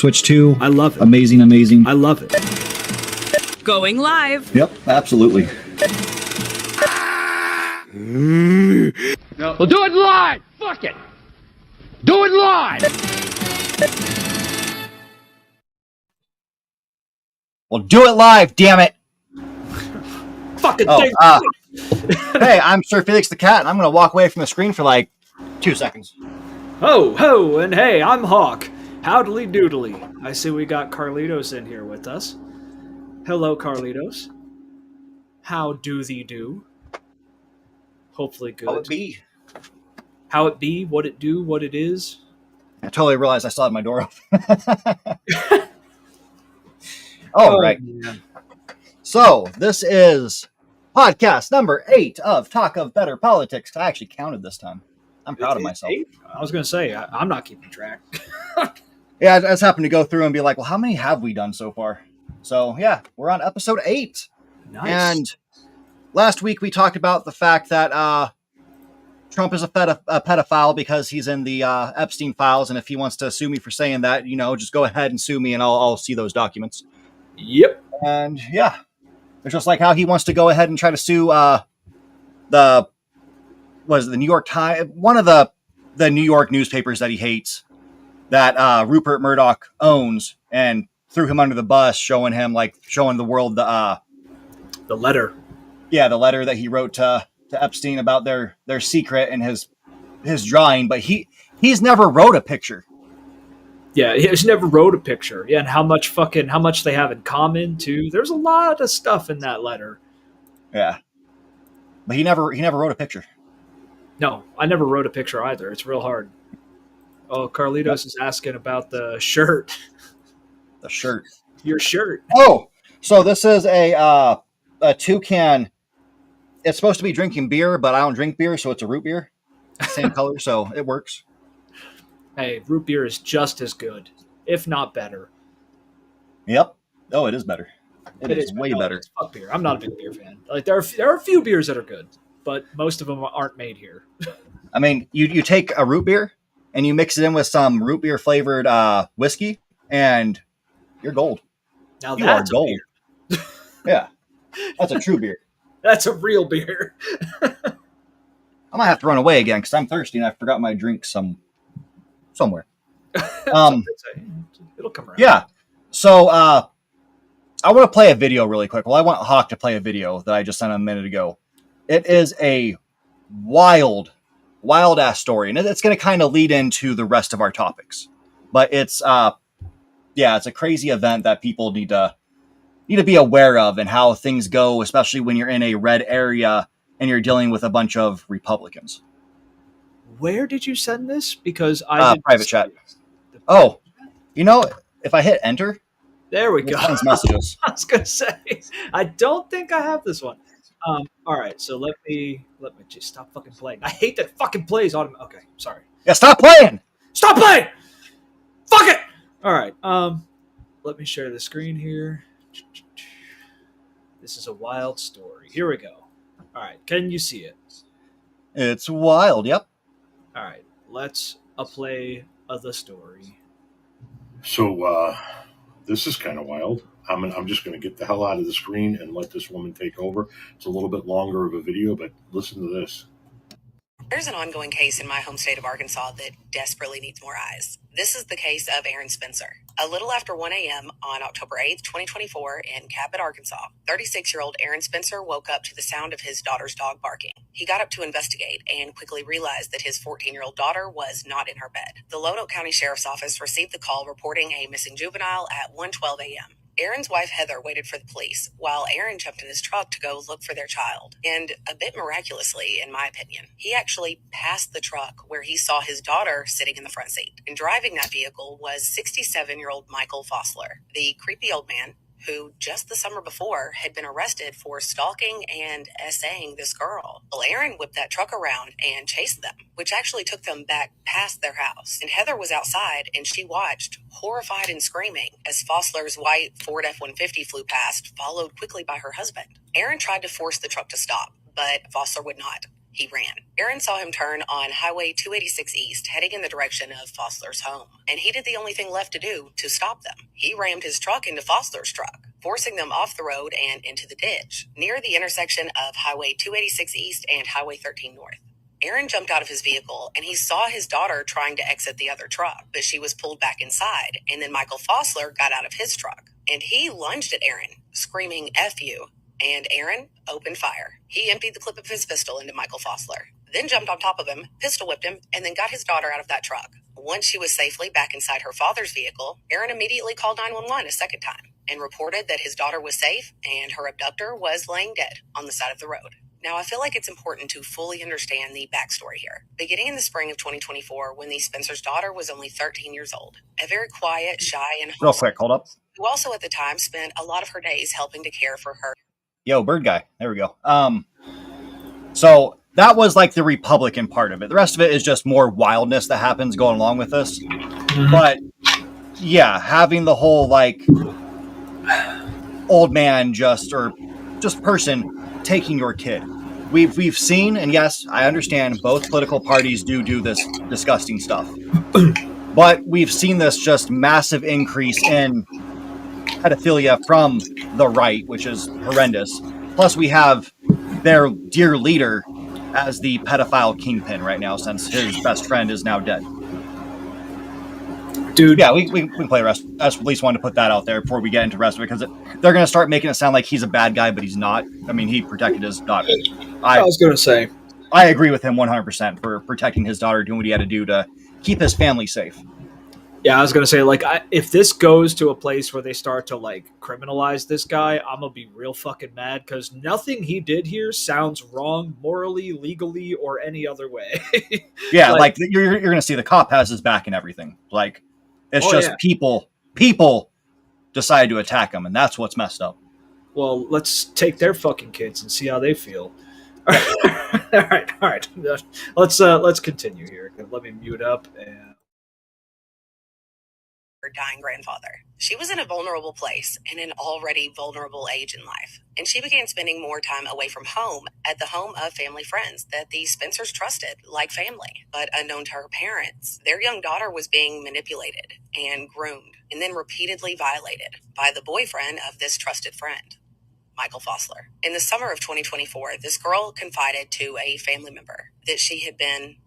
Switch 2. I love it. Amazing, amazing. I love it. Going live. Yep, absolutely. Well, do it live! Fuck it! Do it live! Well, do it live, damn it! Fucking Hey, I'm Sir Felix the Cat, and I'm going to walk away from the screen for like 2 seconds. Ho, ho, and hey, I'm Hawk. Howdly doodly. I see we got Carlitos in here with us. Hello, Carlitos. How do thee do? Hopefully good. How it be? How it be, what it do, what it is. I totally realized I still had my door open. All right. Man. So, this is podcast number 8 of Talk of Better Politics. I actually counted this time. I'm proud of myself. I was going to say, I'm not keeping track. Yeah, I just happened to go through and be like, well, how many have we done so far? So, yeah, we're on episode 8. Nice. And last week we talked about the fact that Trump is a pedophile because he's in the Epstein files. And if he wants to sue me for saying that, you know, just go ahead and sue me and I'll see those documents. Yep. And yeah, it's just like how he wants to go ahead and try to sue the New York Times, one of the New York newspapers that he hates, that Rupert Murdoch owns, and threw him under the bus, showing the world the letter. Yeah, the letter that he wrote to Epstein about their secret and his drawing, but he's never wrote a picture. Yeah, he never wrote a picture. Yeah, and how much they have in common too. There's a lot of stuff in that letter. Yeah, but he never wrote a picture. No, I never wrote a picture either. It's real hard. Oh, Carlitos is asking about the shirt. The shirt. Your shirt. Oh, so this is a toucan. It's supposed to be drinking beer, but I don't drink beer, so it's a root beer. Same color, so it works. Hey, root beer is just as good, if not better. Yep. Oh, it is better. It is way better. Fuck beer. I'm not a big beer fan. Like there are a few beers that are good, but most of them aren't made here. I mean, you take a root beer and you mix it in with some root beer flavored whiskey, and you're gold. Now you that's are gold. Yeah, that's a true beer. That's a real beer. I might have to run away again because I'm thirsty and I forgot my drink somewhere. It'll come around. Yeah. So I want to play a video really quick. Well, I want Hawk to play a video that I just sent a minute ago. It is a wild ass story, and it's going to kind of lead into the rest of our topics. But it's a crazy event that people need to be aware of, and how things go, especially when you're in a red area and you're dealing with a bunch of Republicans. Where did you send this? Because I private chat. Oh, you know, if I hit enter, there we go. Messages. I was gonna say, I don't think I have this one. All right, so let me just stop fucking playing. I hate that fucking plays automatic. Okay, sorry. Yeah, stop playing. Stop playing. Fuck it. All right. Let me share the screen here. This is a wild story. Here we go. All right, can you see it? It's wild. Yep. All right, let's play the story. So this is kind of wild. I'm just going to get the hell out of the screen and let this woman take over. It's a little bit longer of a video, but listen to this. There's an ongoing case in my home state of Arkansas that desperately needs more eyes. This is the case of Aaron Spencer. A little after 1 a.m. on October 8th, 2024, in Cabot, Arkansas, 36-year-old Aaron Spencer woke up to the sound of his daughter's dog barking. He got up to investigate and quickly realized that his 14-year-old daughter was not in her bed. The Lonoke County Sheriff's Office received the call reporting a missing juvenile at 1:12 a.m. Aaron's wife, Heather, waited for the police, while Aaron jumped in his truck to go look for their child. And a bit miraculously, in my opinion, he actually passed the truck where he saw his daughter sitting in the front seat. And driving that vehicle was 67-year-old Michael Fossler, the creepy old man who just the summer before had been arrested for stalking and S.A.ing this girl. Well, Aaron whipped that truck around and chased them, which actually took them back past their house. And Heather was outside, and she watched, horrified and screaming, as Fossler's white Ford F-150 flew past, followed quickly by her husband. Aaron tried to force the truck to stop, but Fossler would not. He ran. Aaron saw him turn on Highway 286 East, heading in the direction of Fossler's home, and he did the only thing left to do to stop them. He rammed his truck into Fossler's truck, forcing them off the road and into the ditch, near the intersection of Highway 286 East and Highway 13 North. Aaron jumped out of his vehicle, and he saw his daughter trying to exit the other truck, but she was pulled back inside, and then Michael Fossler got out of his truck, and he lunged at Aaron, screaming, "F you," and Aaron opened fire. He emptied the clip of his pistol into Michael Fossler, then jumped on top of him, pistol whipped him, and then got his daughter out of that truck. Once she was safely back inside her father's vehicle, Aaron immediately called 911 a second time and reported that his daughter was safe and her abductor was laying dead on the side of the road. Now, I feel like it's important to fully understand the backstory here. Beginning in the spring of 2024, when the Spencer's daughter was only 13 years old, a very quiet, shy, and Real quick, hold up. who also at the time spent a lot of her days helping to care for her. Yo, bird guy. There we go. So that was like the Republican part of it. The rest of it is just more wildness that happens going along with this. But yeah, having the whole like old man just person taking your kid. We've seen, and yes, I understand both political parties do this disgusting stuff. But we've seen this just massive increase in pedophilia from the right, which is horrendous. Plus, we have their dear leader as the pedophile kingpin right now, since his best friend is now dead. Dude. Yeah, we can play the rest. I just at least wanted to put that out there before we get into the rest of it, because they're going to start making it sound like he's a bad guy, but he's not. I mean, he protected his daughter. I was going to say. I agree with him 100% for protecting his daughter, doing what he had to do to keep his family safe. Yeah, I was going to say, like, if this goes to a place where they start to, like, criminalize this guy, I'm going to be real fucking mad, because nothing he did here sounds wrong morally, legally, or any other way. Yeah, like you're going to see the cop has his back and everything. Like, it's people decide to attack him, and that's what's messed up. Well, let's take their fucking kids and see how they feel. All right. Let's continue here. Let me mute up and. Her dying grandfather. She was in a vulnerable place in an already vulnerable age in life, and she began spending more time away from home at the home of family friends that the Spencers trusted like family. But unknown to her parents, their young daughter was being manipulated and groomed and then repeatedly violated by the boyfriend of this trusted friend, Michael Fossler. In the summer of 2024, this girl confided to a family member that she had been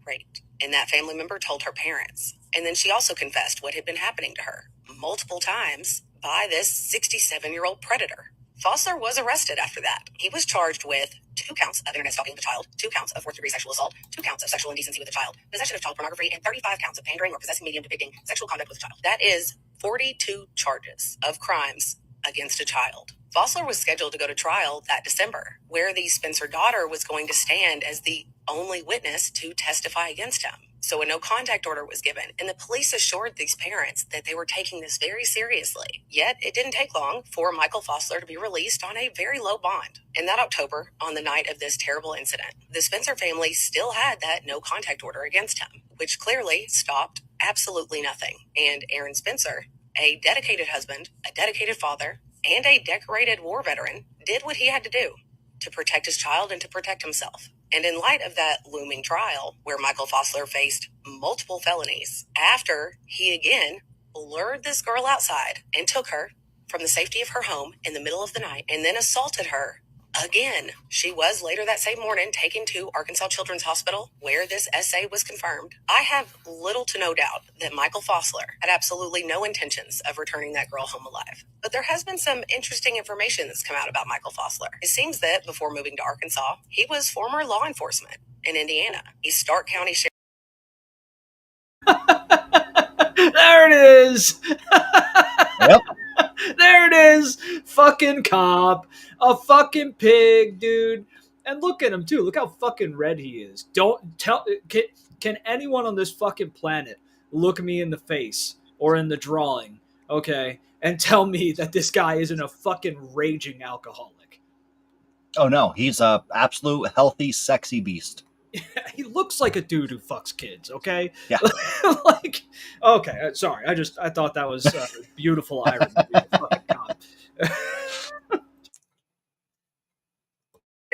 raped, and that family member told her parents. And then she also confessed what had been happening to her multiple times by this 67-year-old predator. Fossler was arrested after that. He was charged with 2 counts of internet stalking of a child, 2 counts of fourth-degree sexual assault, 2 counts of sexual indecency with a child, possession of child pornography, and 35 counts of pandering or possessing medium depicting sexual conduct with a child. That is 42 charges of crimes against a child. Fossler was scheduled to go to trial that December, where the Spencer daughter was going to stand as the only witness to testify against him. So a no-contact order was given, and the police assured these parents that they were taking this very seriously. Yet, it didn't take long for Michael Fossler to be released on a very low bond. In that October, on the night of this terrible incident, the Spencer family still had that no-contact order against him, which clearly stopped absolutely nothing. And Aaron Spencer, a dedicated husband, a dedicated father, and a decorated war veteran, did what he had to do to protect his child and to protect himself. And in light of that looming trial, where Michael Fossler faced multiple felonies, after he again lured this girl outside and took her from the safety of her home in the middle of the night and then assaulted her again, she was later that same morning taken to Arkansas Children's Hospital, where this S.A. was confirmed. I have little to no doubt that Michael Fossler had absolutely no intentions of returning that girl home alive. But there has been some interesting information that's come out about Michael Fossler. It seems that before moving to Arkansas, he was former law enforcement in Indiana. He's Stark County Sheriff. There it is. Yep. There it is. Fucking cop. A fucking pig, dude. And look at him, too. Look how fucking red he is. Don't tell. Can anyone on this fucking planet look me in the face or in the drawing, okay, and tell me that this guy isn't a fucking raging alcoholic? Oh, no. He's a absolute healthy, sexy beast. He looks like a dude who fucks kids, okay? Yeah. Like, okay, sorry. I thought that was beautiful irony.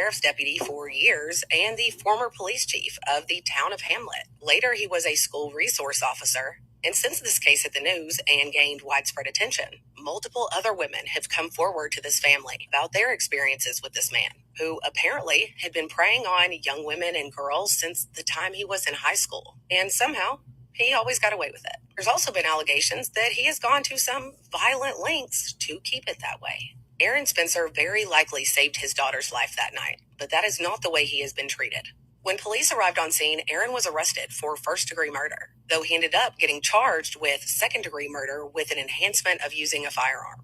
sheriff's deputy for years and the former police chief of the town of Hamlet. Later, he was a school resource officer. And since this case hit the news and gained widespread attention, multiple other women have come forward to this family about their experiences with this man, who apparently had been preying on young women and girls since the time he was in high school. And somehow, he always got away with it. There's also been allegations that he has gone to some violent lengths to keep it that way. Aaron Spencer very likely saved his daughter's life that night, but that is not the way he has been treated. When police arrived on scene, Aaron was arrested for first-degree murder, though he ended up getting charged with second-degree murder with an enhancement of using a firearm,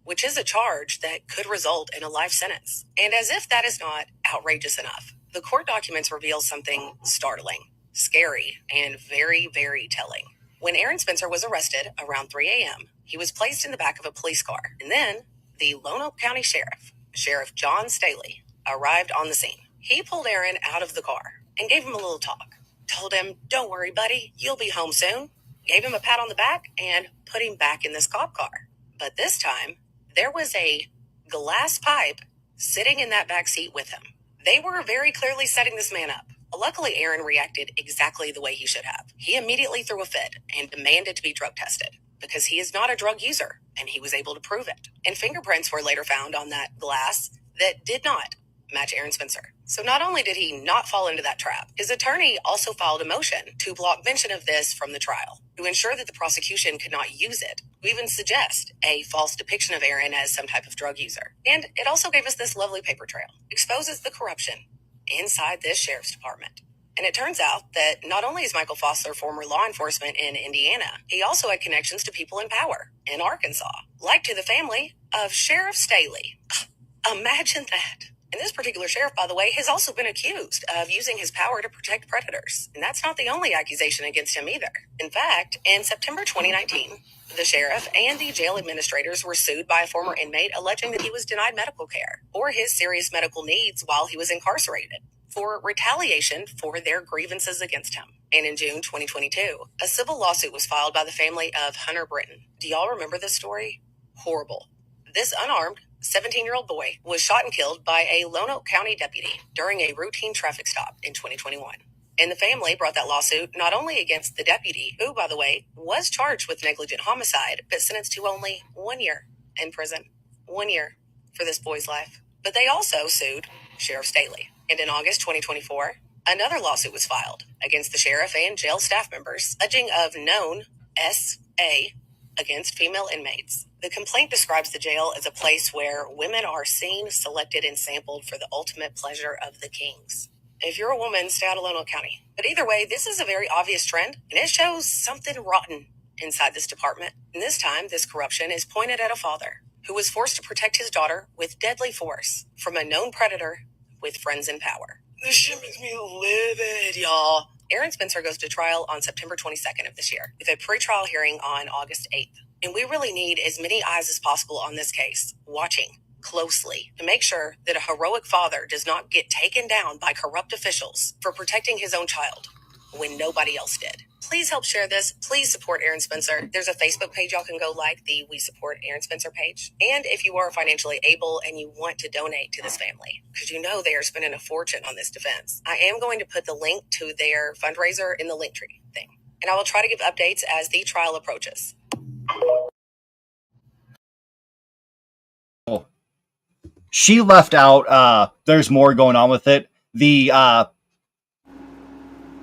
which is a charge that could result in a life sentence. And as if that is not outrageous enough, the court documents reveal something startling, scary, and very, very telling. When Aaron Spencer was arrested around 3 a.m., he was placed in the back of a police car, and then the Lonoke County Sheriff, Sheriff John Staley, arrived on the scene. He pulled Aaron out of the car and gave him a little talk. Told him, "Don't worry, buddy, you'll be home soon." Gave him a pat on the back and put him back in this cop car. But this time, there was a glass pipe sitting in that back seat with him. They were very clearly setting this man up. Luckily, Aaron reacted exactly the way he should have. He immediately threw a fit and demanded to be drug tested because he is not a drug user, and he was able to prove it. And fingerprints were later found on that glass that did not match Aaron Spencer. So not only did he not fall into that trap, his attorney also filed a motion to block mention of this from the trial to ensure that the prosecution could not use it, to even suggest a false depiction of Aaron as some type of drug user. And it also gave us this lovely paper trail, exposes the corruption inside this sheriff's department. And it turns out that not only is Michael Fossler former law enforcement in Indiana, he also had connections to people in power in Arkansas, like to the family of Sheriff Staley. Imagine that. And this particular sheriff, by the way, has also been accused of using his power to protect predators. And that's not the only accusation against him either. In fact, in September 2019, the sheriff and the jail administrators were sued by a former inmate alleging that he was denied medical care or his serious medical needs while he was incarcerated for retaliation for their grievances against him. And in June 2022, a civil lawsuit was filed by the family of Hunter Britton. Do y'all remember this story? Horrible. This unarmed 17-year-old boy was shot and killed by a Lonoke County deputy during a routine traffic stop in 2021. And the family brought that lawsuit not only against the deputy, who, by the way, was charged with negligent homicide, but sentenced to only 1 year in prison. 1 year for this boy's life. But they also sued Sheriff Staley. And in August 2024, another lawsuit was filed against the sheriff and jail staff members, alleging of known S.A. against female inmates. The complaint describes the jail as a place where women are seen, selected, and sampled for the ultimate pleasure of the kings. If you're a woman, stay out of Lonoke County. But either way, this is a very obvious trend, and it shows something rotten inside this department. And this time, this corruption is pointed at a father who was forced to protect his daughter with deadly force from a known predator with friends in power. This shit makes me livid, y'all. Aaron Spencer goes to trial on September 22nd of this year, with a pretrial hearing on August 8th. And we really need as many eyes as possible on this case, watching closely to make sure that a heroic father does not get taken down by corrupt officials for protecting his own child when nobody else did. Please help share this. Please support Aaron Spencer. There's a Facebook page y'all can go like, the We Support Aaron Spencer page. And if you are financially able and you want to donate to this family, because you know they are spending a fortune on this defense, I am going to put the link to their fundraiser in the Linktree thing. And I will try to give updates as the trial approaches. She left out, there's more going on with it. The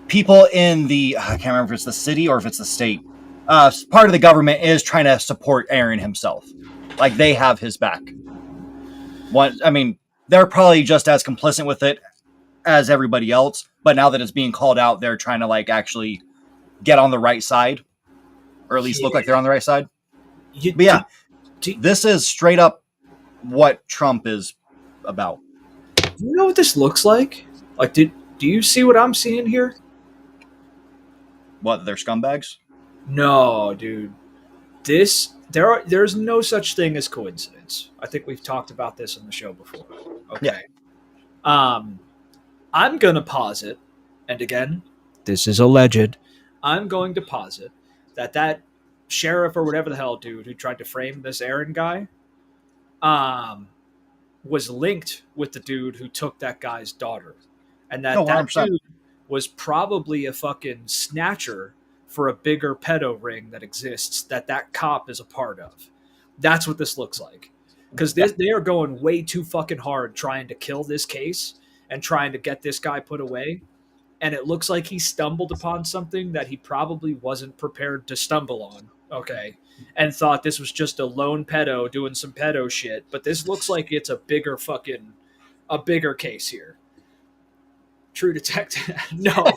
people in the, I can't remember if it's the city or if it's the state, part of the government is trying to support Aaron himself. Like, they have his back. They're probably just as complicit with it as everybody else, but now that it's being called out, they're trying to, like, actually get on the right side, or at least look like they're on the right side. This is straight up what Trump is about. Do you know what this looks like? Like, do you see what I'm seeing here? What, they're scumbags? No, dude. There's no such thing as coincidence. I think we've talked about this on the show before. Okay. Yeah. I'm gonna posit, and again, this is alleged. I'm going to posit that sheriff or whatever the hell dude who tried to frame this Aaron guy, was linked with the dude who took that guy's daughter, and No, that 100%. dude was probably a fucking snatcher for a bigger pedo ring that exists that cop is a part of. That's what this looks like. Because they are going way too fucking hard trying to kill this case and trying to get this guy put away. And it looks like he stumbled upon something that he probably wasn't prepared to stumble on. Okay. And thought this was just a lone pedo doing some pedo shit. But this looks like it's a bigger case here. True Detective. No,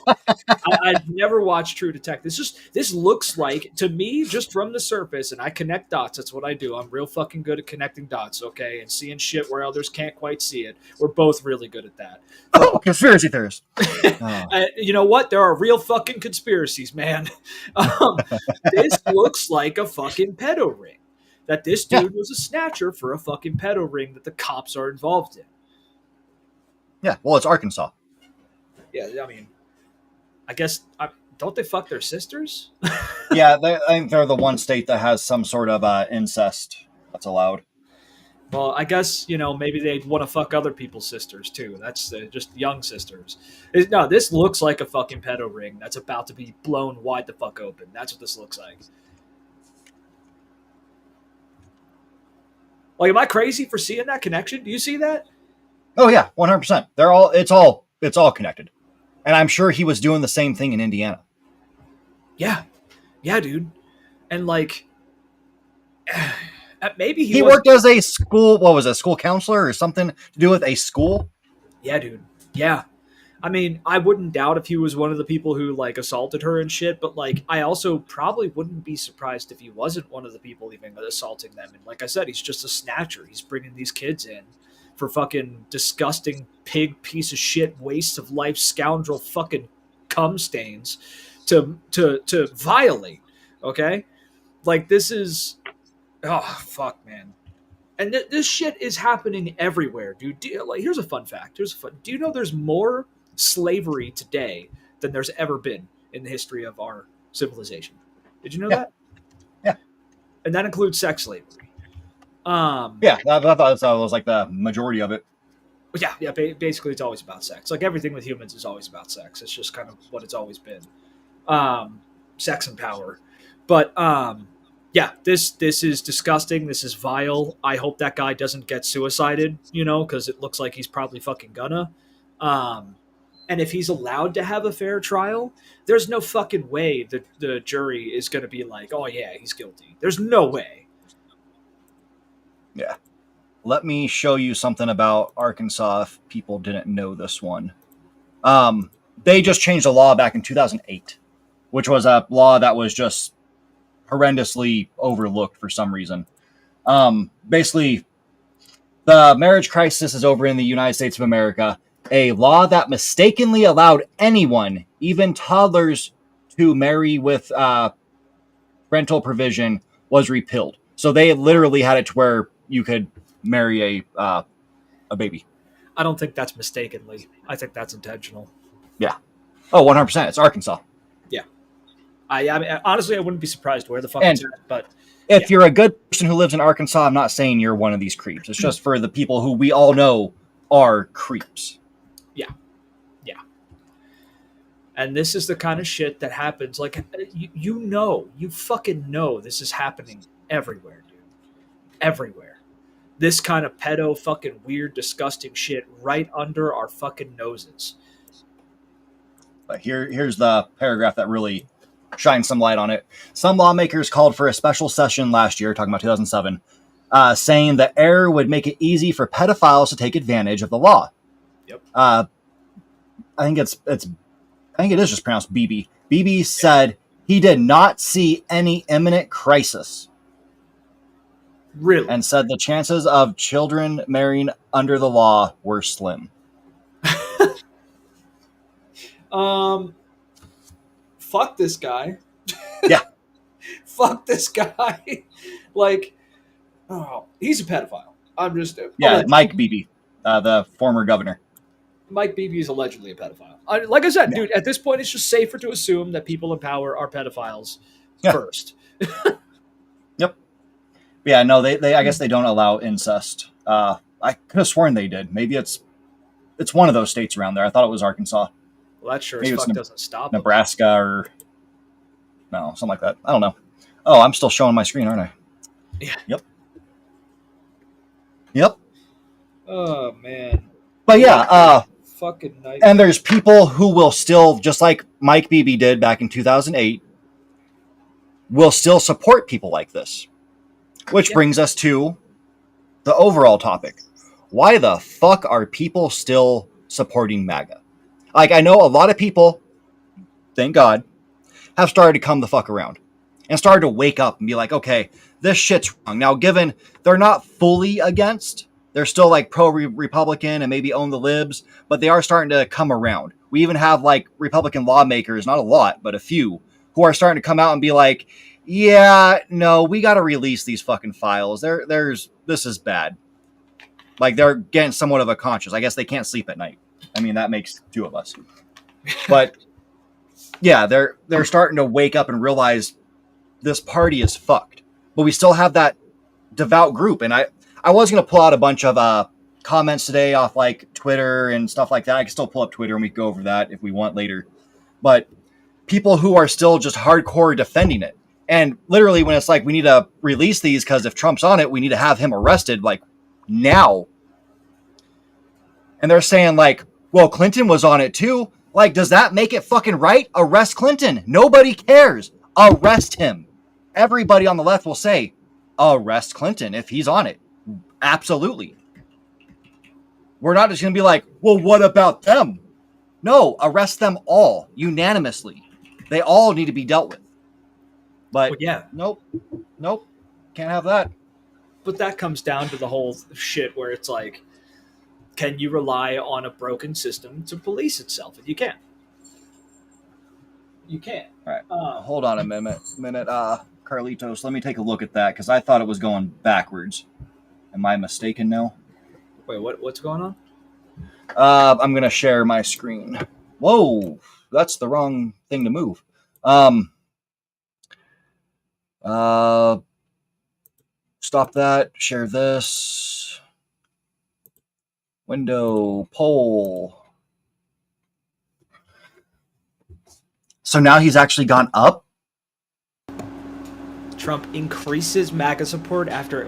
I've never watched True Detective. This looks like, to me, just from the surface, and I connect dots. That's what I do. I'm real fucking good at connecting dots, okay, and seeing shit where others can't quite see it. We're both really good at that. Oh, conspiracy theorist. Oh. You know what? There are real fucking conspiracies, man. This looks like a fucking pedo ring. That this dude was a snatcher for a fucking pedo ring that the cops are involved in. Yeah, well, it's Arkansas. Yeah, I mean, I guess don't they fuck their sisters? Yeah, I think they're the one state that has some sort of incest that's allowed. Well, I guess, maybe they'd want to fuck other people's sisters too. That's just young sisters. No, this looks like a fucking pedo ring that's about to be blown wide the fuck open. That's what this looks like. Like, am I crazy for seeing that connection? Do you see that? Oh yeah, 100%. It's all connected. And I'm sure he was doing the same thing in Indiana. Yeah, dude. And like, maybe he worked as a school counselor or something to do with a school. Yeah, dude. Yeah. I mean, I wouldn't doubt if he was one of the people who like assaulted her and shit, but like, I also probably wouldn't be surprised if he wasn't one of the people even assaulting them. And like I said, he's just a snatcher. He's bringing these kids in for fucking disgusting pig piece of shit, waste of life, scoundrel fucking cum stains to violate. Okay. Like, this is, oh fuck, man. And this shit is happening everywhere, dude. Here's a fun fact. Do you know there's more slavery today than there's ever been in the history of our civilization? Did you know that? Yeah. And that includes sex slavery. Yeah, I thought that was like the majority of it. Yeah. Basically, it's always about sex. Like, everything with humans is always about sex. It's just kind of what it's always been. Sex and power. But yeah, this is disgusting. This is vile. I hope that guy doesn't get suicided, because it looks like he's probably fucking gonna. And if he's allowed to have a fair trial, there's no fucking way the jury is going to be like, oh yeah, he's guilty. There's no way. Yeah. Let me show you something about Arkansas if people didn't know this one. They just changed a law back in 2008, which was a law that was just horrendously overlooked for some reason. Basically, the marriage crisis is over in the United States of America. A law that mistakenly allowed anyone, even toddlers, to marry with rental provision was repealed. So they literally had it to where you could marry a baby. I don't think that's mistakenly. I think that's intentional. Yeah. Oh, 100%. It's Arkansas. Yeah. I mean, honestly, I wouldn't be surprised where the fuck it's at, but if you're a good person who lives in Arkansas, I'm not saying you're one of these creeps. It's just for the people who we all know are creeps. Yeah. And this is the kind of shit that happens. Like, you fucking know this is happening everywhere, dude. Everywhere. This kind of pedo fucking weird, disgusting shit right under our fucking noses. But here's the paragraph that really shines some light on it. Some lawmakers called for a special session last year, talking about 2007, saying the error would make it easy for pedophiles to take advantage of the law. Yep. I think it is just pronounced BB. BB said he did not see any imminent crisis. Really? And said the chances of children marrying under the law were slim. Fuck this guy. Yeah. Fuck this guy. Like, oh, he's a pedophile. I'm just Mike Beebe, the former governor. Mike Beebe is allegedly a pedophile. Like I said, dude, at this point, it's just safer to assume that people in power are pedophiles first. Yep. Yeah, no, they I guess they don't allow incest. I I could have sworn they did. Maybe it's one of those states around there. I thought it was Arkansas. Well, that sure as Maybe fuck it's doesn't stop them. Nebraska or no, something like that. I don't know. Oh, I'm still showing my screen, aren't I? Yeah. Yep. Oh man. But yeah, Fucking night. and there's people who will still, just like Mike Beebe did back in 2008, will still support people like this. Which brings us to the overall topic. Why the fuck are people still supporting MAGA? Like, I know a lot of people, thank God, have started to come the fuck around and started to wake up and be like, okay, this shit's wrong. Now, given they're not fully against, they're still like pro-Republican and maybe own the libs, but they are starting to come around. We even have like Republican lawmakers, not a lot, but a few, who are starting to come out and be like, yeah, no, we got to release these fucking files. This is bad. Like, they're getting somewhat of a conscience. I guess they can't sleep at night. I mean, that makes two of us. But yeah, they're starting to wake up and realize this party is fucked. But we still have that devout group. And I was going to pull out a bunch of comments today off like Twitter and stuff like that. I can still pull up Twitter and we can go over that if we want later. But people who are still just hardcore defending it. And literally when it's like, we need to release these because if Trump's on it, we need to have him arrested like now. And they're saying like, well, Clinton was on it too. Like, does that make it fucking right? Arrest Clinton. Nobody cares. Arrest him. Everybody on the left will say, arrest Clinton if he's on it. Absolutely. We're not just going to be like, well, what about them? No, arrest them all unanimously. They all need to be dealt with. But well, yeah. Nope. Can't have that. But that comes down to the whole shit where it's like, can you rely on a broken system to police itself? And you can't. You can't. All right. Hold on a minute. Carlitos, let me take a look at that because I thought it was going backwards. Am I mistaken now? Wait, what's going on? I'm going to share my screen. Whoa, that's the wrong thing to move. Stop that. Share this. Window, poll. So now he's actually gone up? Trump increases MAGA support after...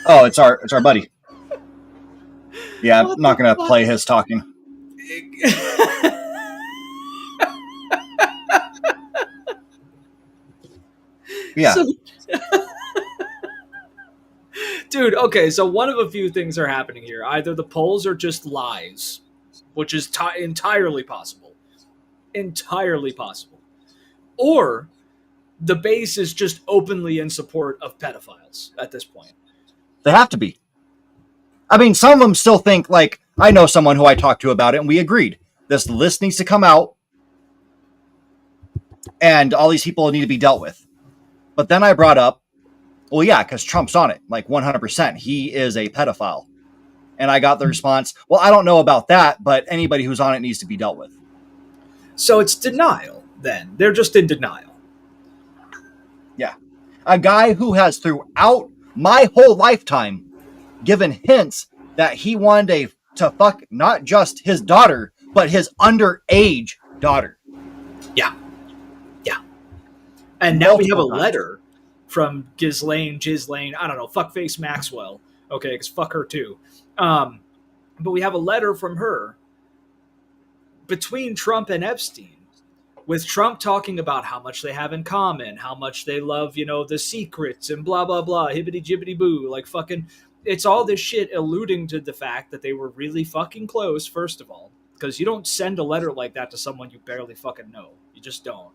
Oh, it's our buddy. Yeah, I'm not going to play his talking. Yeah. Dude, okay, so one of a few things are happening here. Either the polls are just lies, which is entirely possible. Entirely possible. Or the base is just openly in support of pedophiles at this point. They have to be. I mean, some of them still think, like, I know someone who I talked to about it, and we agreed. This list needs to come out, and all these people need to be dealt with. But then I brought up, well, yeah, because Trump's on it, like 100%. He is a pedophile. And I got the response, well, I don't know about that, but anybody who's on it needs to be dealt with. So it's denial, then. They're just in denial. Yeah. A guy who has throughout my whole lifetime given hints that he wanted to fuck not just his daughter, but his underage daughter. Yeah. Yeah. And now we have a letter from Ghislaine, I don't know, fuckface Maxwell. Okay, because fuck her too. But we have a letter from her between Trump and Epstein, with Trump talking about how much they have in common, how much they love, the secrets and blah, blah, blah, hibbity jibbity boo. Like fucking, it's all this shit alluding to the fact that they were really fucking close, first of all, because you don't send a letter like that to someone you barely fucking know. You just don't.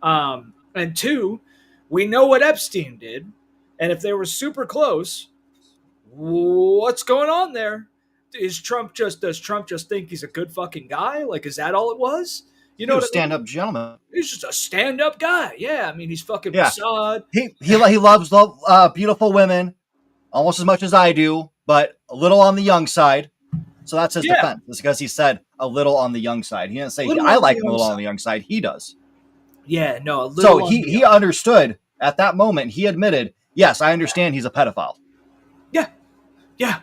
And two, we know what Epstein did. And if they were super close, what's going on there? Does Trump just think he's a good fucking guy? Like, is that all it was? You know, stand-up gentleman. He's just a stand-up guy. Yeah, I mean, he's fucking Mossad. He loves beautiful women almost as much as I do, but a little on the young side. So that's his defense. It's because he said a little on the young side. He didn't say I like him a little on the young side. He does. Yeah, no, a little. So he understood At that moment, he admitted, yes, I understand he's a pedophile. Yeah. Yeah.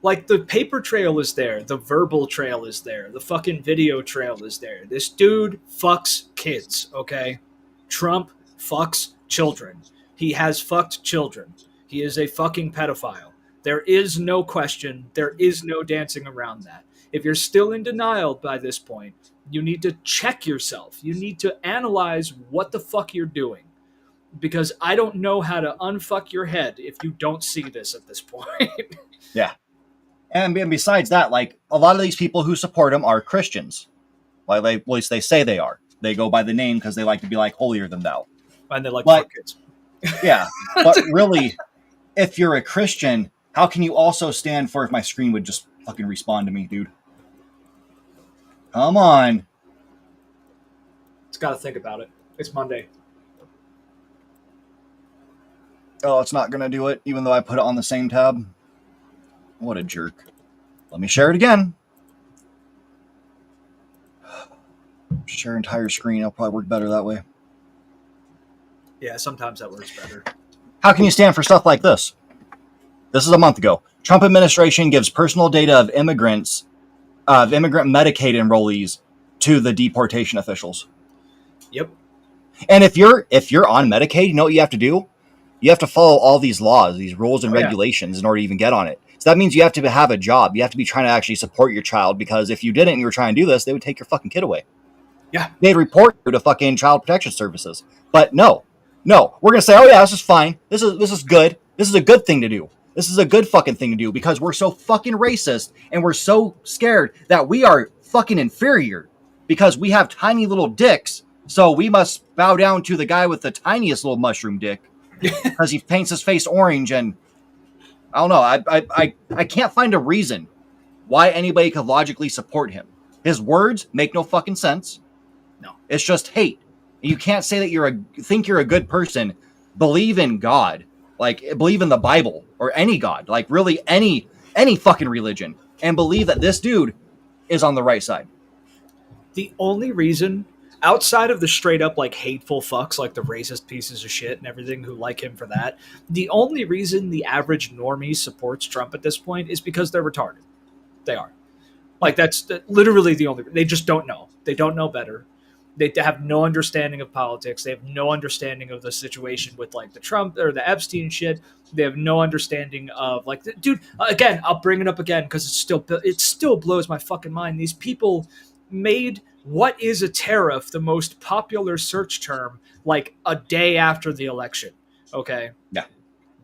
Like, the paper trail is there, the verbal trail is there, the fucking video trail is there. This dude fucks kids, okay? Trump fucks children. He has fucked children. He is a fucking pedophile. There is no question. There is no dancing around that. If you're still in denial by this point, you need to check yourself. You need to analyze what the fuck you're doing. Because I don't know how to unfuck your head if you don't see this at this point. Yeah. And besides that, like, a lot of these people who support him are Christians. Like, at least they say they are. They go by the name because they like to be like holier than thou. And they like But- fuck kids. Yeah. But really, if you're a Christian, how can you also stand for, if my screen would just fucking respond to me, dude? Come on. It's got to think about it. It's Monday. Oh, it's not going to do it, even though I put it on the same tab. What a jerk. Let me share it again. Share entire screen. It'll probably work better that way. Yeah, sometimes that works better. How can you stand for stuff like this? This is a month ago. Trump administration gives personal data of immigrant Medicaid enrollees to the deportation officials. Yep. And if you're on Medicaid, you know what you have to do? You have to follow all these laws, these rules and regulations in order to even get on it. So that means you have to have a job. You have to be trying to actually support your child, because if you didn't and you were trying to do this, they would take your fucking kid away. Yeah. They'd report you to fucking Child Protection Services. But no, we're going to say, oh yeah, this is fine. This is good. This is a good thing to do. This is a good fucking thing to do, because we're so fucking racist and we're so scared that we are fucking inferior because we have tiny little dicks. So we must bow down to the guy with the tiniest little mushroom dick because he paints his face orange. And I don't know. I can't find a reason why anybody could logically support him. His words make no fucking sense. No. It's just hate. You can't say that think you're a good person, believe in God, like believe in the Bible or any God, like really any fucking religion, and believe that this dude is on the right side. The only reason, outside of the straight up like hateful fucks, like the racist pieces of shit and everything who like him for that, the only reason the average normie supports Trump at this point is because they're retarded. They are. Like, that's literally the only. They just don't know. They don't know better. They have no understanding of politics. They have no understanding of the situation with like the Trump or the Epstein shit. They have no understanding of like, dude. Again, I'll bring it up again because it still blows my fucking mind. These people made what is a tariff the most popular search term like a day after the election. Okay. Yeah.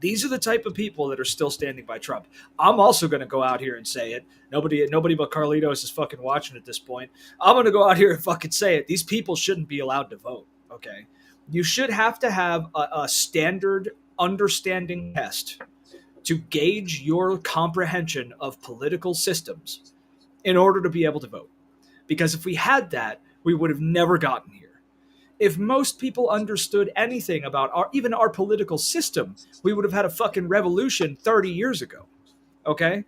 These are the type of people that are still standing by Trump. I'm also going to go out here and say it. Nobody but Carlitos is fucking watching at this point. I'm going to go out here and fucking say it. These people shouldn't be allowed to vote, okay? You should have to have a standard understanding test to gauge your comprehension of political systems in order to be able to vote. Because if we had that, we would have never gotten here. If most people understood anything about even our political system, we would have had a fucking revolution 30 years ago. Okay?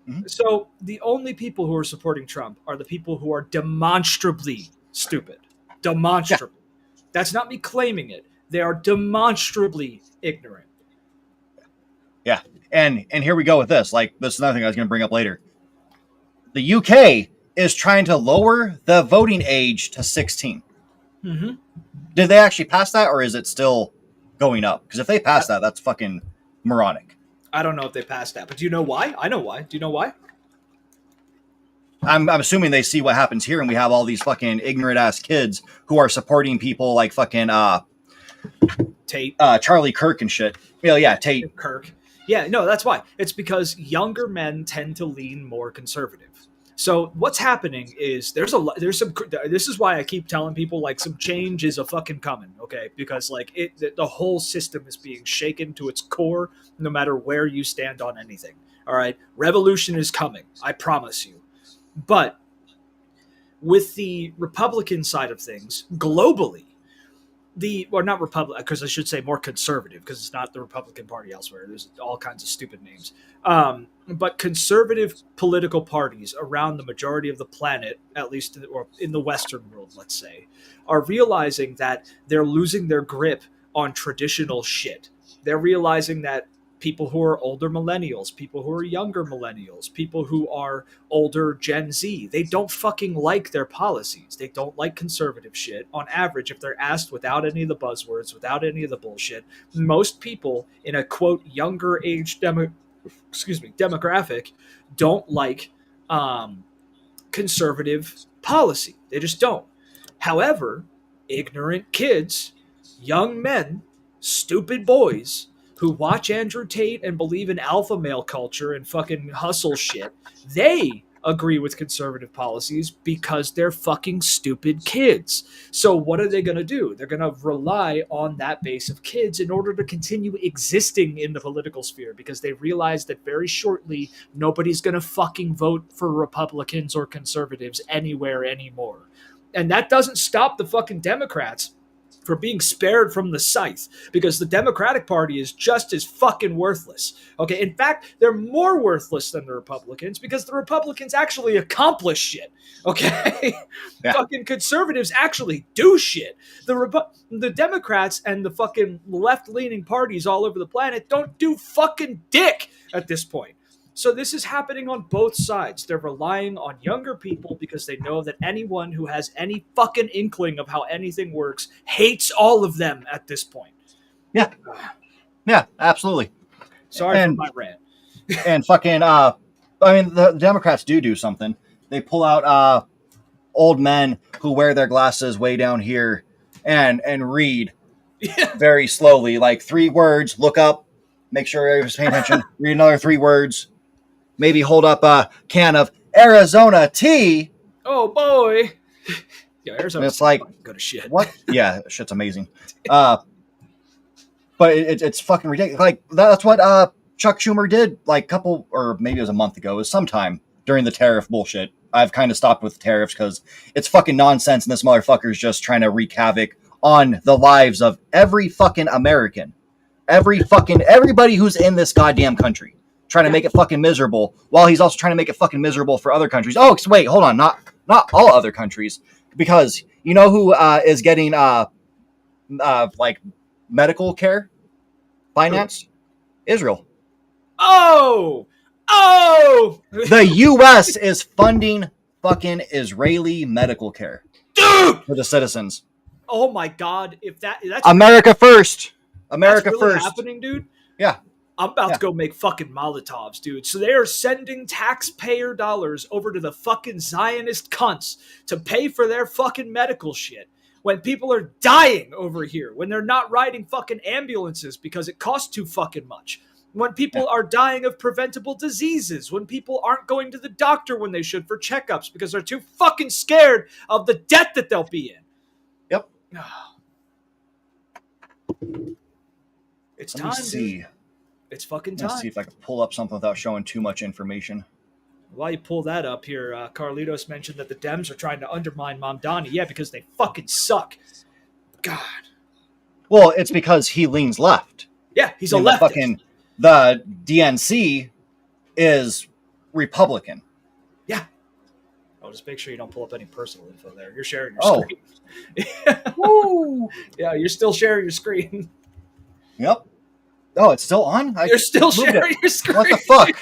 Mm-hmm. So the only people who are supporting Trump are the people who are demonstrably stupid. Demonstrably. Yeah. That's not me claiming it. They are demonstrably ignorant. Yeah. And here we go with this. Like, this is another thing I was going to bring up later. The UK is trying to lower the voting age to 16. Mm-hmm. Did they actually pass that, or is it still going up? Because if they pass that, that's fucking moronic. I don't know if they passed that, but do you know why? I know why. Do you know why? I'm assuming they see what happens here, and we have all these fucking ignorant ass kids who are supporting people like fucking Tate, Charlie Kirk and shit. Yeah, Tate Kirk. Yeah, no, that's why. It's because younger men tend to lean more conservative. So what's happening is there's some. This is why I keep telling people like some change is a fucking coming, okay? Because like the whole system is being shaken to its core, no matter where you stand on anything. All right, revolution is coming, I promise you. But with the Republican side of things globally, not Republican, because I should say more conservative, because it's not the Republican Party elsewhere. There's all kinds of stupid names. But conservative political parties around the majority of the planet, at least in the Western world, let's say, are realizing that they're losing their grip on traditional shit. They're realizing that people who are older millennials, people who are younger millennials, people who are older Gen Z, they don't fucking like their policies. They don't like conservative shit. On average, if they're asked without any of the buzzwords, without any of the bullshit, most people in a quote younger age demographic don't like conservative policy. They just don't. However, ignorant kids, young men, stupid boys who watch Andrew Tate and believe in alpha male culture and fucking hustle shit, they agree with conservative policies because they're fucking stupid kids. So what are they going to do? They're going to rely on that base of kids in order to continue existing in the political sphere, because they realize that very shortly nobody's going to fucking vote for Republicans or conservatives anywhere anymore. And that doesn't stop the fucking Democrats for being spared from the scythe, because the Democratic Party is just as fucking worthless. Okay, in fact, they're more worthless than the Republicans, because the Republicans actually accomplish shit. Okay, Yeah. Fucking conservatives actually do shit. The Democrats and the fucking left-leaning parties all over the planet don't do fucking dick at this point. So this is happening on both sides. They're relying on younger people because they know that anyone who has any fucking inkling of how anything works hates all of them at this point. Yeah. Yeah, absolutely. Sorry for my rant. And fucking, I mean, the Democrats do something. They pull out old men who wear their glasses way down here and read very slowly, like 3 words, look up, make sure everyone's paying attention, read another 3 words, maybe hold up a can of Arizona tea. Oh boy. Yeah, Arizona. It's like, go to shit. What? Yeah, shit's amazing. But it's fucking ridiculous. Like that's what Chuck Schumer did like a couple, or maybe it was a month ago. It was sometime during the tariff bullshit. I've kind of stopped with tariffs because it's fucking nonsense, and this motherfucker's just trying to wreak havoc on the lives of every fucking American, everybody who's in this goddamn country. Trying to make it fucking miserable, while he's also trying to make it fucking miserable for other countries. Oh, wait, hold on, not all other countries, because you know who is getting like medical care financed? Israel. Oh, The U.S. is funding fucking Israeli medical care, dude, for the citizens. Oh my God! If that's America first, that's really first, happening, dude. Yeah. I'm about to go make fucking Molotovs, dude. So they are sending taxpayer dollars over to the fucking Zionist cunts to pay for their fucking medical shit. When people are dying over here, when they're not riding fucking ambulances because it costs too fucking much. When people are dying of preventable diseases, when people aren't going to the doctor when they should for checkups because they're too fucking scared of the debt that they'll be in. Yep. It's Let time, me see. dude. It's fucking time. Let's see if I can pull up something without showing too much information. While you pull that up here, Carlitos mentioned that the Dems are trying to undermine Mamdani. Yeah, because they fucking suck. God. Well, it's because he leans left. Yeah, he's a And leftist. The DNC is Republican. Yeah. I'll just make sure you don't pull up any personal info there. You're sharing your screen. Woo! Yeah, you're still sharing your screen. Yep. Oh, it's still on? You're still sharing your screen. What the fuck?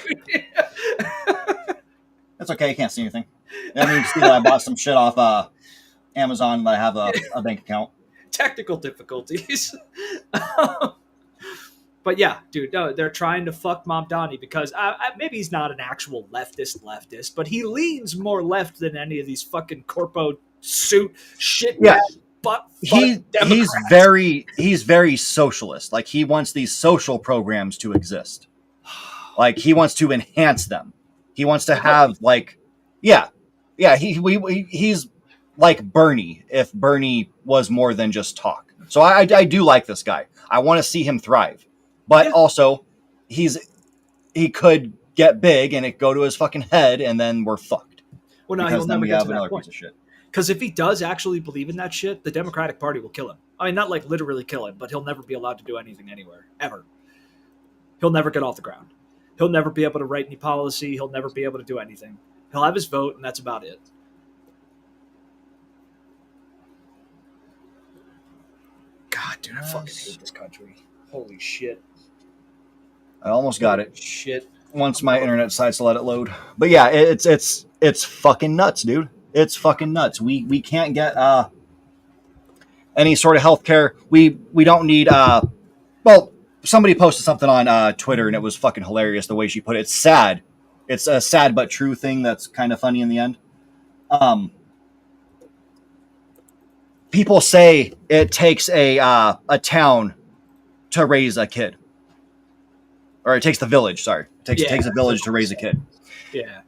That's okay. You can't see anything. That means see that I bought some shit off Amazon that I have a bank account. Technical difficulties. But yeah, dude, no, they're trying to fuck Mamdani because maybe he's not an actual leftist, but he leans more left than any of these fucking corpo suit shit. Yeah. He's very socialist. Like he wants these social programs to exist. Like he wants to enhance them. He wants to have he's like Bernie if Bernie was more than just talk. So I do like this guy. I want to see him thrive, but also he could get big and it go to his fucking head and then we're fucked. Well, no, because he'll then never we get have to that another point. piece of shit. Because if he does actually believe in that shit, the Democratic Party will kill him. I mean, not like literally kill him, but he'll never be allowed to do anything anywhere, ever. He'll never get off the ground. He'll never be able to write any policy. He'll never be able to do anything. He'll have his vote, and that's about it. God dude, I fucking hate this country. Holy shit. I almost got it. Shit. Once my internet decides to let it load. But yeah, it's fucking nuts, dude. It's fucking nuts. We can't get any sort of healthcare. We don't need well, somebody posted something on Twitter and it was fucking hilarious the way she put it. It's sad. It's a sad but true thing that's kind of funny in the end. People say it takes a town to raise a kid. Or it takes the village, sorry. It takes a village to raise a kid. Yeah.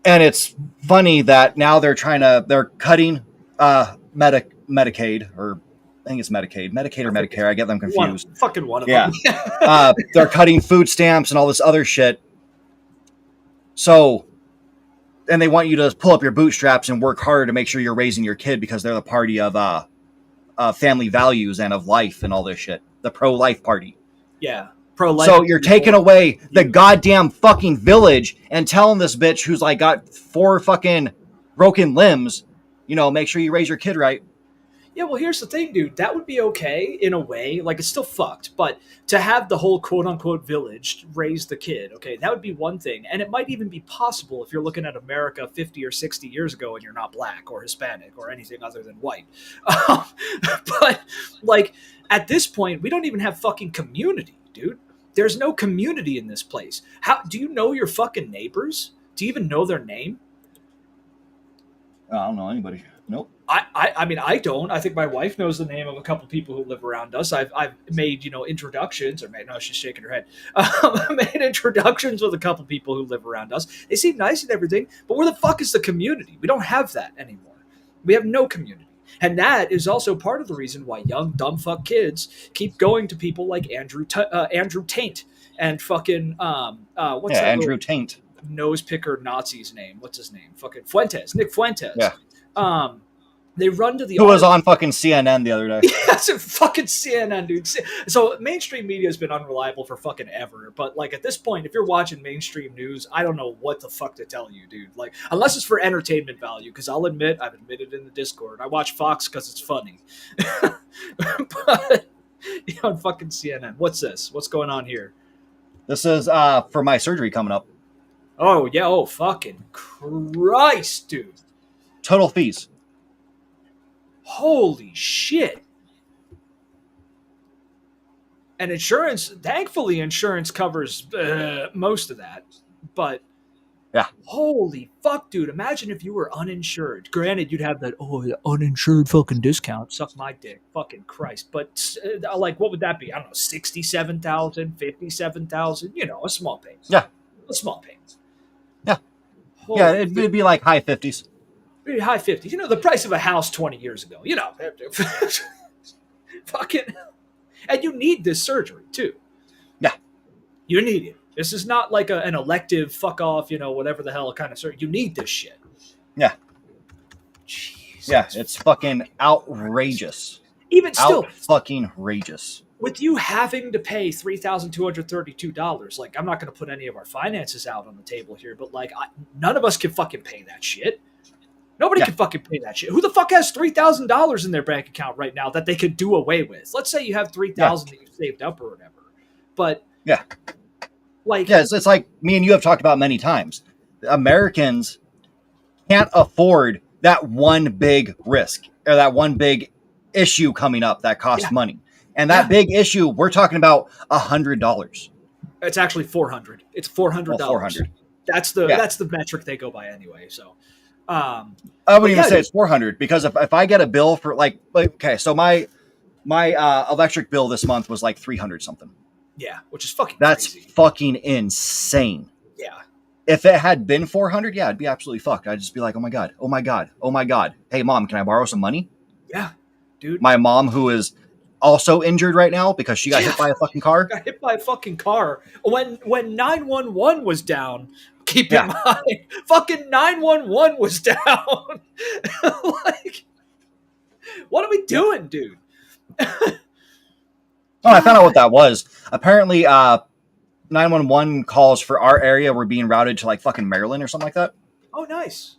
And it's funny that now they're cutting Medicaid, or I think it's Medicaid or Medicare. I get them confused. One of them. They're cutting food stamps and all this other shit. So, and they want you to pull up your bootstraps and work hard to make sure you're raising your kid because they're the party of family values and of life and all this shit. The pro-life party. Yeah. Pro-life. So you're taking away the goddamn fucking village and telling this bitch who's like got 4 fucking broken limbs, make sure you raise your kid right. Yeah, well, here's the thing, dude. That would be okay in a way. Like, it's still fucked. But to have the whole quote-unquote village raise the kid, okay, that would be one thing. And it might even be possible if you're looking at America 50 or 60 years ago and you're not black or Hispanic or anything other than white. But, like, at this point, we don't even have fucking community, dude. There's no community in this place. How do you know your fucking neighbors? Do you even know their name? I don't know anybody. Nope. I mean, I don't. I think my wife knows the name of a couple people who live around us. I've made, introductions, she's shaking her head. Made introductions with a couple people who live around us. They seem nice and everything, but where the fuck is the community? We don't have that anymore. We have no community. And that is also part of the reason why young, dumb fuck kids keep going to people like Andrew Taint and fucking, what's that? Andrew Taint. Nose picker Nazi's name. What's his name? Fucking Fuentes. Nick Fuentes. Yeah. They run to the who was on fucking CNN the other day. Yes, fucking CNN, dude. So mainstream media has been unreliable for fucking ever. But like at this point, if you're watching mainstream news, I don't know what the fuck to tell you, dude. Like unless it's for entertainment value, because I've admitted in the Discord, I watch Fox because it's funny. But on fucking CNN, what's this? What's going on here? This is for my surgery coming up. Oh yeah. Oh fucking Christ, dude. Total fees. Holy shit. And insurance, thankfully insurance covers most of that. But yeah. Holy fuck, dude. Imagine if you were uninsured. Granted, you'd have that, uninsured fucking discount. Suck my dick. Fucking Christ. But like, what would that be? I don't know, 67,000, 57,000, a small payment. Yeah. A small payment. Yeah. Holy yeah, it'd be like high 50s. High 50s. The price of a house 20 years ago. Fucking. And you need this surgery, too. Yeah. You need it. This is not like an elective, fuck off, whatever the hell kind of surgery. You need this shit. Yeah. Jesus. Yeah, it's fucking outrageous. Even still. Fucking outrageous. With you having to pay $3,232, like, I'm not going to put any of our finances out on the table here, but, like, none of us can fucking pay that shit. Nobody can fucking pay that shit. Who the fuck has $3,000 in their bank account right now that they could do away with? Let's say you have $3,000 that you saved up or whatever. But it's like me and you have talked about many times. Americans can't afford that one big risk or that one big issue coming up that costs money. And that big issue, we're talking about $100. It's actually $400. It's $400. Well, $400. That's the metric they go by anyway. So. I wouldn't even say it's 400 because if I get a bill for okay, so my electric bill this month was like 300 something. Yeah, which is fucking That's crazy. Fucking insane. Yeah. If it had been 400, I'd be absolutely fucked. I'd just be like, oh my god, oh my god, oh my god. Hey mom, can I borrow some money? Yeah, dude. My mom, who is also injured right now because she got hit by a fucking car. Got hit by a fucking car. When 911 was down. Keep in mind, fucking 911 was down. Like, what are we doing, dude? I found out what that was. Apparently, 911 calls for our area were being routed to like fucking Maryland or something like that. Oh, nice.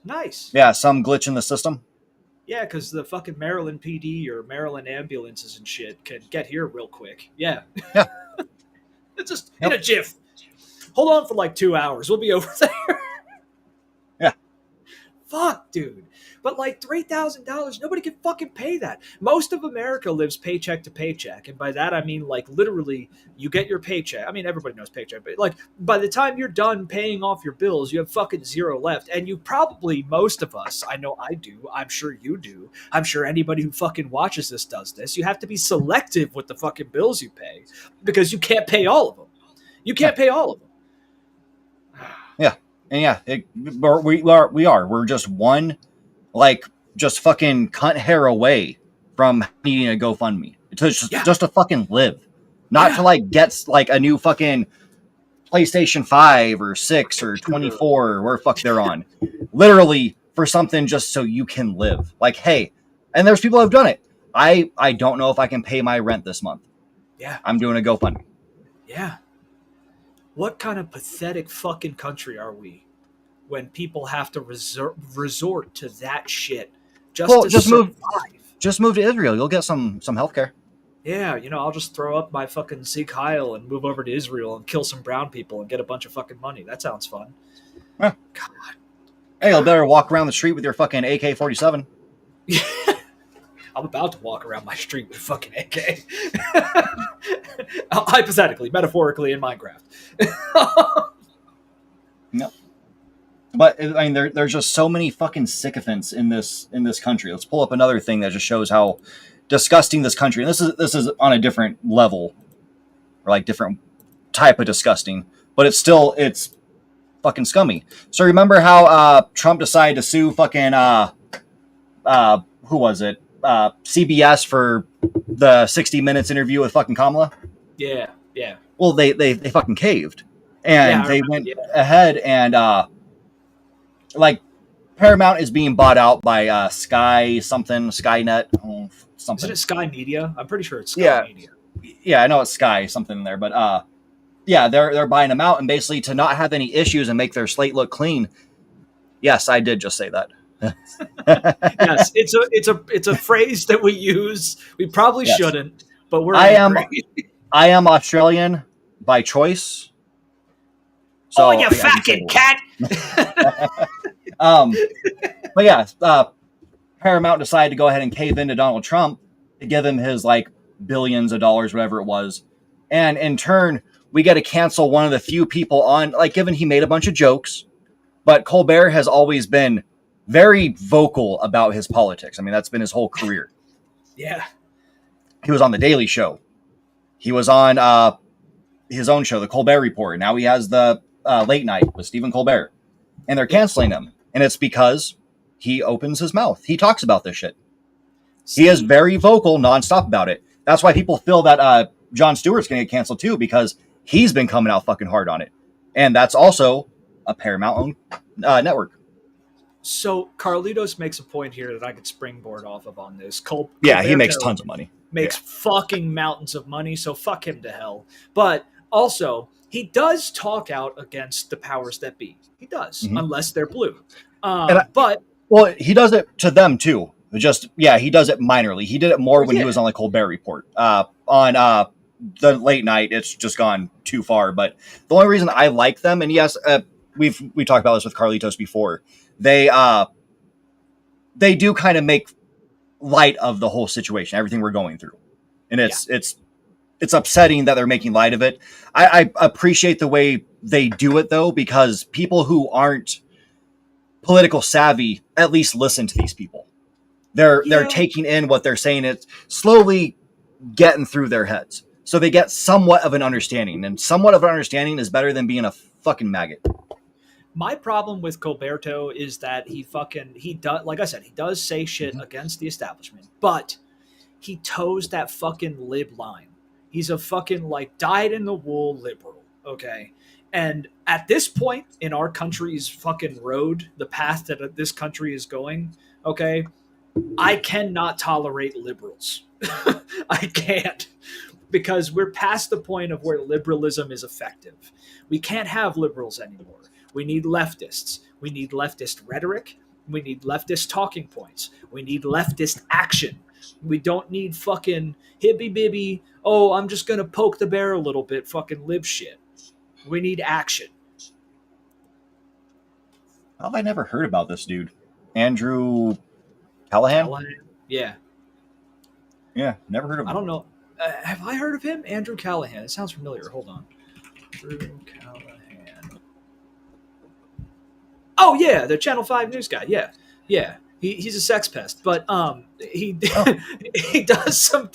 Yeah, some glitch in the system. Yeah, because the fucking Maryland PD or Maryland ambulances and shit can get here real quick. Yeah. Yeah. It's just in Yep. a jiff. Hold on for like 2 hours. We'll be over there. Yeah. Fuck, dude. But like $3,000, nobody can fucking pay that. Most of America lives paycheck to paycheck. And by that, I mean like literally you get your paycheck. I mean, everybody knows paycheck, but like by the time you're done paying off your bills, you have fucking zero left. And you probably, most of us, I know I do, I'm sure you do, I'm sure anybody who fucking watches this does this. You have to be selective with the fucking bills you pay because you can't pay all of them. You can't pay all of them. Yeah. And yeah, we are. We're just one, like, just fucking cunt hair away from needing a GoFundMe. It's just to fucking live. Not to, like, get, like, a new fucking PlayStation 5 or 6 or 24 or where fuck they're on. Literally for something just so you can live. Like, hey, and there's people who have done it. I don't know if I can pay my rent this month. Yeah. I'm doing a GoFundMe. Yeah. What kind of pathetic fucking country are we when people have to resort to that shit just survive? Just move to Israel. You'll get some healthcare. Yeah, I'll just throw up my fucking Sieg Heil and move over to Israel and kill some brown people and get a bunch of fucking money. That sounds fun. Huh. God. Hey, you'll better walk around the street with your fucking AK-47. I'm about to walk around my street with fucking AK. Hypothetically, metaphorically, in Minecraft. No. But I mean, there's just so many fucking sycophants in this country. Let's pull up another thing that just shows how disgusting this country. And this is on a different level, or like different type of disgusting. But it's fucking scummy. So remember how Trump decided to sue fucking who was it? CBS for the 60 Minutes interview with fucking Kamala? Yeah. Well, they fucking caved. And they went ahead and like Paramount is being bought out by Skynet, something. Isn't it Sky Media? I'm pretty sure it's Sky Media. Yeah, I know it's Sky something in there, but yeah, they're buying them out, and basically to not have any issues and make their slate look clean. Yes, I did just say that. Yes, it's a phrase that we use. We probably shouldn't, but we're. I am Australian by choice. So, you fucking cat! But yeah, Paramount decided to go ahead and cave into Donald Trump to give him his like billions of dollars, whatever it was, and in turn, we got to cancel one of the few people on. Like, given he made a bunch of jokes, but Colbert has always been very vocal about his politics. I mean, that's been his whole career. Yeah. He was on The Daily Show. He was on his own show, The Colbert Report. Now he has the Late Night with Stephen Colbert. And they're canceling him. And it's because he opens his mouth. He talks about this shit. He is very vocal nonstop about it. That's why people feel that Jon Stewart's going to get canceled too, because he's been coming out fucking hard on it. And that's also a Paramount-owned network. So Carlitos makes a point here that I could springboard off of on this. He makes tons of money. Makes fucking mountains of money, so fuck him to hell. But also, he does talk out against the powers that be. He does, unless they're blue. Well, he does it to them too. He does it minorly. He did it more when he was on the Colbert Report. On the Late Night, it's just gone too far. But the only reason I like them, and yes, we talked about this with Carlitos before. They do kind of make light of the whole situation, everything we're going through, and it's upsetting that they're making light of it. I appreciate the way they do it though, because people who aren't political savvy at least listen to these people. They're taking in what they're saying. It's slowly getting through their heads, so they get somewhat of an understanding, and somewhat of an understanding is better than being a fucking maggot. My problem with Colberto is that he does, like I said, he does say shit against the establishment, but he toes that fucking lib line. He's a fucking like dyed-in-the-wool liberal, okay? And at this point in our country's fucking road, the path that this country is going, okay, I cannot tolerate liberals. I can't, because we're past the point of where liberalism is effective. We can't have liberals anymore. We need leftists. We need leftist rhetoric. We need leftist talking points. We need leftist action. We don't need fucking hippy bibby. Oh, I'm just gonna poke the bear a little bit. Fucking lib shit. We need action. How have I never heard about this dude? Andrew Callahan? Callahan. Yeah, Yeah, never heard of I him. don't know. Have I heard of him? Andrew Callahan. It sounds familiar. Hold on. Andrew Callahan. Oh yeah, the Channel 5 news guy. Yeah, yeah. He's a sex pest, but he he does some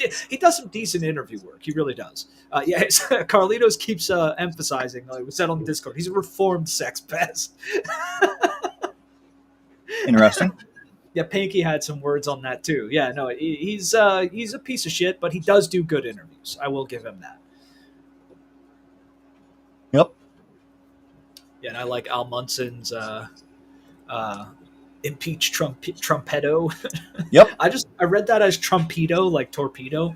decent interview work. He really does. Yeah, Carlitos keeps emphasizing. Like we said on Discord, he's a reformed sex pest. Interesting. Yeah, Panky had some words on that too. Yeah, no, he's a piece of shit, but he does do good interviews. I will give him that. Yep. Yeah, and I like Al Munson's impeach Trumpedo. Yep. I read that as Trumpedo, like torpedo.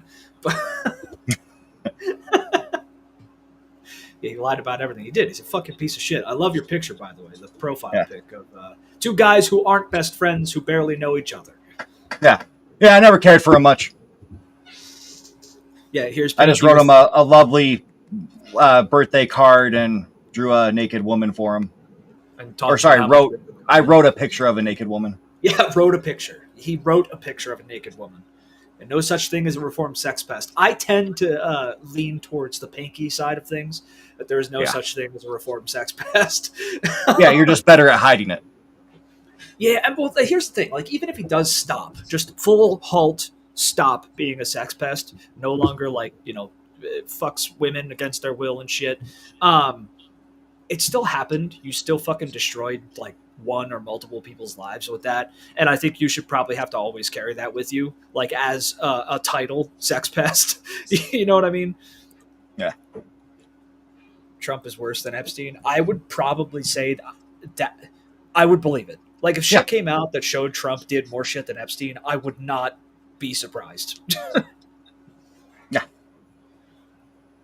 Yeah, he lied about everything he did. He's a fucking piece of shit. I love your picture, by the way, the profile pic of two guys who aren't best friends who barely know each other. Yeah. Yeah, I never cared for him much. Yeah, here's. I just wrote him a lovely birthday card and drew a naked woman for him. I wrote a picture of a naked woman. Yeah, wrote a picture. He wrote a picture of a naked woman. And no such thing as a reformed sex pest. I tend to lean towards the Panky side of things, but there is no such thing as a reformed sex pest. Yeah, you're just better at hiding it. Yeah, and well, here's the thing. Like, even if he does stop, just full halt, stop being a sex pest, no longer, like, fucks women against their will and shit, it still happened. You still fucking destroyed, like, one or multiple people's lives with that, and I think you should probably have to always carry that with you, like as a title, sex pest. You know what I mean? Yeah. Trump is worse than Epstein. I would probably say that I would believe it. Like if shit came out that showed Trump did more shit than Epstein, I would not be surprised. Yeah.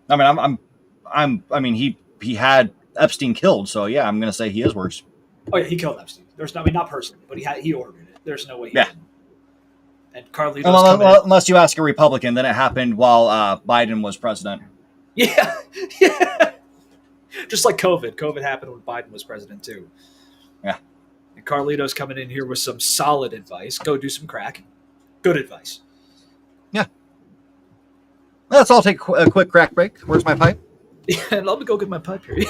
I mean, he had Epstein killed, so yeah, I'm gonna say he is worse. Oh yeah, he killed Epstein. There's no, I mean, not personally, but he ordered it. There's no way he didn't. And Carlitos unless you ask a Republican, then it happened while Biden was president. Yeah, yeah. Just like COVID. COVID happened when Biden was president too. Yeah. And Carlitos coming in here with some solid advice. Go do some crack. Good advice. Yeah. Let's all take a quick crack break. Where's my pipe? Yeah, let me go get my pipe here.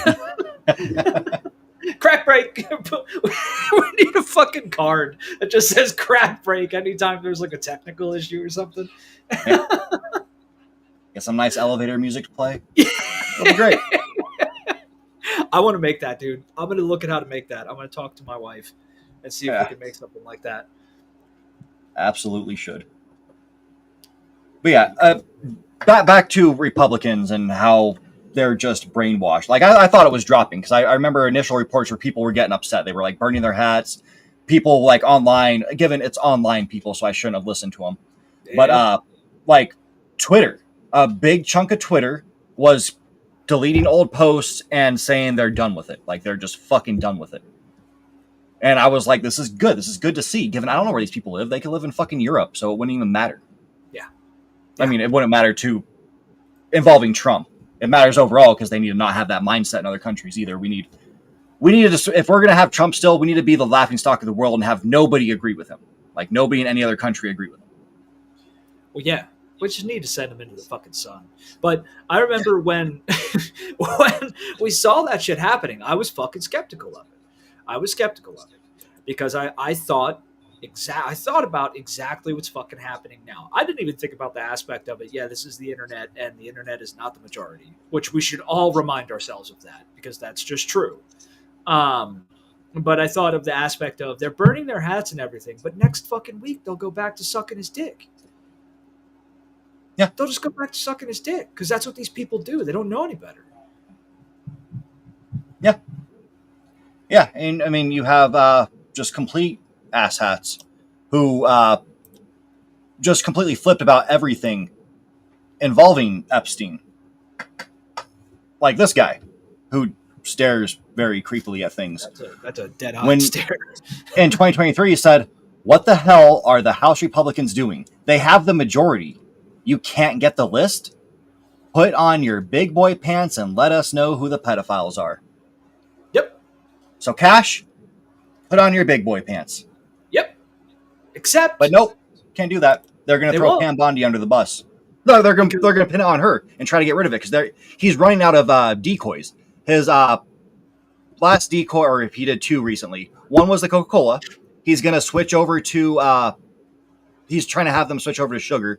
Crack break. We need a fucking card that just says crack break anytime there's like a technical issue or something. Yeah. Get some nice elevator music to play. That'll be great. I want to make that, dude. I'm going to look at how to make that. I'm going to talk to my wife and see if we can make something like that. Absolutely should. But yeah, back to Republicans and how they're just brainwashed. Like I thought it was dropping because I remember initial reports where people were getting upset. They were like burning their hats. People like online, given it's online people, so I shouldn't have listened to them. Damn. But like Twitter, a big chunk of Twitter was deleting old posts and saying they're done with it. Like they're just fucking done with it. And I was like, this is good. This is good to see. Given I don't know where these people live. They could live in fucking Europe, so it wouldn't even matter. Yeah. I mean, it wouldn't matter to involving Trump. It matters overall because they need to not have that mindset in other countries either. We need to, if we're going to have Trump still, we need to be the laughingstock of the world and have nobody agree with him. Like nobody in any other country agree with him. Well, yeah. We just need to send him into the fucking sun. But I remember when we saw that shit happening, I was fucking skeptical of it. I was skeptical of it because I thought about exactly what's fucking happening now. I didn't even think about the aspect of it. Yeah, this is the internet, and the internet is not the majority, which we should all remind ourselves of that because that's just true. But I thought of the aspect of they're burning their hats and everything, but next fucking week they'll go back to sucking his dick. Yeah, they'll just go back to sucking his dick because that's what these people do. They don't know any better. Yeah. Yeah, and I mean, you have just complete asshats who just completely flipped about everything involving Epstein. Like this guy who stares very creepily at things. That's a dead eye When stare. in 2023 he said, "What the hell are the House Republicans doing? They have the majority. You can't get the list? Put on your big boy pants and let us know who the pedophiles are." Yep. So Cash, put on your big boy pants. Yep. Except, But nope, can't do that. They're going to They throw won't. Pam Bondi under the bus. No, they're going to pin it on her and try to get rid of it because he's running out of decoys. His last decoy, or if he did two recently, one was the Coca-Cola. He's going to switch over to. He's trying to have them switch over to sugar,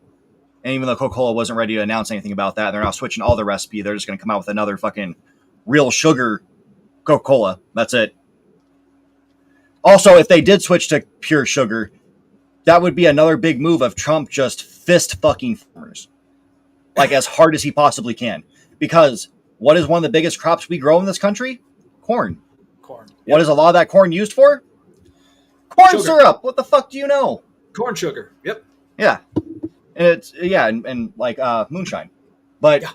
and even though Coca-Cola wasn't ready to announce anything about that, they're now switching all the recipe. They're just going to come out with another fucking real sugar Coca-Cola. That's it. Also, if they did switch to pure sugar, that would be another big move of Trump just fist fucking farmers, like as hard as he possibly can. Because what is one of the biggest crops we grow in this country? Corn. corn. Yep. What is a lot of that corn used for? Corn Sugar. syrup. What the fuck do you know? Corn sugar. Yep. Yeah, and it's and like moonshine, but Yeah.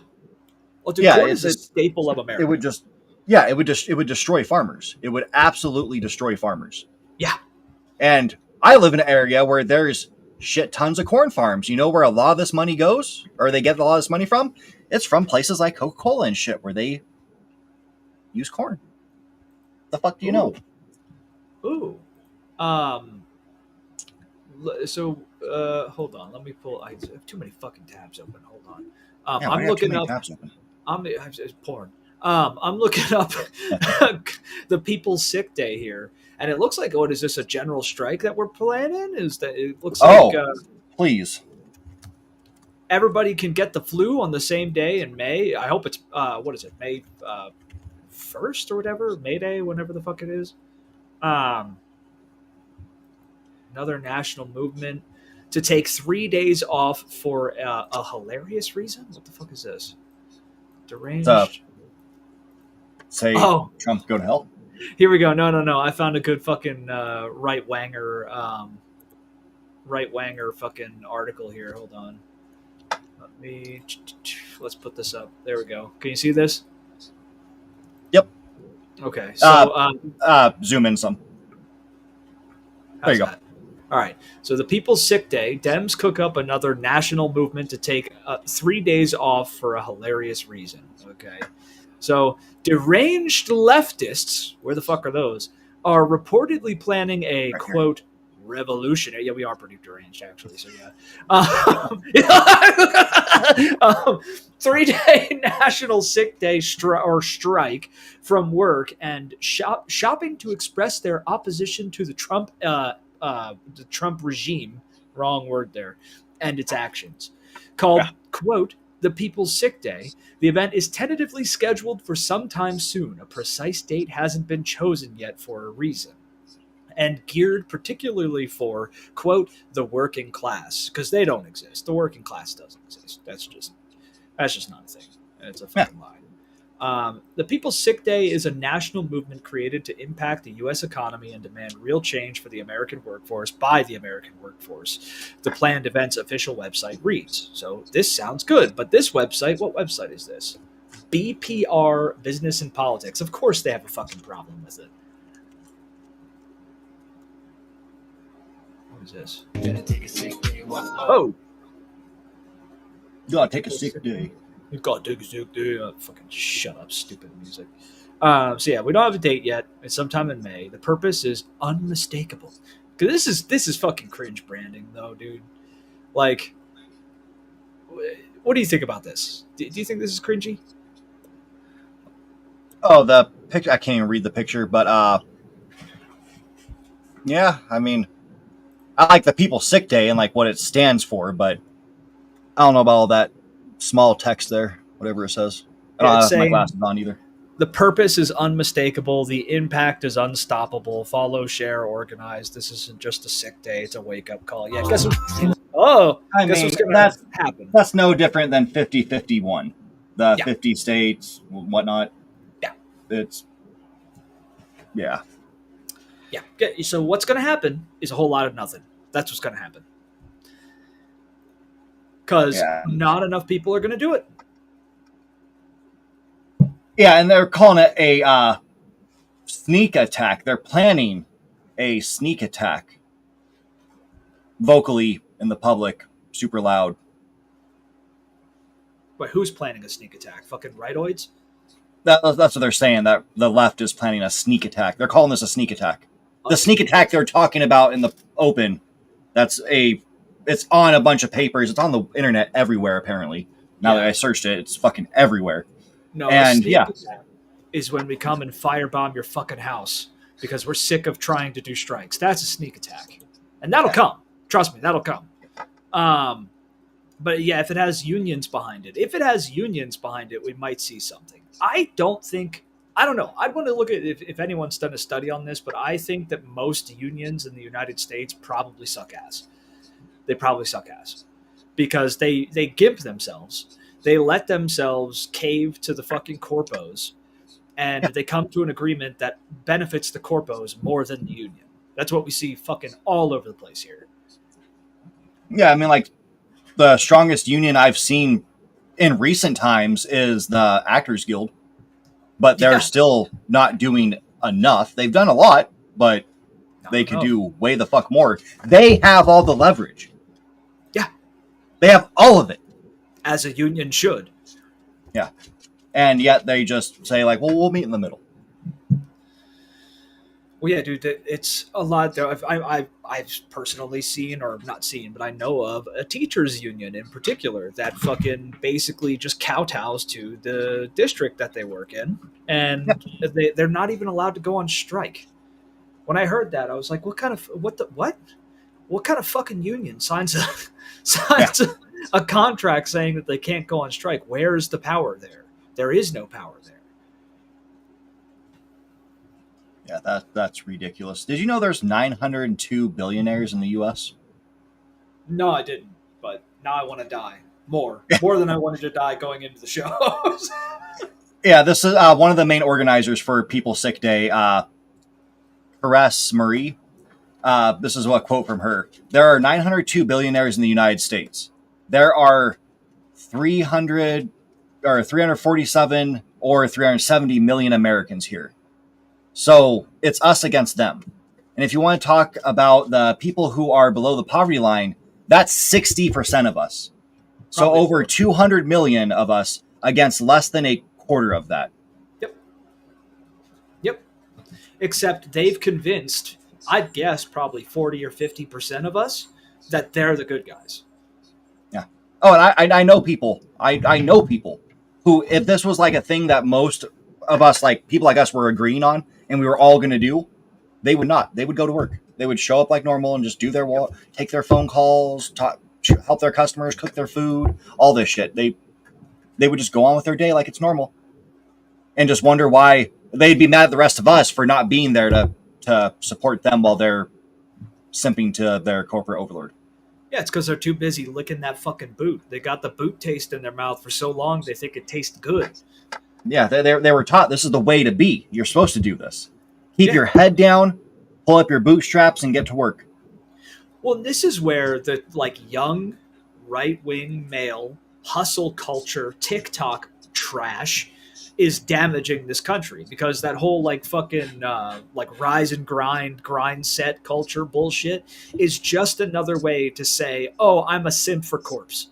Well, dude, Yeah, corn is a staple of America. it would destroy farmers. It would absolutely destroy farmers. Yeah. And I live in an area where there's shit tons of corn farms. You know where a lot of this money goes, or they get a lot of this money from? It's from places like Coca-Cola and shit where they use corn. The fuck do you know? Ooh. So, hold on. Let me pull. I have too many fucking tabs open. Hold on. Yeah, why do I'm you have too looking many up. tabs open? It's porn. I'm looking up the People's Sick Day here, and it looks like, what is this, a general strike that we're planning? Is that it looks like Please. everybody can get the flu on the same day in May. I hope it's what is it, May 1st or whatever, May Day, whenever the fuck it is. Another national movement to take 3 days off for a hilarious reason. What the fuck is this? Deranged. Say Oh. Trump go to hell. Here we go. No. I found a good fucking right-wanger fucking article here. Hold on. Let's put this up. There we go. Can you see this? Yep. Okay. So Zoom in some. There you go. that? All right. So the People's Sick Day, Dems cook up another national movement to take 3 days off for a hilarious reason. Okay. So deranged leftists, where the fuck are those, are reportedly planning a, Right here. quote, revolutionary. Yeah, we are pretty deranged, actually. So yeah. 3-day national sick day strike from work and shopping to express their opposition to the Trump regime. Wrong word there. And its actions. Called, quote, the People's Sick Day. The event is tentatively scheduled for sometime soon. A precise date hasn't been chosen yet for a reason. And geared particularly for, quote, the working class. Because they don't exist. The working class doesn't exist. That's just not a thing. It's a fucking lie. The People's Sick Day is a national movement created to impact the U.S. economy and demand real change for the American workforce by the American workforce. The planned event's official website reads. So this sounds good, but this website, what website is this? BPR Business and Politics. Of course they have a fucking problem with it. What is this? Oh! You gotta take a sick day. You gotta take a sick day. Oh, fucking shut up, stupid music. So yeah, we don't have a date yet. It's sometime in May. The purpose is unmistakable. Because this is fucking cringe branding, though, dude. Like, what do you think about this? Do you think this is cringy? Oh, the picture. I can't even read the picture, but yeah. I mean, I like the People's Sick Day and like what it stands for, but I don't know about all that small text there, whatever it says. I don't have my glasses on either. The purpose is unmistakable. The impact is unstoppable. Follow, share, organize. This isn't just a sick day. It's a wake-up call. Yeah, guess what's going to happen? That's no different than 50-51. The 50 states, whatnot. Yeah. It's... Yeah. Yeah. So what's going to happen is a whole lot of nothing. That's what's going to happen. Because not enough people are going to do it. Yeah, and they're calling it a sneak attack. They're planning a sneak attack vocally in the public, super loud. But who's planning a sneak attack? Fucking rightoids? That's what they're saying, that the left is planning a sneak attack. They're calling this a sneak attack. The sneak attack they're talking about in the open, it's on a bunch of papers. It's on the internet everywhere, apparently. Now that I searched it, it's fucking everywhere. No, and sneak attack is when we come and firebomb your fucking house because we're sick of trying to do strikes. That's a sneak attack. And that'll come. Trust me, that'll come. But yeah, if it has unions behind it, we might see something. I don't know. I'd want to look at if anyone's done a study on this, but I think that most unions in the United States probably suck ass. They probably suck ass because they gimp themselves. They let themselves cave to the fucking corpos, and they come to an agreement that benefits the corpos more than the union. That's what we see fucking all over the place here. Yeah, I mean, like, the strongest union I've seen in recent times is the Actors Guild, but they're still not doing enough. They've done a lot, but they could do way the fuck more. They have all the leverage. Yeah. They have all of it. As a union should. Yeah. And yet they just say, like, well, we'll meet in the middle. Well, yeah, dude, it's a lot there. I've personally seen, or not seen, but I know of a teachers union in particular that fucking basically just kowtows to the district that they work in, and they're not even allowed to go on strike. When I heard that, I was like, what kind of fucking union signs a contract saying that they can't go on strike? Where's the power there? There is no power there. Yeah, that's ridiculous. Did you know there's 902 billionaires in the U.S.? No, I didn't. But now I want to die more than I wanted to die going into the shows. Yeah, this is one of the main organizers for People Sick Day, Caress Marie. This is a quote from her. There are 902 billionaires in the United States. There are 347 or 370 million Americans here. So it's us against them. And if you want to talk about the people who are below the poverty line, that's 60% of us. So over 200 million of us against less than a quarter of that. Yep. Except they've convinced, I'd guess, probably 40 or 50% of us that they're the good guys. Yeah. Oh, and I know people. I know people who, if this was like a thing that most of us, like people like us, were agreeing on, and we were all going to do, they would not. They would go to work. They would show up like normal and just do their take their phone calls, help their customers, cook their food, all this shit. They would just go on with their day like it's normal, and just wonder why they'd be mad at the rest of us for not being there to support them while they're simping to their corporate overlord. Yeah, it's because they're too busy licking that fucking boot. They got the boot taste in their mouth for so long they think it tastes good. Yeah, they were taught this is the way to be. You're supposed to do this. Keep your head down, pull up your bootstraps, and get to work. Well, this is where the young right-wing male hustle culture TikTok trash is damaging this country, because that whole fucking rise and grind set culture bullshit is just another way to say, oh, I'm a simp for corps.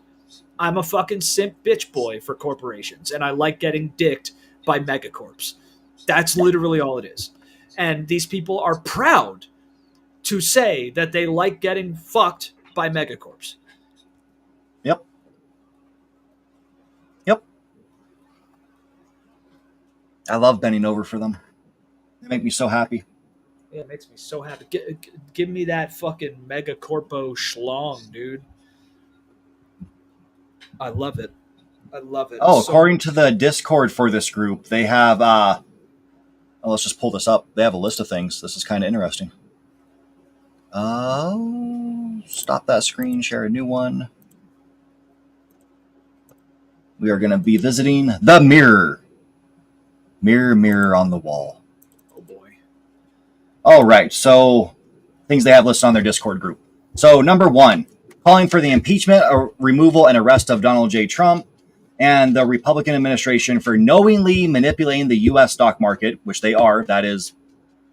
I'm a fucking simp bitch boy for corporations, and I like getting dicked by megacorps. That's literally all it is. And these people are proud to say that they like getting fucked by megacorps. Yep. I love bending over for them. They make me so happy. Yeah, it makes me so happy. Give me that fucking megacorpo schlong, dude. I love it. Oh, according to the Discord for this group, they have, let's just pull this up. They have a list of things. This is kind of interesting. Stop that screen, share a new one. We are going to be visiting the mirror. Mirror, mirror on the wall. Oh, boy. All right, so things they have listed on their Discord group. So, number 1, calling for the impeachment, or removal, and arrest of Donald J. Trump. and the Republican administration for knowingly manipulating the U.S. stock market, which they are. That is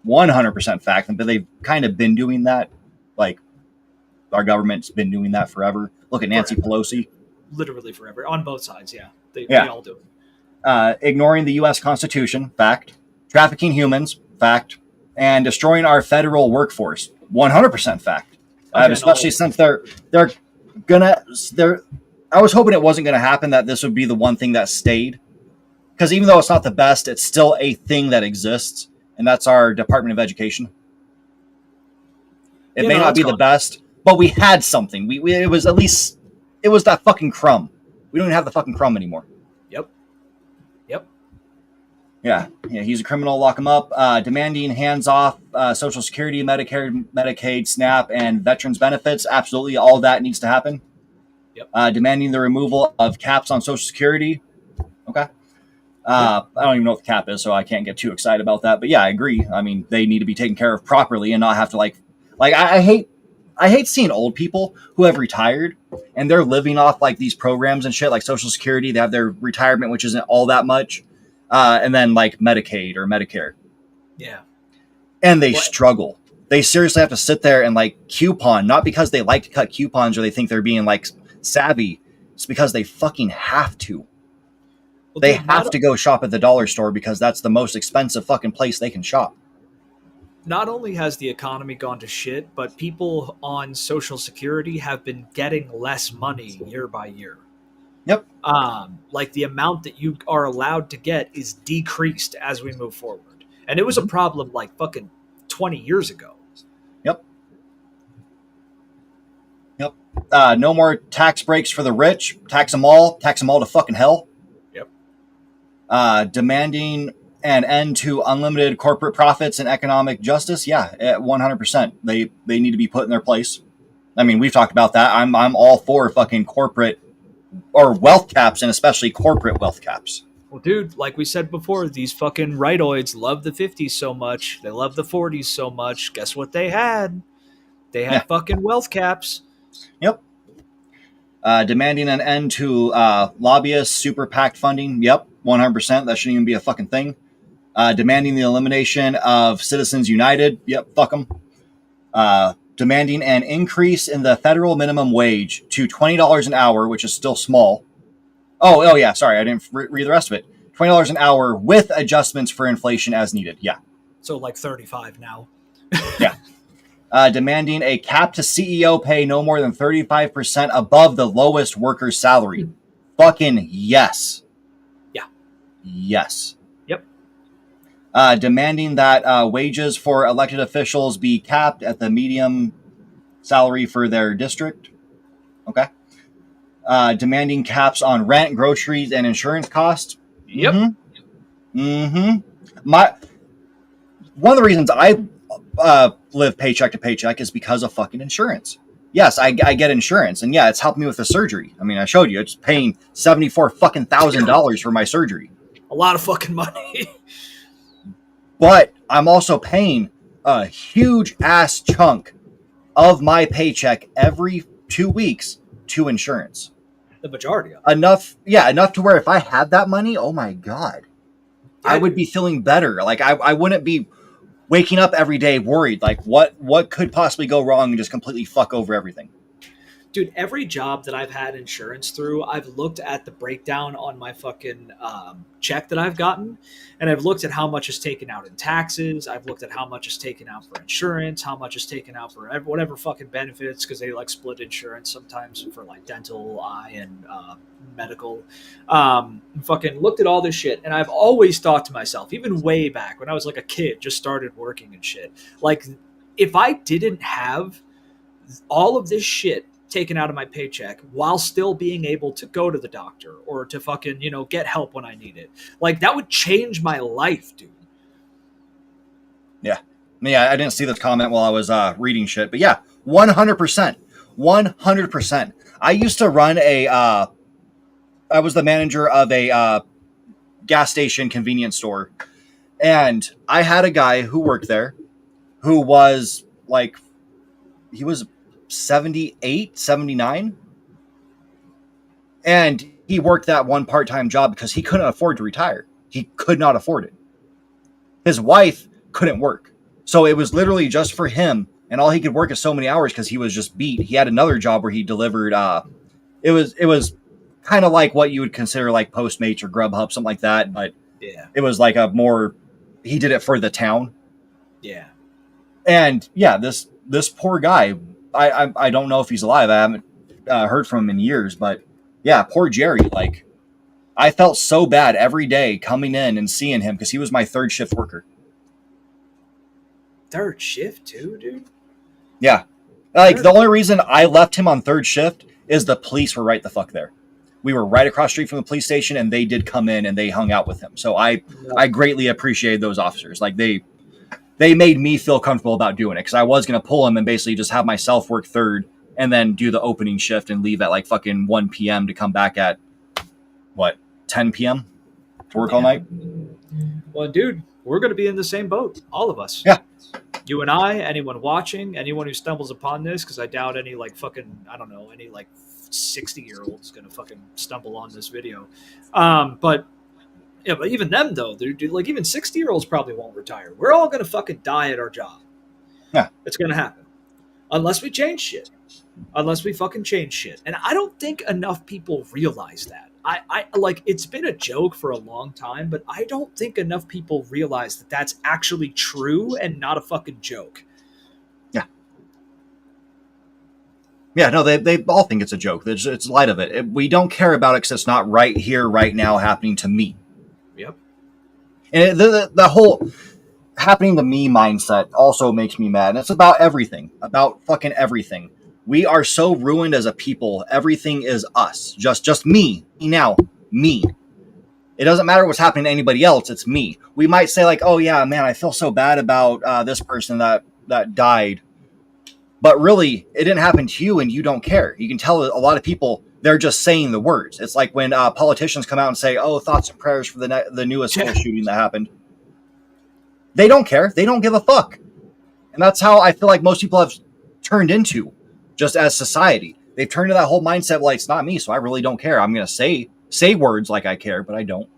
100% fact. But they've kind of been doing that. Like, our government's been doing that forever. Look at Nancy Pelosi. Literally forever. On both sides, yeah. They all do it. Ignoring the U.S. Constitution, fact. Trafficking humans, fact. And destroying our federal workforce, 100% fact. Especially since they're gonna... I was hoping it wasn't going to happen, that this would be the one thing that stayed. Because even though it's not the best, it's still a thing that exists. And that's our Department of Education. It may not be the best, but we had something. It was at least... It was that fucking crumb. We don't even have the fucking crumb anymore. Yep. Yeah, he's a criminal. Lock him up. Demanding hands-off Social Security, Medicare, Medicaid, SNAP, and veterans benefits. Absolutely, all that needs to happen. Yep. Demanding the removal of caps on Social Security. Okay. I don't even know what the cap is, so I can't get too excited about that. But yeah, I agree. I mean, they need to be taken care of properly and not have to like I hate seeing old people who have retired and they're living off like these programs and shit like Social Security. They have their retirement, which isn't all that much, and then like Medicaid or Medicare. Yeah. And they struggle. They seriously have to sit there and like coupon, not because they like to cut coupons or they think they're being like savvy. It's because they fucking have to. Well, they have to go shop at the dollar store because that's the most expensive fucking place they can shop. Not only has the economy gone to shit, but people on Social Security have been getting less money year by year. Yep. Like the amount that you are allowed to get is decreased as we move forward. And it was a problem like fucking 20 years ago. Yep. No more tax breaks for the rich. Tax them all to fucking hell. Yep. Demanding an end to unlimited corporate profits and economic justice. Yeah, 100%. They need to be put in their place. I mean, we've talked about that. I'm all for fucking corporate or wealth caps, and especially corporate wealth caps. Well, dude, like we said before, these fucking rightoids love the 50s so much. They love the 40s so much. Guess what they had? They had fucking wealth caps. Yep. Demanding an end to lobbyists, super PAC funding. Yep, 100%. That shouldn't even be a fucking thing. Demanding the elimination of Citizens United. Yep, fuck them. Demanding an increase in the federal minimum wage to $20 an hour, which is still small. Oh yeah, sorry, I didn't read the rest of it. $20 an hour with adjustments for inflation as needed. Yeah. So like 35 now. Yeah. Demanding a cap to CEO pay no more than 35% above the lowest worker's salary. Fucking yes. Yeah. Yes. Yep. Demanding that wages for elected officials be capped at the median salary for their district. Okay. Demanding caps on rent, groceries, and insurance costs. Yep. One of the reasons I live paycheck to paycheck is because of fucking insurance. Yes, I get insurance, and yeah, it's helped me with the surgery. I mean, I showed you, it's paying $74,000 for my surgery. A lot of fucking money. But I'm also paying a huge ass chunk of my paycheck every 2 weeks to insurance. The majority of it. Enough to where if I had that money, oh my God, I would be feeling better. Like I wouldn't be waking up every day worried, like what could possibly go wrong and just completely fuck over everything. Dude, every job that I've had insurance through, I've looked at the breakdown on my fucking check that I've gotten, and I've looked at how much is taken out in taxes. I've looked at how much is taken out for insurance, how much is taken out for whatever fucking benefits, because they like split insurance sometimes for like dental, eye, and medical. Fucking looked at all this shit, and I've always thought to myself, even way back when I was like a kid, just started working and shit, like if I didn't have all of this shit taken out of my paycheck while still being able to go to the doctor or to fucking, get help when I need it, like that would change my life, dude. Yeah, I didn't see this comment while I was reading shit, but yeah, 100%. I used to run I was the manager of a gas station convenience store, and I had a guy who worked there who was like, he was 78, 79. And he worked that one part-time job because he couldn't afford to retire. He could not afford it. His wife couldn't work. So it was literally just for him, and all he could work is so many hours because he was just beat. He had another job where he delivered it was kind of like what you would consider like Postmates or Grubhub, something like that, but Yeah. it was like a more, he did it for the town. Yeah. And yeah, this poor guy, I don't know if he's alive. I haven't heard from him in years, but yeah, poor Jerry. Like, I felt so bad every day coming in and seeing him because he was my third shift worker. Third shift too, dude? Yeah. Like, the only reason I left him on third shift is the police were right the fuck there. We were right across the street from the police station, and they did come in and they hung out with him. So I greatly appreciated those officers. Like, they made me feel comfortable about doing it because I was going to pull him and basically just have myself work third and then do the opening shift and leave at like fucking 1 p.m. to come back at, 10 p.m. to work all night? Well, dude, we're going to be in the same boat, all of us. Yeah. You and I, anyone watching, anyone who stumbles upon this, because I doubt any like fucking, I don't know, any like 60-year-old is going to fucking stumble on this video. But even them though, dude, like even 60-year-olds probably won't retire. We're all going to fucking die at our job. Yeah. It's going to happen. Unless we change shit. Unless we fucking change shit. And I don't think enough people realize that. I like, it's been a joke for a long time, but I don't think enough people realize that that's actually true and not a fucking joke. Yeah. Yeah, no, they all think it's a joke. It's light of it. We don't care about it because it's not right here, right now, happening to me. Yep. And the whole happening to me mindset also makes me mad. And it's about everything, about fucking everything. We are so ruined as a people. Everything is us. Just me. Now, me. It doesn't matter what's happening to anybody else. It's me. We might say like, oh yeah, man, I feel so bad about this person that died. But really, it didn't happen to you and you don't care. You can tell a lot of people, they're just saying the words. It's like when politicians come out and say, oh, thoughts and prayers for the newest school shooting that happened. They don't care. They don't give a fuck. And that's how I feel like most people have turned into, just as society. They've turned to that whole mindset, like, it's not me, so I really don't care. I'm going to say words like I care, but I don't.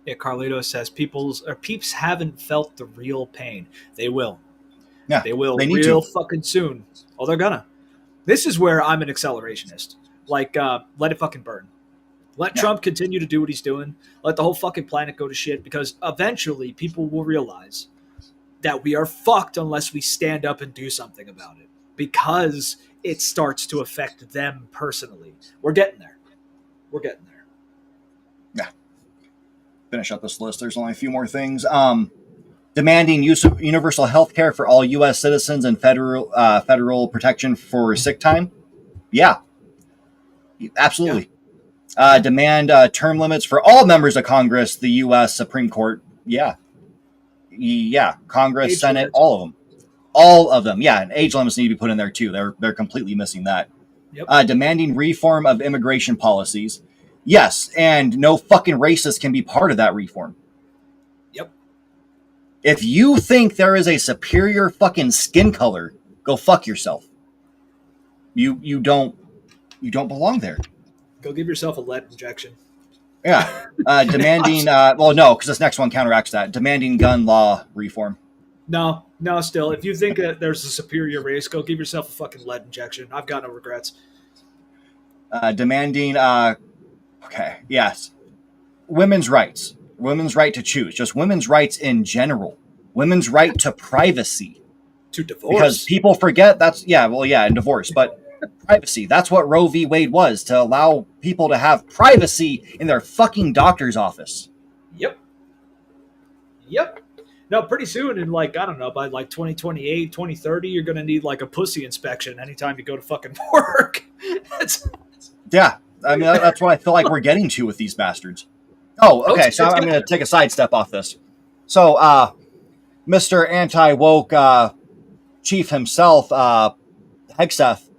Yeah, Carlito says peeps haven't felt the real pain. They will. Yeah, they will they need real to. fucking soon. Oh, they're gonna. This is where I'm an accelerationist. Like, let it fucking burn. Let Trump continue to do what he's doing. Let the whole fucking planet go to shit, because eventually people will realize that we are fucked unless we stand up and do something about it, because it starts to affect them personally. We're getting there. We're getting there. Yeah. Finish up this list. There's only a few more things. Demanding universal health care for all U.S. citizens and federal protection for sick time. Yeah. Absolutely. Yeah. Demand term limits for all members of Congress, the U.S. Supreme Court. Yeah. Yeah. Congress, age Senate, limits. All of them. All of them. Yeah. And age limits need to be put in there too. They're completely missing that. Yep. Demanding reform of immigration policies. Yes. And no fucking racist can be part of that reform. Yep. If you think there is a superior fucking skin color, go fuck yourself. You don't belong there. Go give yourself a lead injection. Yeah. Demanding, well, no, because this next one counteracts that. Demanding gun law reform. No, still. If you think that there's a superior race, go give yourself a fucking lead injection. I've got no regrets. Demanding, okay, yes. Women's rights. Women's right to choose. Just women's rights in general. Women's right to privacy. To divorce. Because people forget that's, and divorce, but privacy. That's what Roe v. Wade was, to allow people to have privacy in their fucking doctor's office. Yep. No, pretty soon in like, I don't know, by like 2028, 2030, you're going to need like a pussy inspection anytime you go to fucking work. Yeah. I mean, that's what I feel like we're getting to with these bastards. Oh, okay. So I'm going to take a sidestep off this. So, Mr. Anti-Woke Chief himself, Hegseth,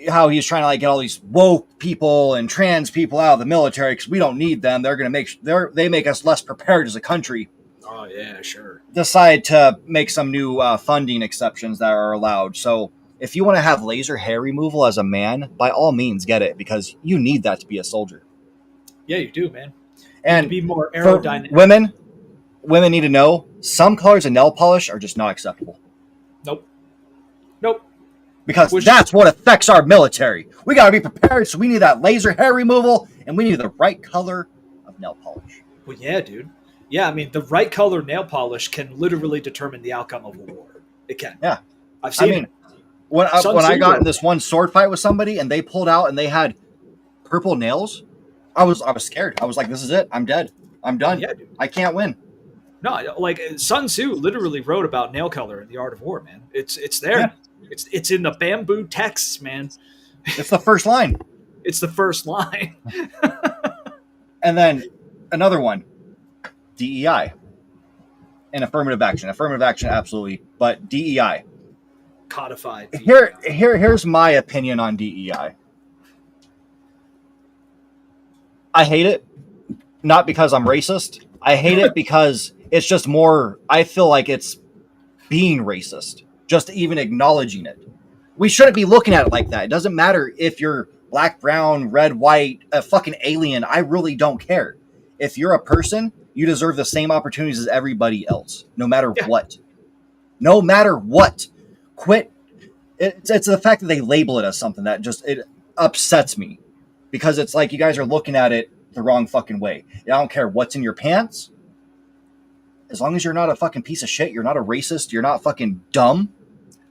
how he's trying to like get all these woke people and trans people out of the military because we don't need them. They're going to they make us less prepared as a country. Oh yeah, sure. Decide to make some new funding exceptions that are allowed. So if you want to have laser hair removal as a man, by all means get it, because you need that to be a soldier. Yeah, you do, man. And to be more for aerodynamic. women need to know some colors of nail polish are just not acceptable. Nope. Because that's what affects our military. We got to be prepared, so we need that laser hair removal, and we need the right color of nail polish. Well, yeah, dude. Yeah, I mean, the right color nail polish can literally determine the outcome of a war. It can. Yeah. I've seen it. When I got in this one sword fight with somebody, and they pulled out and they had purple nails, I was scared. I was like, this is it. I'm dead. I'm done. Yeah, dude. I can't win. No, like Sun Tzu literally wrote about nail color in The Art of War, man. It's there. Yeah. It's in the bamboo texts, man. It's the first line. It's the first line. And then another one, DEI and affirmative action. Affirmative action, absolutely, but DEI. Codified. DEI. Here's my opinion on DEI. I hate it, not because I'm racist. I hate it because it's just more, I feel like it's being racist, just even acknowledging it. We shouldn't be looking at it like that. It doesn't matter if you're black, brown, red, white, a fucking alien. I really don't care. If you're a person, you deserve the same opportunities as everybody else, no matter what. No matter what. Quit. It's the fact that they label it as something that just, it upsets me. Because it's like you guys are looking at it the wrong fucking way. I don't care what's in your pants. As long as you're not a fucking piece of shit, you're not a racist, you're not fucking dumb,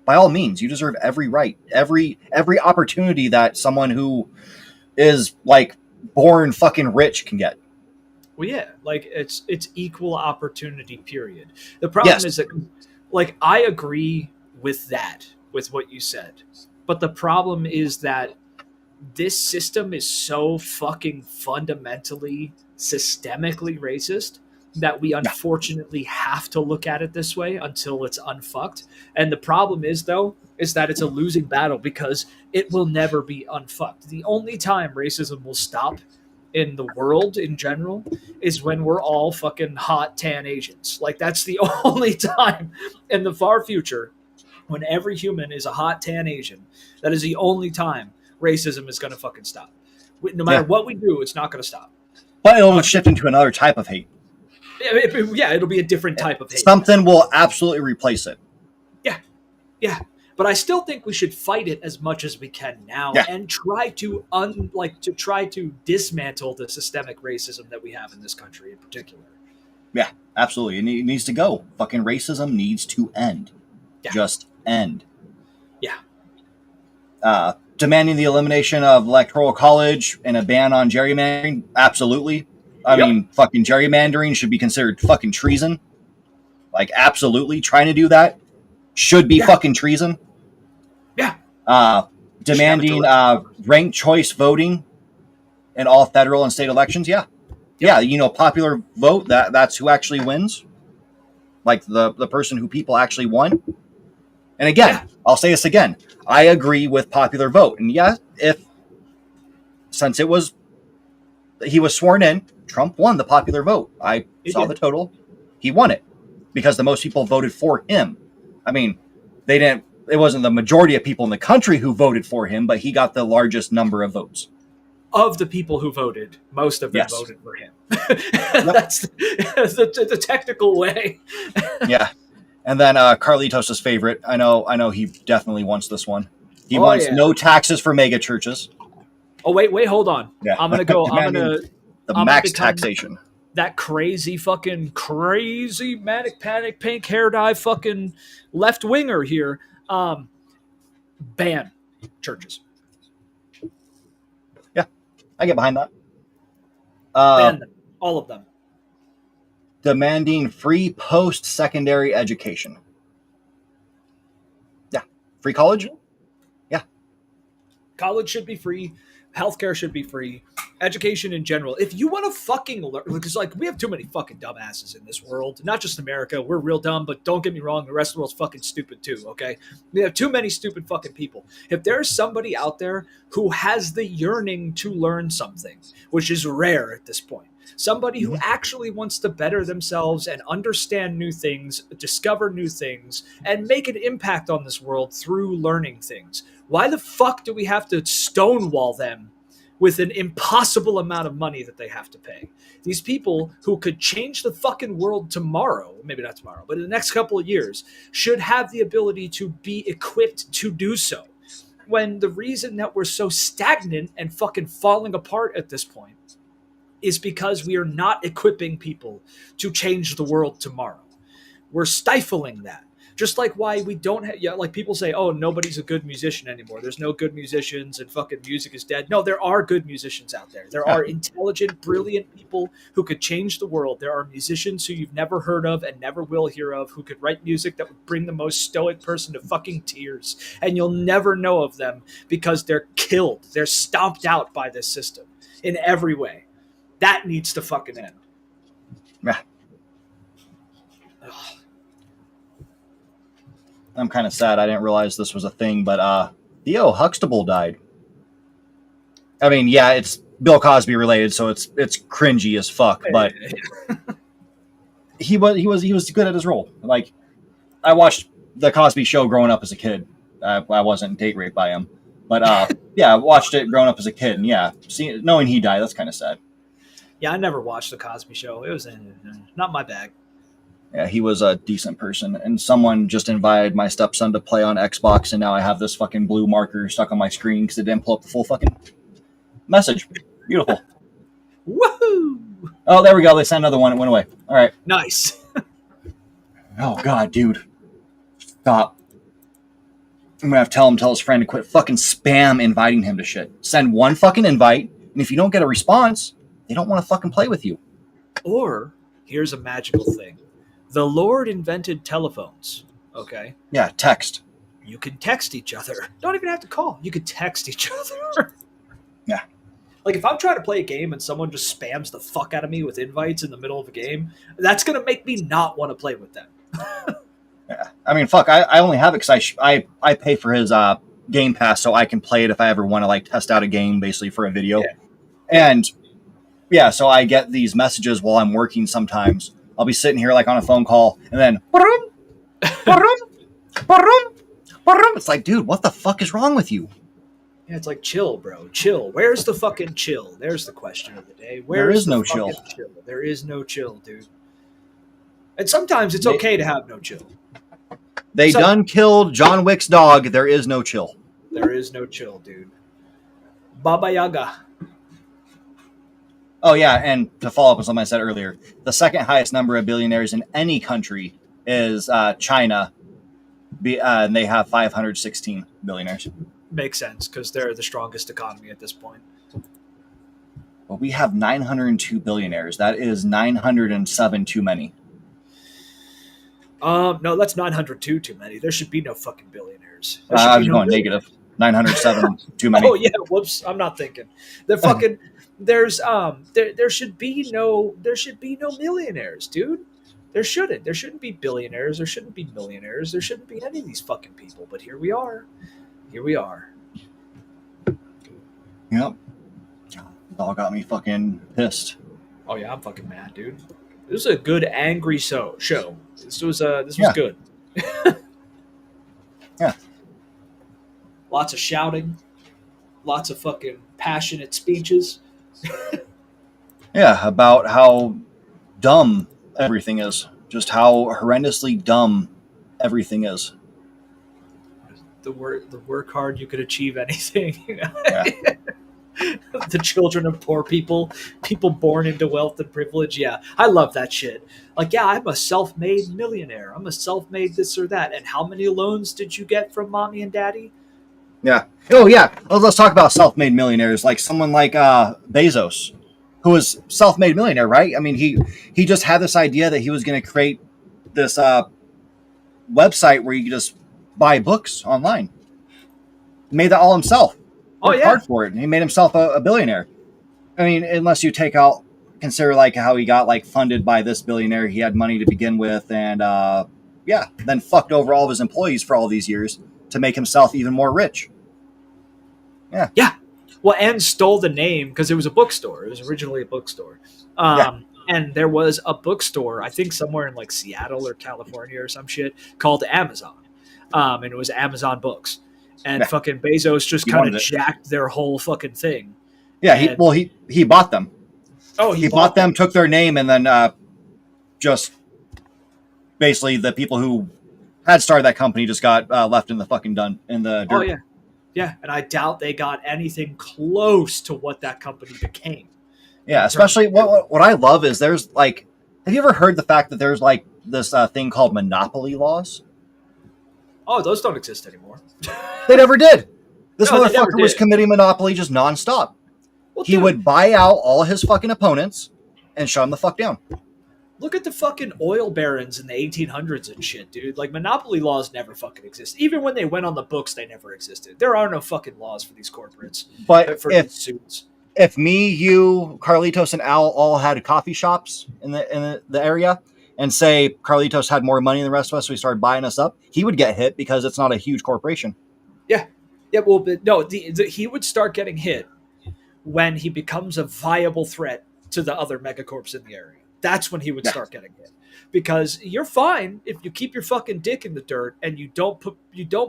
by all means, you deserve every right, every opportunity that someone who is like born fucking rich can get. Well, yeah, like it's equal opportunity, period. The problem is that, like, I agree with that, with what you said. But the problem is that this system is so fucking fundamentally, systemically racist that we unfortunately have to look at it this way until it's unfucked. And the problem is, though, is that it's a losing battle because it will never be unfucked. The only time racism will stop in the world in general is when we're all fucking hot tan Asians. Like, that's the only time in the far future when every human is a hot tan Asian. That is the only time racism is going to fucking stop. No matter what we do, it's not going to stop. But it'll shift into another type of hate. Yeah, it'll be a different type of hate. Something will absolutely replace it. Yeah. But I still think we should fight it as much as we can now and try to try to dismantle the systemic racism that we have in this country in particular. Yeah, absolutely. It needs to go. Fucking racism needs to end. Yeah. Just end. Yeah. Demanding the elimination of electoral college and a ban on gerrymandering, absolutely. I mean, fucking gerrymandering should be considered fucking treason. Like, absolutely. Trying to do that should be fucking treason. Yeah. Demanding ranked choice voting in all federal and state elections. Yeah. You know, popular vote, that's who actually wins. Like the person who people actually won. And again, I'll say this again. I agree with popular vote. And since he was sworn in, Trump won the popular vote. I saw the total. He won it because the most people voted for him. I mean, it wasn't the majority of people in the country who voted for him, but he got the largest number of votes. Of the people who voted, most of them voted for him. That's the technical way. Yeah. And then Carlitos' favorite. I know he definitely wants this one. He wants no taxes for mega churches. Oh, wait, hold on. Yeah. I'm max taxation. That crazy manic panic pink hair dye fucking left winger here. Ban churches. Yeah, I get behind that. Ban them, all of them. Demanding free post-secondary education. Yeah, free college. Yeah, college should be free. Healthcare should be free. Education in general. If you want to fucking learn, because like we have too many fucking dumbasses in this world. Not just America. We're real dumb, but don't get me wrong. The rest of the world's fucking stupid too. Okay, we have too many stupid fucking people. If there's somebody out there who has the yearning to learn something, which is rare at this point, Somebody who actually wants to better themselves and understand new things, discover new things, and make an impact on this world through learning things. Why the fuck do we have to stonewall them with an impossible amount of money that they have to pay? These people who could change the fucking world tomorrow, maybe not tomorrow, but in the next couple of years, should have the ability to be equipped to do so. When the reason that we're so stagnant and fucking falling apart at this point is because we are not equipping people to change the world tomorrow. We're stifling that. Just like why we don't have, like people say, oh, nobody's a good musician anymore. There's no good musicians and fucking music is dead. No, there are good musicians out there. There are intelligent, brilliant people who could change the world. There are musicians who you've never heard of and never will hear of who could write music that would bring the most stoic person to fucking tears. And you'll never know of them because they're killed. They're stomped out by this system in every way. That needs to fucking end. Yeah. I'm kind of sad. I didn't realize this was a thing, but Theo Huxtable died. I mean, yeah, it's Bill Cosby related, so it's cringy as fuck. But he was good at his role. Like, I watched the Cosby Show growing up as a kid. I wasn't date raped by him, but yeah, I watched it growing up as a kid, and yeah, knowing he died, that's kind of sad. Yeah, I never watched the Cosby Show. It was not my bag. Yeah, he was a decent person, and someone just invited my stepson to play on Xbox, and now I have this fucking blue marker stuck on my screen because it didn't pull up the full fucking message. Beautiful. Woohoo! Oh, there we go. They sent another one. It went away. All right. Nice. Oh, God, dude. Stop. I'm going to have to tell his friend to quit fucking spam inviting him to shit. Send one fucking invite, and if you don't get a response, they don't want to fucking play with you. Or, here's a magical thing. The Lord invented telephones, okay? Yeah, text. You can text each other. Don't even have to call. You can text each other. Yeah. Like, if I'm trying to play a game and someone just spams the fuck out of me with invites in the middle of a game, that's going to make me not want to play with them. Yeah. I mean, fuck, I only have it because I pay for his Game Pass so I can play it if I ever want to, like, test out a game, basically, for a video. Yeah. And, yeah, so I get these messages while I'm working sometimes. I'll be sitting here like on a phone call, and then it's like, dude, what the fuck is wrong with you? Yeah, it's like, chill, bro, chill. Where's the fucking chill? There's the question of the day. There is no chill. There is no chill, dude. And sometimes it's okay to have no chill. They done killed John Wick's dog. There is no chill. There is no chill, dude. Baba Yaga. Oh, yeah, and to follow up on something I said earlier, the second highest number of billionaires in any country is China, and they have 516 billionaires. Makes sense, because they're the strongest economy at this point. Well, we have 902 billionaires. That is 907 too many. No, that's 902 too many. There should be no fucking billionaires. I was going negative. 907 too many. Oh, yeah, whoops, I'm not thinking. The fucking... there should be no millionaires, dude. There shouldn't be billionaires. There shouldn't be millionaires. There shouldn't be any of these fucking people. But here we are. Yep. It all got me fucking pissed. Oh yeah, I'm fucking mad, dude. This was a good angry show. This was good. Yeah. Lots of shouting. Lots of fucking passionate speeches. Yeah, about how dumb everything is. Just how horrendously dumb everything is. The work hard, you could achieve anything. Yeah. The children of poor people born into wealth and privilege. Yeah, I love that shit. Like, yeah, I'm a self-made millionaire. I'm a self-made this or that. And how many loans did you get from mommy and daddy? Yeah. Oh, yeah. Let's talk about self-made millionaires. Like someone like Bezos, who was self-made millionaire, right? I mean, he just had this idea that he was going to create this website where you could just buy books online. He made that all himself. Worked hard for it, and he made himself a billionaire. I mean, unless you consider like how he got like funded by this billionaire, he had money to begin with, and then fucked over all of his employees for all these years to make himself even more rich. Yeah. Well, and stole the name because it was a bookstore. It was originally a bookstore. And there was a bookstore, I think somewhere in like Seattle or California or some shit, called Amazon. And it was Amazon Books. And fucking Bezos just kind of jacked their whole fucking thing. Yeah, he bought them. Oh, he bought them, took their name, and then just basically the people who had started that company just got left in the fucking dirt. Oh yeah, yeah. And I doubt they got anything close to what that company became. Yeah, especially what I love is there's like, have you ever heard the fact that there's like this thing called monopoly laws? Oh, those don't exist anymore. They never did. This motherfucker was committing monopoly just nonstop. Well, he would buy out all his fucking opponents and shut them the fuck down. Look at the fucking oil barons in the 1800s and shit, dude. Like, monopoly laws never fucking exist. Even when they went on the books, they never existed. There are no fucking laws for these corporates. But for these suits. If me, you, Carlitos, and Al all had coffee shops in the area, and say Carlitos had more money than the rest of us, so he started buying us up, he would get hit because it's not a huge corporation. Yeah. Yeah, well, but no, he would start getting hit when he becomes a viable threat to the other megacorps in the area. That's when he would start getting hit. Because you're fine if you keep your fucking dick in the dirt and you don't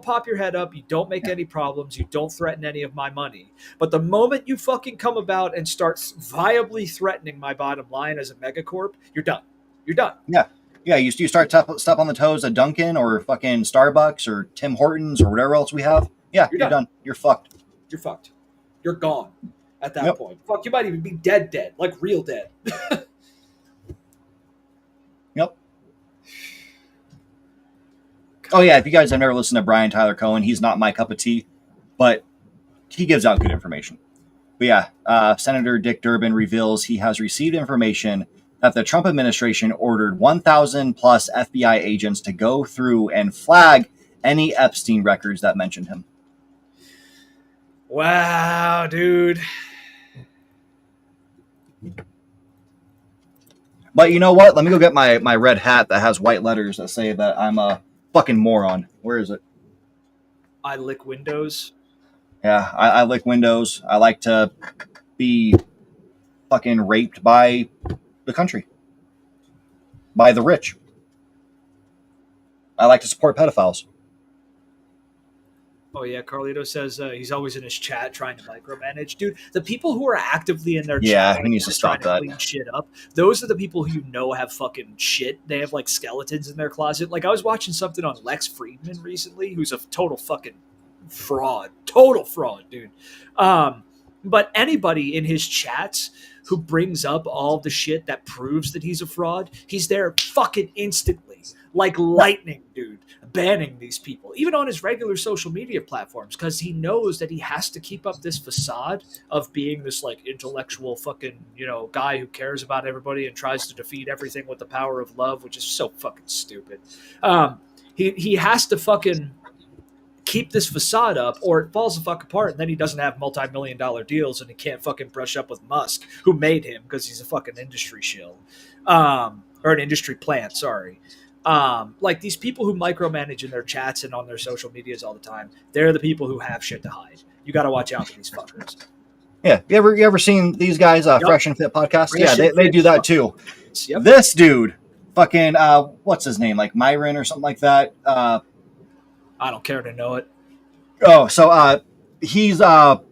pop your head up, you don't make any problems, you don't threaten any of my money. But the moment you fucking come about and start viably threatening my bottom line as a megacorp, you're done. You're done. Yeah. Yeah, you start step on the toes of Dunkin' or fucking Starbucks or Tim Hortons or whatever else we have. Yeah, you're done. You're fucked. You're fucked. You're gone at that point. Fuck, you might even be dead, like real dead. Yep. Oh yeah, if you guys have never listened to Brian Tyler Cohen, he's not my cup of tea, but he gives out good information. But yeah, Senator Dick Durbin reveals he has received information that the Trump administration ordered 1,000 plus FBI agents to go through and flag any Epstein records that mentioned him. Wow, dude. But you know what? Let me go get my red hat that has white letters that say that I'm a fucking moron. Where is it? I lick windows. Yeah, I lick windows. I like to be fucking raped by the country. By the rich. I like to support pedophiles. Oh yeah, Carlito says he's always in his chat trying to micromanage. Dude, the people who are actively in their chat he needs to stop that. Clean shit up, those are the people who you know have fucking shit. They have like skeletons in their closet. Like I was watching something on Lex Friedman recently, who's a total fucking fraud. Total fraud, dude. But anybody in his chats who brings up all the shit that proves that he's a fraud, he's there fucking instantly. Like lightning, dude, banning these people, even on his regular social media platforms, because he knows that he has to keep up this facade of being this like intellectual fucking, guy who cares about everybody and tries to defeat everything with the power of love, which is so fucking stupid. He has to fucking keep this facade up or it falls the fuck apart, and then he doesn't have multi-million-dollar deals and he can't fucking brush up with Musk, who made him because he's a fucking industry shill. Or an industry plant, sorry. Like these people who micromanage in their chats and on their social medias all the time, they're the people who have shit to hide. You got to watch out for these fuckers. Yeah, you ever seen these guys? Fresh and Fit podcast. They do that too. Yep. This dude, fucking what's his name? Like Myron or something like that. I don't care to know it. Oh, so he's he's a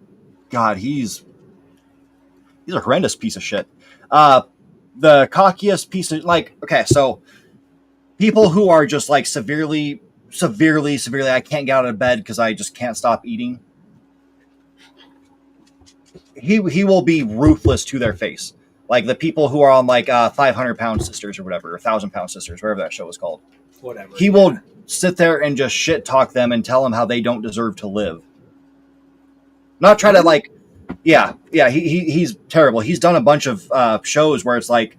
horrendous piece of shit. The cockiest piece of so. People who are just like severely, I can't get out of bed because I just can't stop eating. He will be ruthless to their face. Like the people who are on like 500-pound sisters or whatever, or 1,000-pound sisters, whatever that show is called. Whatever. He will sit there and just shit talk them and tell them how they don't deserve to live. Not try to he's terrible. He's done a bunch of shows where it's like,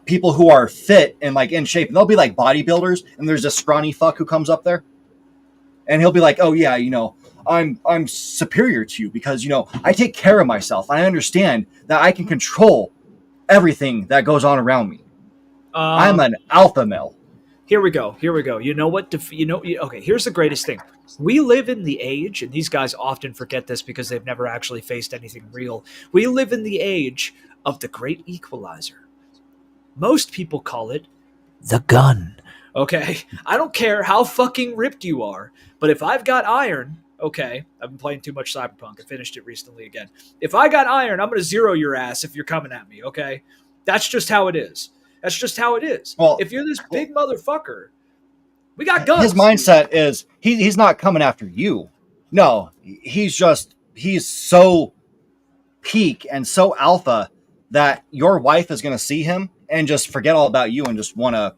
people who are fit and like in shape, and they'll be like bodybuilders, and there's a scrawny fuck who comes up there and he'll be like, oh yeah, I'm superior to you because I take care of myself. I understand that I can control everything that goes on around me. I'm an alpha male. Here we go. You know what? Okay, here's the greatest thing. We live in the age, and these guys often forget this because they've never actually faced anything real. We live in the age of the great equalizer. Most people call it the gun. Okay? I don't care how fucking ripped you are, but if I've got iron, okay, I've been playing too much Cyberpunk. I finished it recently again. If I got iron, I'm going to zero your ass if you're coming at me, okay? That's just how it is. That's just how it is. Well, if you're this big motherfucker, we got guns. His mindset is he's not coming after you. No, he's so peak and so alpha that your wife is going to see him and just forget all about you and just want to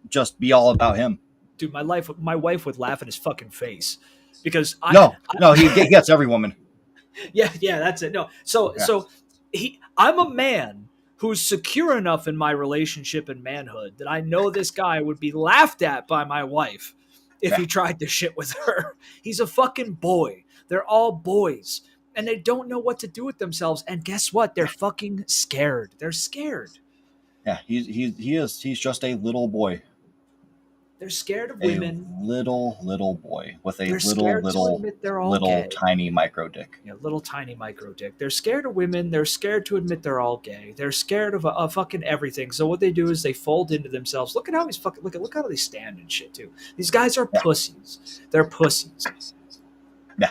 just be all about him. Dude, my wife would laugh in his fucking face because he gets every woman. Yeah, that's it. No, so I'm a man who's secure enough in my relationship and manhood that I know this guy would be laughed at by my wife if he tried to shit with her. He's a fucking boy. They're all boys. And they don't know what to do with themselves. And guess what? They're fucking scared. They're scared. Yeah, he's just a little boy. They're scared of women. Little boy with a little gay. Tiny micro dick. Yeah, little tiny micro dick. They're scared of women. They're scared to admit they're all gay. They're scared of fucking everything. So what they do is they fold into themselves. Look at how he's fucking. Look how they stand and shit too. These guys are pussies. They're pussies. Yeah.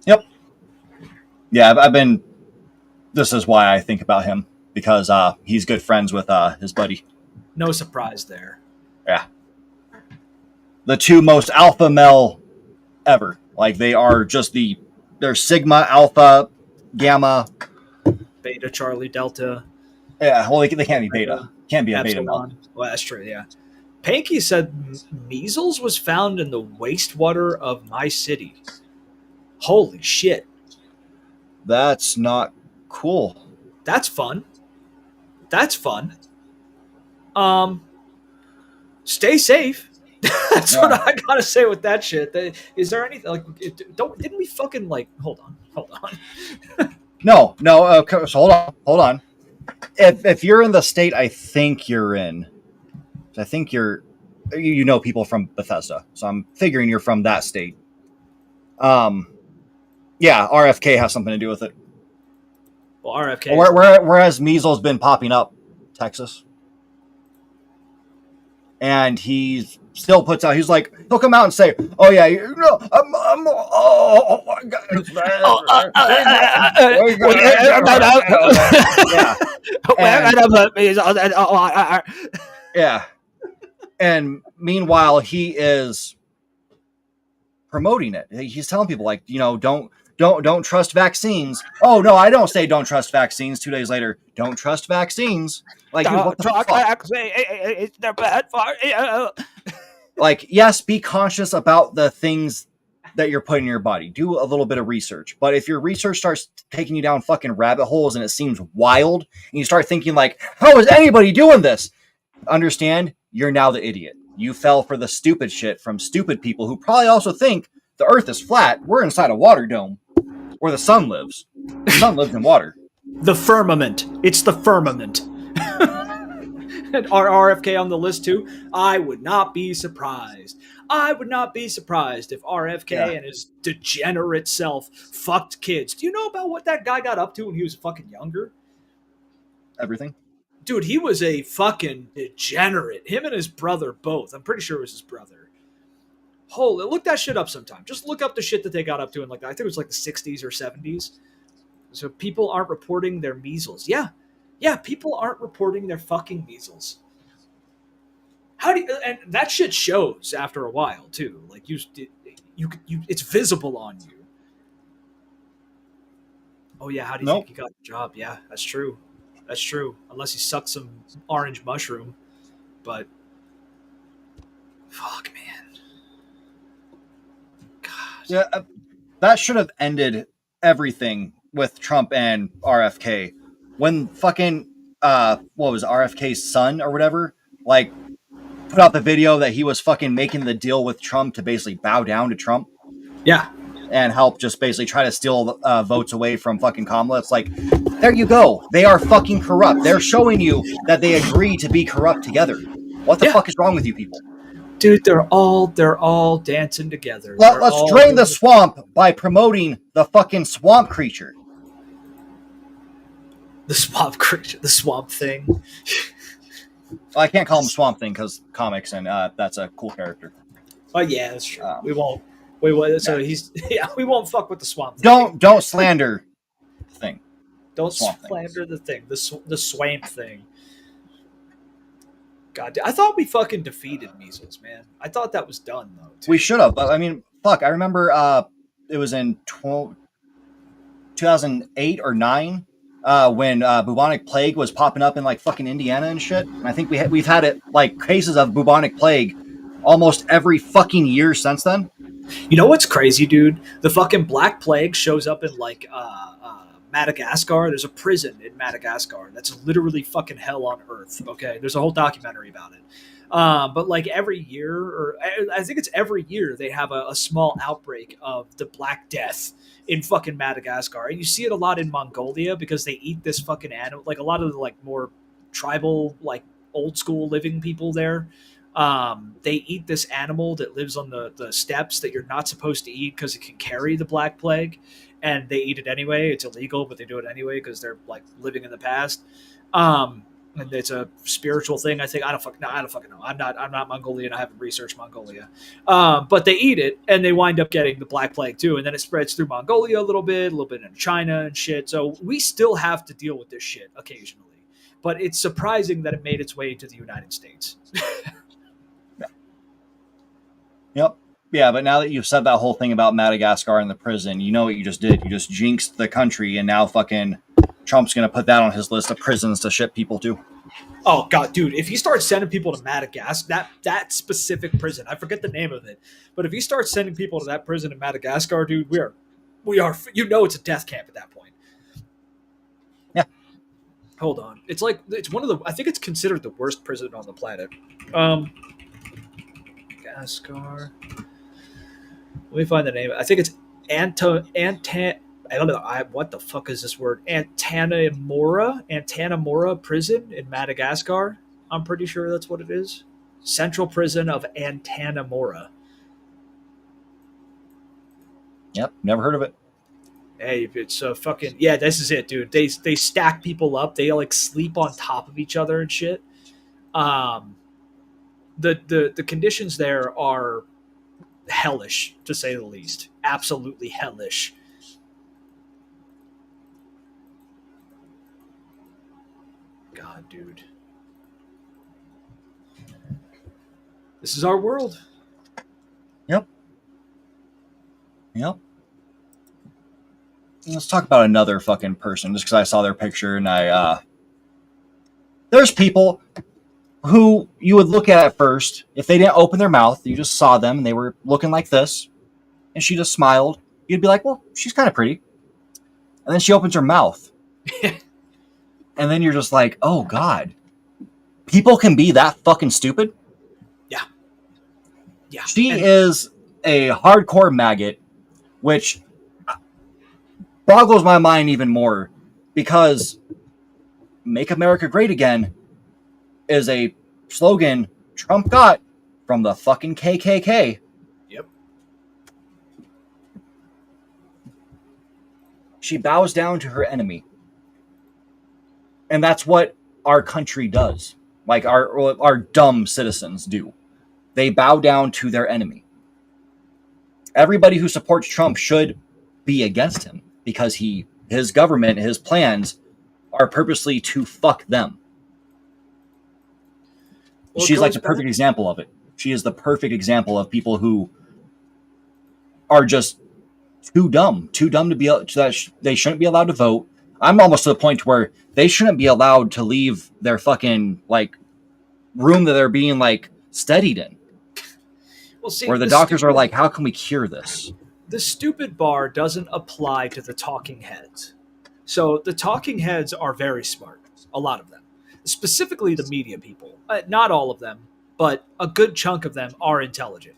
Yep. Yeah, I've been. This is why I think about him because he's good friends with his buddy. No surprise there. Yeah. The two most alpha male ever. Like they are just they're sigma, alpha, gamma, beta, Charlie, delta. Yeah, well, they can't be beta. Can't be a beta male. Well, that's true, yeah. Panky said measles was found in the wastewater of my city. Holy shit. That's not cool. That's fun. Stay safe. That's what I gotta say with that shit. Is there anything like? Didn't we fucking like? Hold on. No. So hold on. If you're in the state, I think you're in. I think you know people from Bethesda, so I'm figuring you're from that state. Yeah, RFK has something to do with it. Well, RFK. Whereas measles been popping up, Texas. And he still puts out. He's like, he'll come out and say, "Oh yeah, oh my God." Yeah. And meanwhile, he is promoting it. He's telling people like, don't trust vaccines. Oh no, I don't say don't trust vaccines. 2 days later, don't trust vaccines. Like, dude, what the fuck? They're bad for you. Like, yes, be conscious about the things that you're putting in your body. Do a little bit of research. But if your research starts taking you down fucking rabbit holes and it seems wild, and you start thinking like, how is anybody doing this? Understand, you're now the idiot. You fell for the stupid shit from stupid people who probably also think the earth is flat. We're inside a water dome where the sun lives. The sun lives in water. The firmament. It's the firmament. And RFK on the list too. I would not be surprised. If RFK and his degenerate self fucked kids. Do you know about what that guy got up to when he was fucking younger? Everything. Dude, he was a fucking degenerate. Him and his brother both. I'm pretty sure it was his brother. Holy, look that shit up sometime. Just look up the shit that they got up to in I think it was like the 60s or 70s. So people aren't reporting their measles. Yeah, people aren't reporting their fucking measles. And that shit shows after a while too. Like you it's visible on you. Oh yeah, how do you think you got the job? Yeah, that's true. Unless you sucked some orange mushroom, but fuck, man. God. Yeah, that should have ended everything with Trump and RFK. When fucking what was RFK's son or whatever, like put out the video that he was fucking making the deal with Trump to basically bow down to Trump. Yeah. And help just basically try to steal votes away from fucking Kamala. It's like, there you go. They are fucking corrupt. They're showing you that they agree to be corrupt together. What the Yeah. fuck is wrong with you people? Dude, they're all dancing together. Let's drain the swamp by promoting the fucking swamp creature. The swamp creature, the swamp thing. Well, I can't call him Swamp Thing because comics, and that's a cool character. Oh yeah, that's true. Um, We won't. So yeah. he's we won't fuck with the swamp thing. Don't slander thing. Don't Swamp Thing. slander the thing. The swamp thing. God, I thought we fucking defeated measles, man. I thought that was done though. Too. We should have, but I mean, fuck. I remember it was in 2008 or 9 when bubonic plague was popping up in like fucking Indiana and shit. And I think we've had it like cases of bubonic plague almost every fucking year since then. You know what's crazy, dude? The fucking Black Plague shows up in like Madagascar. There's a prison in Madagascar that's literally fucking hell on earth. Okay, there's a whole documentary about it. But like every year, or I think it's every year, they have a small outbreak of the Black Death in fucking Madagascar, and you see it a lot in Mongolia because they eat this fucking animal. Like a lot of the like more tribal, like old school living people there. They eat this animal that lives on the steppes that you're not supposed to eat because it can carry the Black Plague, and they eat it anyway. It's illegal, but they do it anyway because they're like living in the past. And it's a spiritual thing. I think I don't fucking know. I'm not Mongolian. I haven't researched Mongolia, but they eat it and they wind up getting the Black Plague too, and then it spreads through Mongolia a little bit in China and shit. So we still have to deal with this shit occasionally, but it's surprising that it made its way to the United States. Yep. Yeah, but now that you've said that whole thing about Madagascar and the prison, you know what you just did. You just jinxed the country, and now fucking Trump's going to put that on his list of prisons to ship people to. Oh, God, dude, if he starts sending people to Madagascar, that specific prison, I forget the name of it, but if he starts sending people to that prison in Madagascar, dude, we are, you know, it's a death camp at that point. Yeah. Hold on. It's one of the, I think it's considered the worst prison on the planet. Madagascar. Let me find the name. I think it's I don't know. What the fuck is this word? Antanamora prison in Madagascar. I'm pretty sure that's what it is. Central prison of Antanamora. Yep, never heard of it. Hey, it's a fucking yeah. This is it, dude. They stack people up. They like sleep on top of each other and shit. The conditions there are hellish, to say the least. Absolutely hellish. God, dude. This is our world. Yep. Let's talk about another fucking person, just because I saw their picture and there's people who you would look at first, if they didn't open their mouth, you just saw them and they were looking like this, and she just smiled. You'd be like, well, she's kind of pretty. And then she opens her mouth. And then you're just like, oh, God. People can be that fucking stupid? Yeah. She is a hardcore maggot, which boggles my mind even more, because Make America Great Again is a slogan Trump got from the fucking KKK. Yep. She bows down to her enemy. And that's what our country does. Like our dumb citizens do. They bow down to their enemy. Everybody who supports Trump should be against him, because his government, his plans are purposely to fuck them. Well, she's like the perfect example of it. She is the perfect example of people who are just too dumb to be, they shouldn't be allowed to vote. I'm almost to the point where they shouldn't be allowed to leave their fucking like room that they're being like studied in. Well, see, where the doctors are like, how can we cure this? The stupid bar doesn't apply to the talking heads. So the talking heads are very smart. A lot of them. Specifically the media people. Not all of them, but a good chunk of them are intelligent.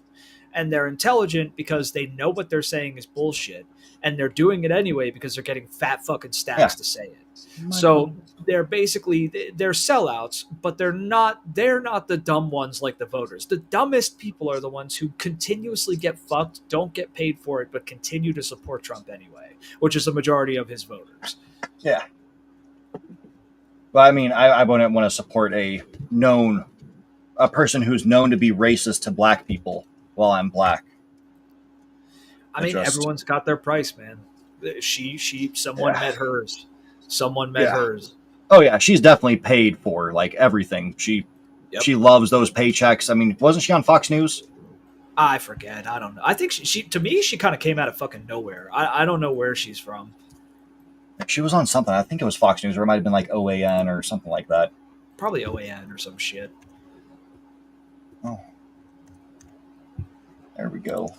and they're intelligent because they know what they're saying is bullshit, and they're doing it anyway because they're getting fat fucking stacks to say it. So they're sellouts, but they're not the dumb ones like the voters. The dumbest people are the ones who continuously get fucked, don't get paid for it, but continue to support Trump anyway, which is the majority of his voters. Yeah. But I mean, I wouldn't want to support a person who's known to be racist to black people while I'm black. I mean, everyone's got their price, man. Someone met hers. Someone met hers. Oh yeah, she's definitely paid for like everything. She loves those paychecks. I mean, wasn't she on Fox News? I forget. I don't know. I think she to me, she kind of came out of fucking nowhere. I don't know where she's from. She was on something. I think it was Fox News, or it might have been like OAN or something like that. Probably OAN or some shit. Oh. There we go.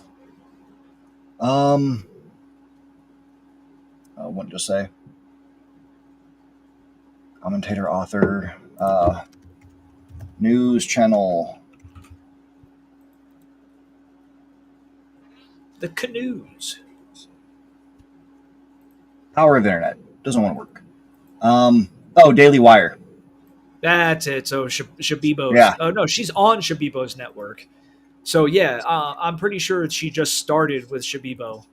What did you say? Commentator, author, news channel. The canoes. Power of internet. Doesn't want to work. Daily Wire. That's it. So Shabibo's. Yeah. Oh no, she's on Shabibo's network. So yeah, I'm pretty sure she just started with Shabibo,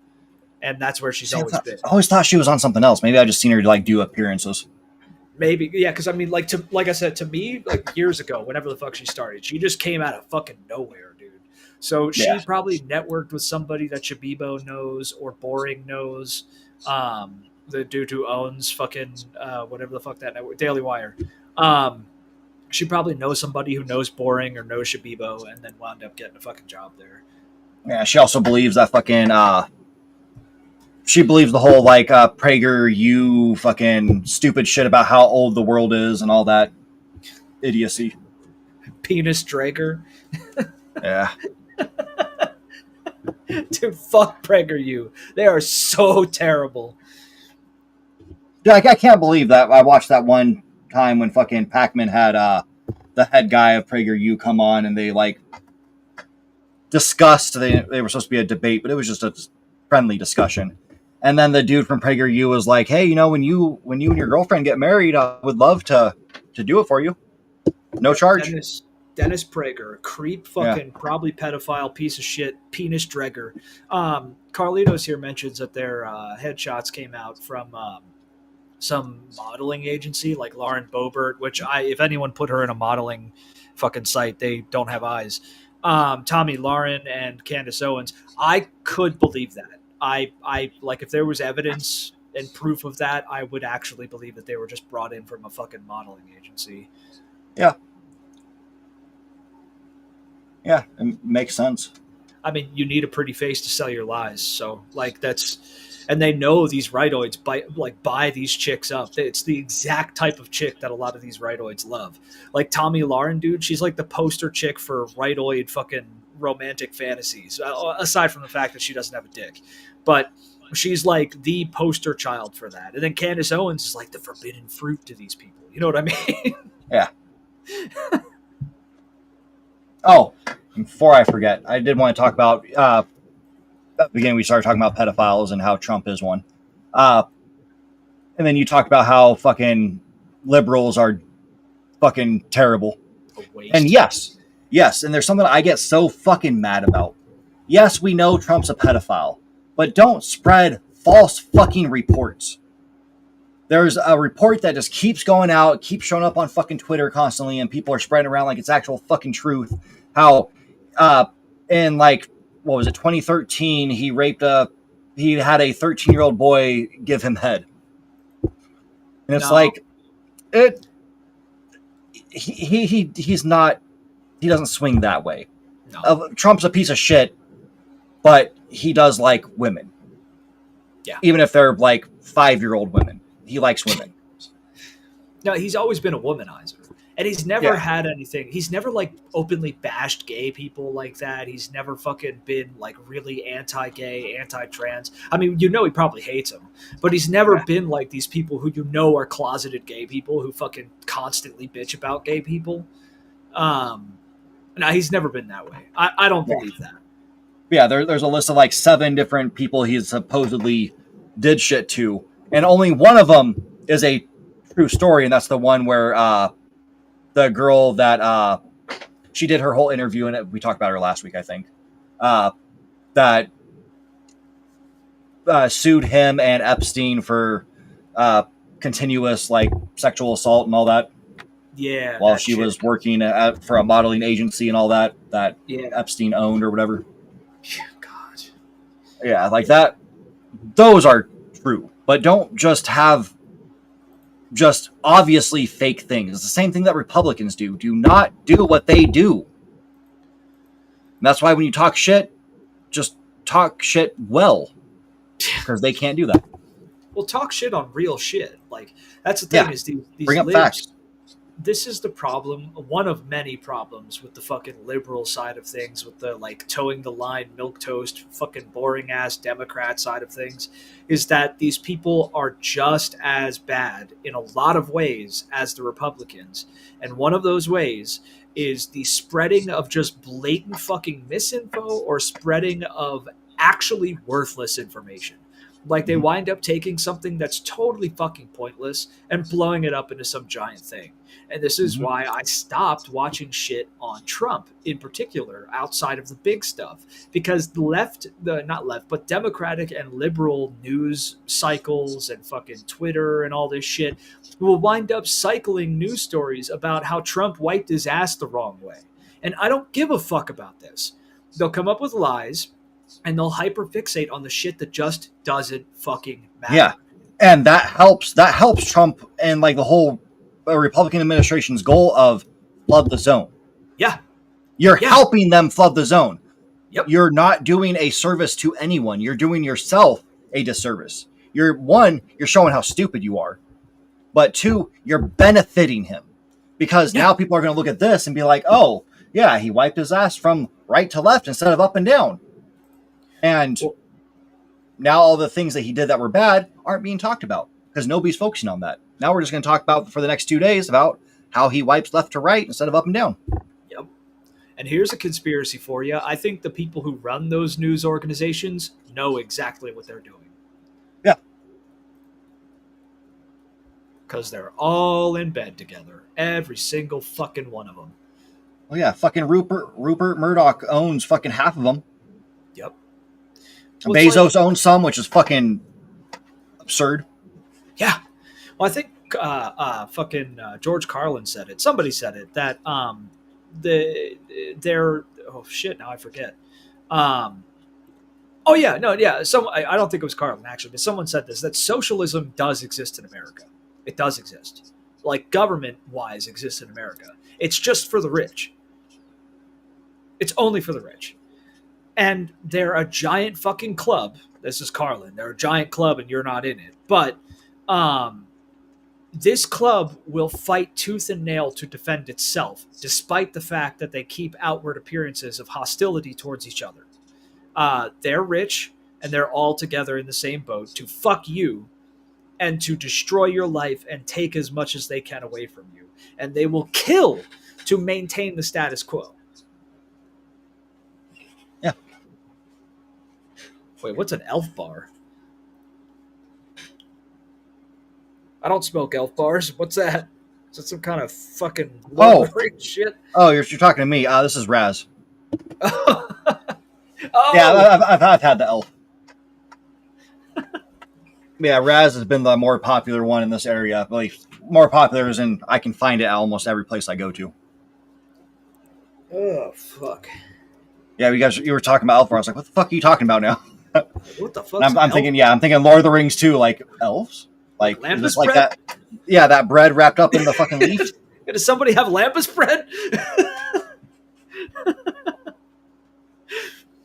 and that's where she's always been. I always thought she was on something else. Maybe I just seen her like do appearances. Maybe, yeah, because I mean, like I said, to me, like years ago, whenever the fuck she started, she just came out of fucking nowhere, dude. So she probably networked with somebody that Shabibo knows or Boring knows. The dude who owns fucking whatever the fuck that network, Daily Wire. She probably knows somebody who knows Boring or knows Shabibo, and then wound up getting a fucking job there. Yeah, she also believes that fucking she believes the whole like PragerU fucking stupid shit about how old the world is and all that idiocy. Penis Drager. Yeah. Dude, fuck PragerU. They are so terrible. Dude, I can't believe that. I watched that one time when fucking Pac-Man had the head guy of PragerU come on, and they like discussed. They were supposed to be a debate, but it was just a friendly discussion. And then the dude from PragerU was like, "Hey, when you and your girlfriend get married, I would love to do it for you, no charge." Dennis Prager, creep, fucking probably pedophile, piece of shit, penis Dreger. Carlitos here mentions that their headshots came out from some modeling agency like Lauren Boebert, which if anyone put her in a modeling fucking site, they don't have eyes. Tommy Lauren and Candace Owens. I could believe that. I like if there was evidence and proof of that, I would actually believe that they were just brought in from a fucking modeling agency. Yeah. Yeah, it makes sense. I mean, you need a pretty face to sell your lies. So, like, and they know these rightoids buy these chicks up. It's the exact type of chick that a lot of these rightoids love. Like Tommy Lauren, dude, she's like the poster chick for rightoid fucking romantic fantasies. Aside from the fact that she doesn't have a dick, but she's like the poster child for that. And then Candace Owens is like the forbidden fruit to these people. You know what I mean? Yeah. Oh, before I forget, I did want to talk about at the beginning we started talking about pedophiles and how Trump is one. And then you talked about how fucking liberals are fucking terrible. And yes, and there's something I get so fucking mad about. Yes, we know Trump's a pedophile, but don't spread false fucking reports. There's a report that just keeps going out, keeps showing up on fucking Twitter constantly, and people are spreading around like it's actual fucking truth. How, in like, what was it, 2013, he had a 13-year-old boy give him head. And it's he's not, he doesn't swing that way. No. Trump's a piece of shit, but he does like women. Yeah. Even if they're like 5-year-old women. He likes women. No, he's always been a womanizer. And he's never had anything. He's never like openly bashed gay people like that. He's never fucking been like really anti-gay, anti-trans. I mean, he probably hates them, but he's never been like these people who are closeted gay people who fucking constantly bitch about gay people. No, he's never been that way. I don't believe that. Yeah, there's a list of like 7 different people he supposedly did shit to, and only one of them is a true story, and that's the one where the girl that she did her whole interview, and we talked about her last week, I think, that sued him and Epstein for continuous like sexual assault and all that. Yeah. While she was working for a modeling agency and all that Yeah. Epstein owned or whatever. God. Yeah, like that. Those are true, but don't just have just obviously fake things. It's the same thing that Republicans do. Do not do what they do. And that's why when you talk shit, just talk shit well, because they can't do that. Well, talk shit on real shit. Like, that's the thing, Yeah. is these Bring up libs, facts. this is the problem, one of many problems with the fucking liberal side of things, with the like towing the line, milquetoast, fucking boring ass Democrat side of things, is that these people are just as bad in a lot of ways as the Republicans. And one of those ways is the spreading of just blatant fucking misinfo or spreading of actually worthless information. Like, they wind up taking something that's totally fucking pointless and blowing it up into some giant thing. And this is why I stopped watching shit on Trump in particular, outside of the big stuff, because but Democratic and liberal news cycles and fucking Twitter and all this shit will wind up cycling news stories about how Trump wiped his ass the wrong way. And I don't give a fuck about this. They'll come up with lies and they'll hyperfixate on the shit that just doesn't fucking matter. Yeah, and that helps Trump and like the whole Republican administration's goal of flood the zone. Yeah. You're helping them flood the zone. Yep. You're not doing a service to anyone. You're doing yourself a disservice. You're showing how stupid you are. But 2, you're benefiting him. Because now people are going to look at this and be like, oh, yeah, he wiped his ass from right to left instead of up and down. And now all the things that he did that were bad aren't being talked about because nobody's focusing on that. Now we're just going to talk about for the next 2 days about how he wipes left to right instead of up and down. Yep. And here's a conspiracy for you. I think the people who run those news organizations know exactly what they're doing. Yeah. Because they're all in bed together. Every single fucking one of them. Well, yeah, fucking Rupert Murdoch owns fucking half of them. Yep. Well, Bezos owns some, which is fucking absurd. Yeah. Well, I think George Carlin said it. Somebody said it, that they're oh shit, now I forget. I don't think it was Carlin actually, but someone said this, that socialism does exist in America. It does exist. Like, government wise exists in America. It's just for the rich. It's only for the rich. And they're a giant fucking club. This is Carlin. They're a giant club and you're not in it. But this club will fight tooth and nail to defend itself, despite the fact that they keep outward appearances of hostility towards each other. They're rich, and they're all together in the same boat to fuck you and to destroy your life and take as much as they can away from you. And they will kill to maintain the status quo. Yeah. Wait, what's an elf bar? I don't smoke elf bars. What's that? Is that some kind of fucking shit? Oh, you're talking to me. This is Raz. Oh. Yeah, I've had the elf. Yeah, Raz has been the more popular one in this area. Like, more popular as in I can find it at almost every place I go to. Oh, fuck. Yeah, you were talking about elf bar. I was like, what the fuck are you talking about now? What the fuck? I'm thinking Lord of the Rings too, like elves. Like, is this like that? Yeah, that bread wrapped up in the fucking leaf. Does somebody have Lampus bread?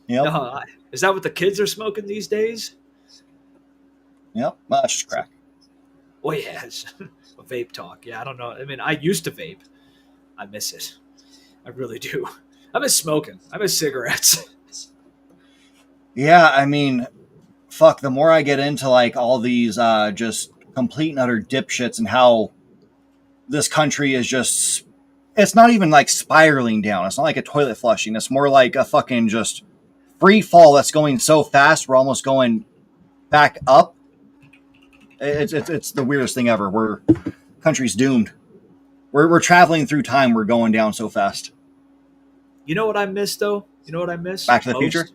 Yep. No, is that what the kids are smoking these days? Yep. Well, that's just crack. Well, yeah, it's vape talk. Yeah, I don't know. I mean, I used to vape. I miss it. I really do. I miss smoking. I miss cigarettes. Yeah, I mean, fuck, the more I get into like all these just complete and utter dipshits and how this country is just, it's not even like spiraling down. It's not like a toilet flushing. It's more like a fucking just free fall that's going so fast, we're almost going back up. It's the weirdest thing ever. We're country's doomed. We're traveling through time. We're going down so fast. You know what I miss though? You know what I miss? Back to the Future?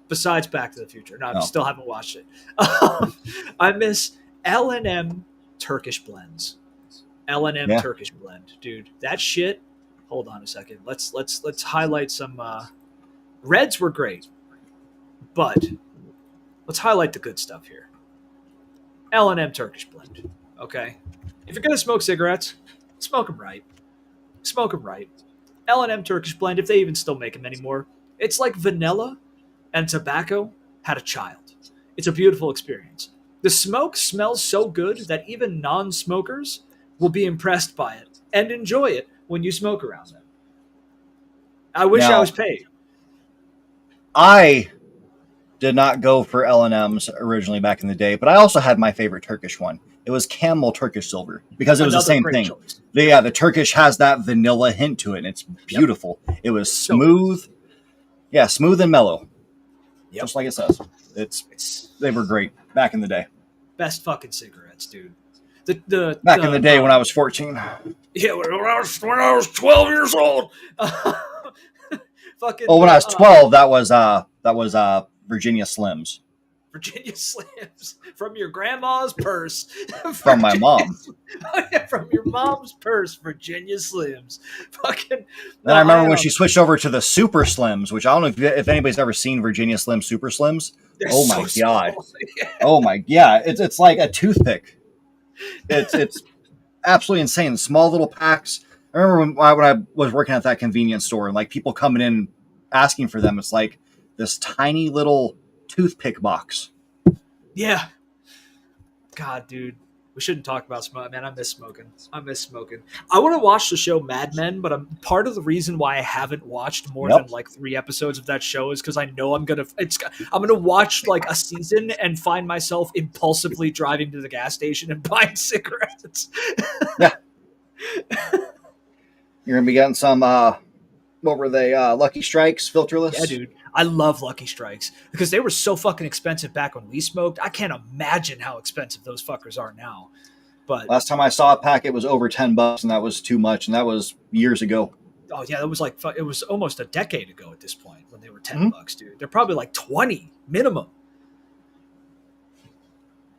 Besides Back to the Future. No, I Oh. still haven't watched it. I miss L&M Turkish blends. L&M Yeah. Turkish blend, dude. That shit. Hold on a second. Let's highlight some. Reds were great, but let's highlight the good stuff here. L&M Turkish blend. Okay, if you're gonna smoke cigarettes, smoke them right. Smoke them right. L&M Turkish blend, if they even still make them anymore, it's like vanilla and tobacco had a child. It's a beautiful experience. The smoke smells so good that even non-smokers will be impressed by it and enjoy it when you smoke around them. I wish Now- I was paid. I did not go for L&M's originally back in the day, but I also had my favorite Turkish one. It was Camel Turkish Silver because it was Another the same great thing. choice. The Turkish has that vanilla hint to it, and it's beautiful. It was smooth. Yeah, smooth and mellow. Yep. Just like it says. They were great back in the day. Best fucking cigarettes, dude. Back in the day when I was 14. Yeah, when I was 12 years old. Fucking. Oh, when I was 12, that was Virginia Slims Virginia Slims from your grandma's purse. from my mom. From your mom's purse, Virginia Slims. Fucking. Then I remember when she switched over to the Super Slims, which I don't know if anybody's ever seen Virginia Slim Super Slims. Oh my god! Yeah. Oh my yeah! It's like a toothpick. It's absolutely insane. Small little packs. I remember when I was working at that convenience store and like people coming in asking for them. It's like this tiny little toothpick box. Yeah. God, dude. We shouldn't talk about smoking. Man, I miss smoking. I want to watch the show Mad Men, but part of the reason why I haven't watched more than like 3 episodes of that show is because I know I'm gonna watch like a season and find myself impulsively driving to the gas station and buying cigarettes. Yeah. You're gonna be getting some. What were they? Lucky Strikes, filterless. Yeah, dude. I love Lucky Strikes because they were so fucking expensive back when we smoked. I can't imagine how expensive those fuckers are now. But last time I saw a pack, it was over $10, and that was too much, and that was years ago. Oh yeah, it was almost a decade ago at this point when they were $10, dude. They're probably like 20 minimum.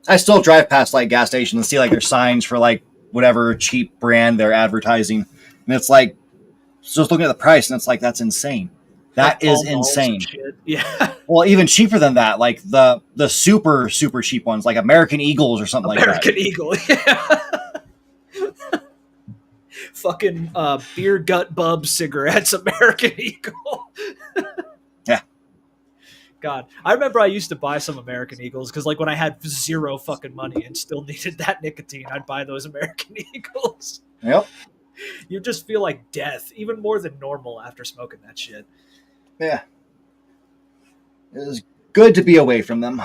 I still drive past like gas stations and see like their signs for like whatever cheap brand they're advertising, and it's like just looking at the price, and it's like that's insane. That like is insane. Yeah. Well, even cheaper than that, like the super cheap ones, like American Eagles or something American like that. Eagle. Yeah. Fucking beer gut bub cigarettes, American Eagle. Yeah. God, I remember I used to buy some American Eagles because, like, when I had zero fucking money and still needed that nicotine, I'd buy those American Eagles. Yep. You just feel like death, even more than normal after smoking that shit. Yeah. It is good to be away from them.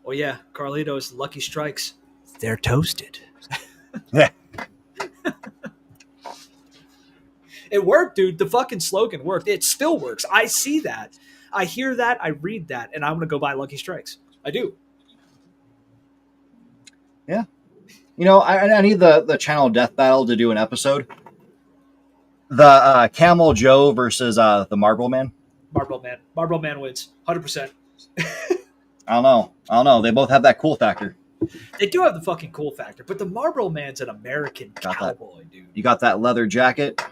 Oh yeah, Carlitos, Lucky Strikes. They're toasted. Yeah. It worked, dude. The fucking slogan worked. It still works. I see that. I hear that. I read that. And I'm going to go buy Lucky Strikes. I do. Yeah. You know, I need the Channel Death Battle to do an episode. The Camel Joe versus the Marble Man. Marble Man wins. 100%. I don't know. They both have that cool factor. They do have the fucking cool factor, but the Marlboro Man's an American cowboy, dude. You got that leather jacket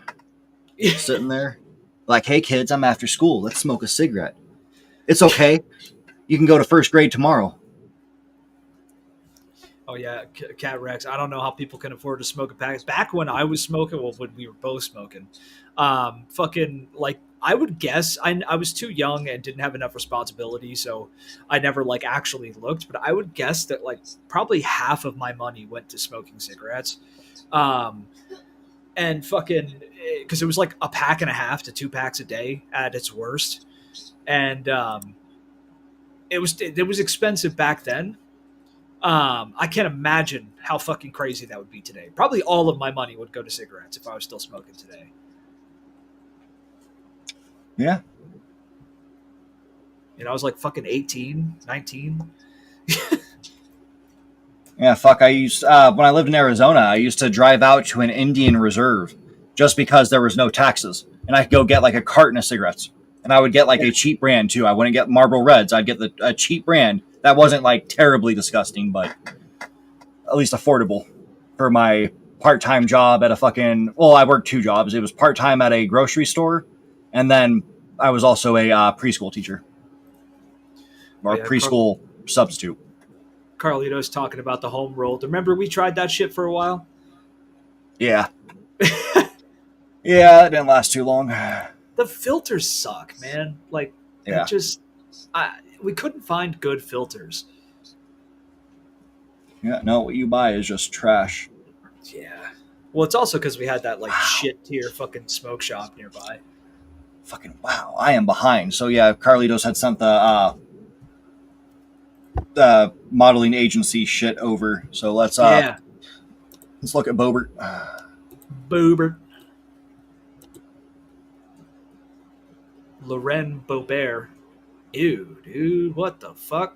sitting there. Like, hey, kids, I'm after school. Let's smoke a cigarette. It's okay. You can go to first grade tomorrow. Oh, yeah, Cat Rex. I don't know how people can afford to smoke a pack. Back when I was smoking, well, when we were both smoking, fucking, like, I would guess, I was too young and didn't have enough responsibility, so I never, like, actually looked, but I would guess that, like, probably half of my money went to smoking cigarettes. And fucking, because it was, like, a pack and a half to 2 packs a day at its worst. And it was expensive back then. I can't imagine how fucking crazy that would be today. Probably all of my money would go to cigarettes if I was still smoking today. Yeah. And I was like fucking 18, 19. Yeah, fuck. I used when I lived in Arizona, I used to drive out to an Indian reserve just because there was no taxes, and I could go get like a carton of cigarettes, and I would get like a cheap brand too. I wouldn't get Marlboro Reds. I'd get a cheap brand that wasn't like terribly disgusting, but at least affordable for my part-time job at a fucking. Well, I worked 2 jobs. It was part-time at a grocery store, and then I was also a preschool teacher or preschool substitute. Carlito's talking about the home rolled. Remember we tried that shit for a while? Yeah. Yeah, it didn't last too long. The filters suck, man. Like, Yeah. we couldn't find good filters. Yeah, no, what you buy is just trash. Yeah. Well, it's also because we had that like shit tier fucking smoke shop nearby. Fucking wow, I am behind. So yeah, Carlitos had sent the modeling agency shit over. So let's look at Bobert. Boobert. Loren Bobert. Ew, dude, what the fuck?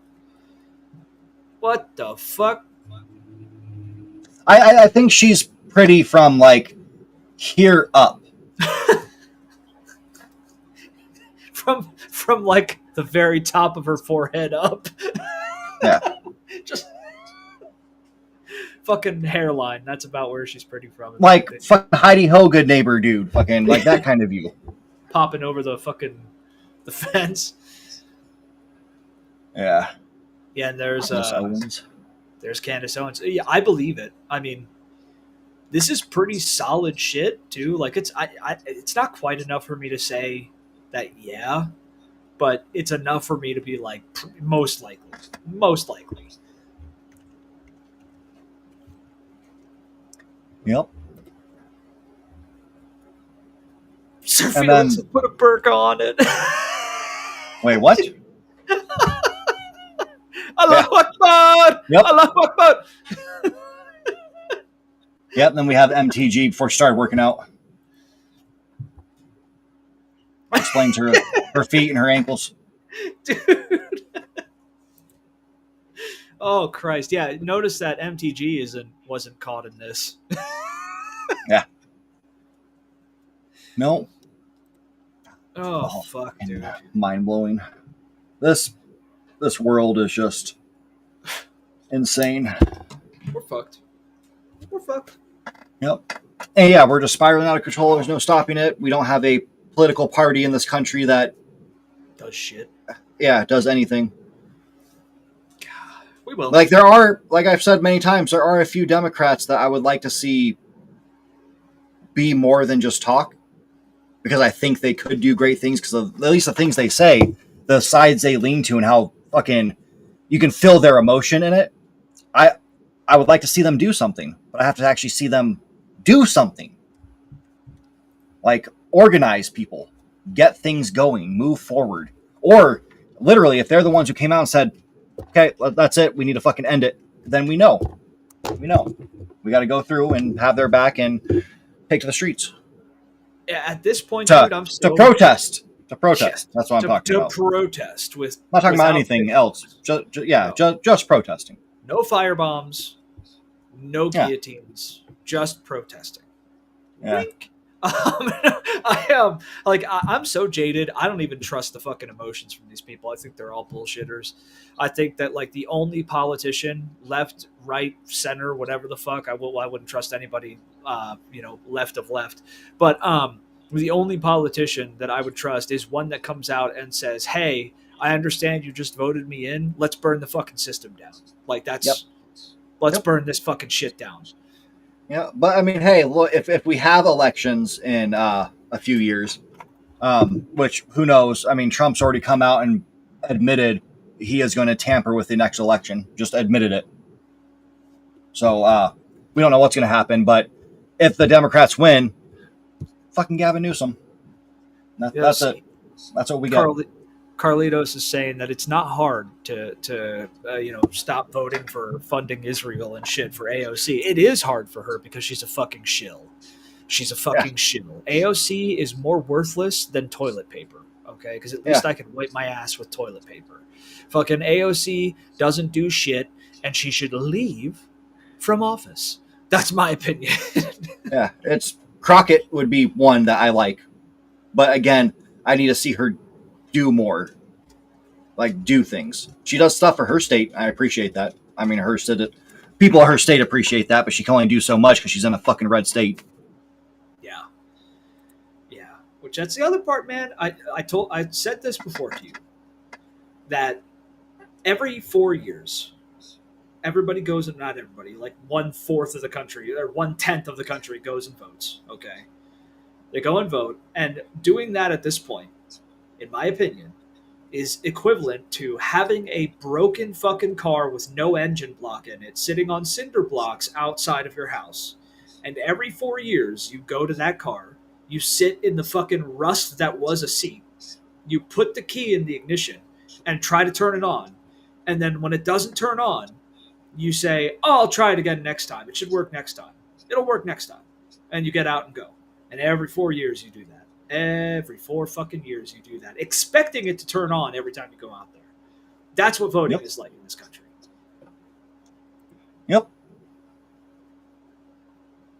What the fuck? I think she's pretty from like here up. From like the very top of her forehead up. Yeah. Just fucking hairline. That's about where she's pretty from. Like fucking Heidi Ho, good neighbor dude. Fucking like that kind of view. Popping over the fence. Yeah. Yeah, and there's Candace Owens. Yeah, I believe it. I mean, this is pretty solid shit too. Like it's not quite enough for me to say that but it's enough for me to be like most likely. Yep. Sir And Felix then- put a burqa on it. Wait, what? Allahu Akbar! Yep. Allahu Akbar! Yep. Then we have MTG before she started working out. Explains her feet and her ankles. Dude. Oh Christ! Yeah, notice that MTG wasn't caught in this. Yeah. No. Oh fuck, dude! Mind blowing. This world is just insane. We're fucked. We're fucked. Yep. And yeah, we're just spiraling out of control. There's no stopping it. We don't have a political party in this country that Does shit. does anything. We will. Like there are, like I've said many times, there are a few Democrats that I would like to see be more than just talk, because I think they could do great things because of at least the things they say, the sides they lean to, and how fucking you can feel their emotion in it. I would like to see them do something, but I have to actually see them do something. Like organize people, get things going, move forward. Or literally, if they're the ones who came out and said, okay, that's it, we need to fucking end it, then we know. We know. We got to go through and have their back and take to the streets. Yeah, at this point, dude, I'm to protest. To protest. That's what I'm talking about. To protest with. I'm not talking about anything else. Just protesting. No firebombs, no guillotines, just protesting. Yeah. I'm so jaded. I don't even trust the fucking emotions from these people. I think they're all bullshitters. I think that like the only politician, left, right, center, whatever the fuck, I wouldn't trust anybody, left of left. But the only politician that I would trust is one that comes out and says, "Hey, I understand you just voted me in. Let's burn the fucking system down." Like that's, let's burn this fucking shit down. Yeah, but I mean, hey, look, if we have elections in a few years, which who knows? I mean, Trump's already come out and admitted he is going to tamper with the next election. Just admitted it. So we don't know what's going to happen. But if the Democrats win, fucking Gavin Newsom. That's it. That's what we got. Carlitos is saying that it's not hard to stop voting for funding Israel and shit for AOC. It is hard for her because she's a fucking shill. She's a fucking shill. AOC is more worthless than toilet paper. okay? Because at least I can wipe my ass with toilet paper. Fucking AOC doesn't do shit, and she should leave from office. That's my opinion. Yeah, it's Crockett would be one that I like, but again, I need to see her do more, like do things. She does stuff for her state. I appreciate that. I mean, her state, people of her state appreciate that, but she can only do so much because she's in a fucking red state. Yeah. Which that's the other part, man. I said this before to you that every 4 years, everybody goes, and not everybody, like 1/4 of the country or 1/10 of the country goes and votes. Okay, they go and vote, and doing that at this point, in my opinion, is equivalent to having a broken fucking car with no engine block in it sitting on cinder blocks outside of your house. And every 4 years, you go to that car, you sit in the fucking rust that was a seat, you put the key in the ignition and try to turn it on. And then when it doesn't turn on, you say, oh, I'll try it again next time. It should work next time. It'll work next time. And you get out and go. And every 4 years you do that. Every 4 fucking years you do that, expecting it to turn on every time you go out there. That's what voting is like in this country. Yep.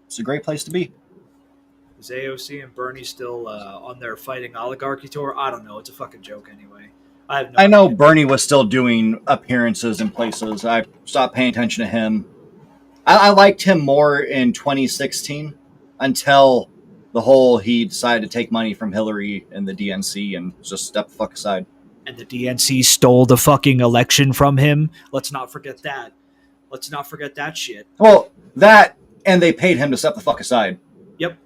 It's a great place to be. Is AOC and Bernie still on their fighting oligarchy tour? I don't know. It's a fucking joke anyway. I know idea. Bernie was still doing appearances in places. I stopped paying attention to him. I liked him more in 2016 until the whole he decided to take money from Hillary and the DNC and just step the fuck aside. And the DNC stole the fucking election from him. Let's not forget that. Let's not forget that shit. Well, that, and they paid him to step the fuck aside. Yep.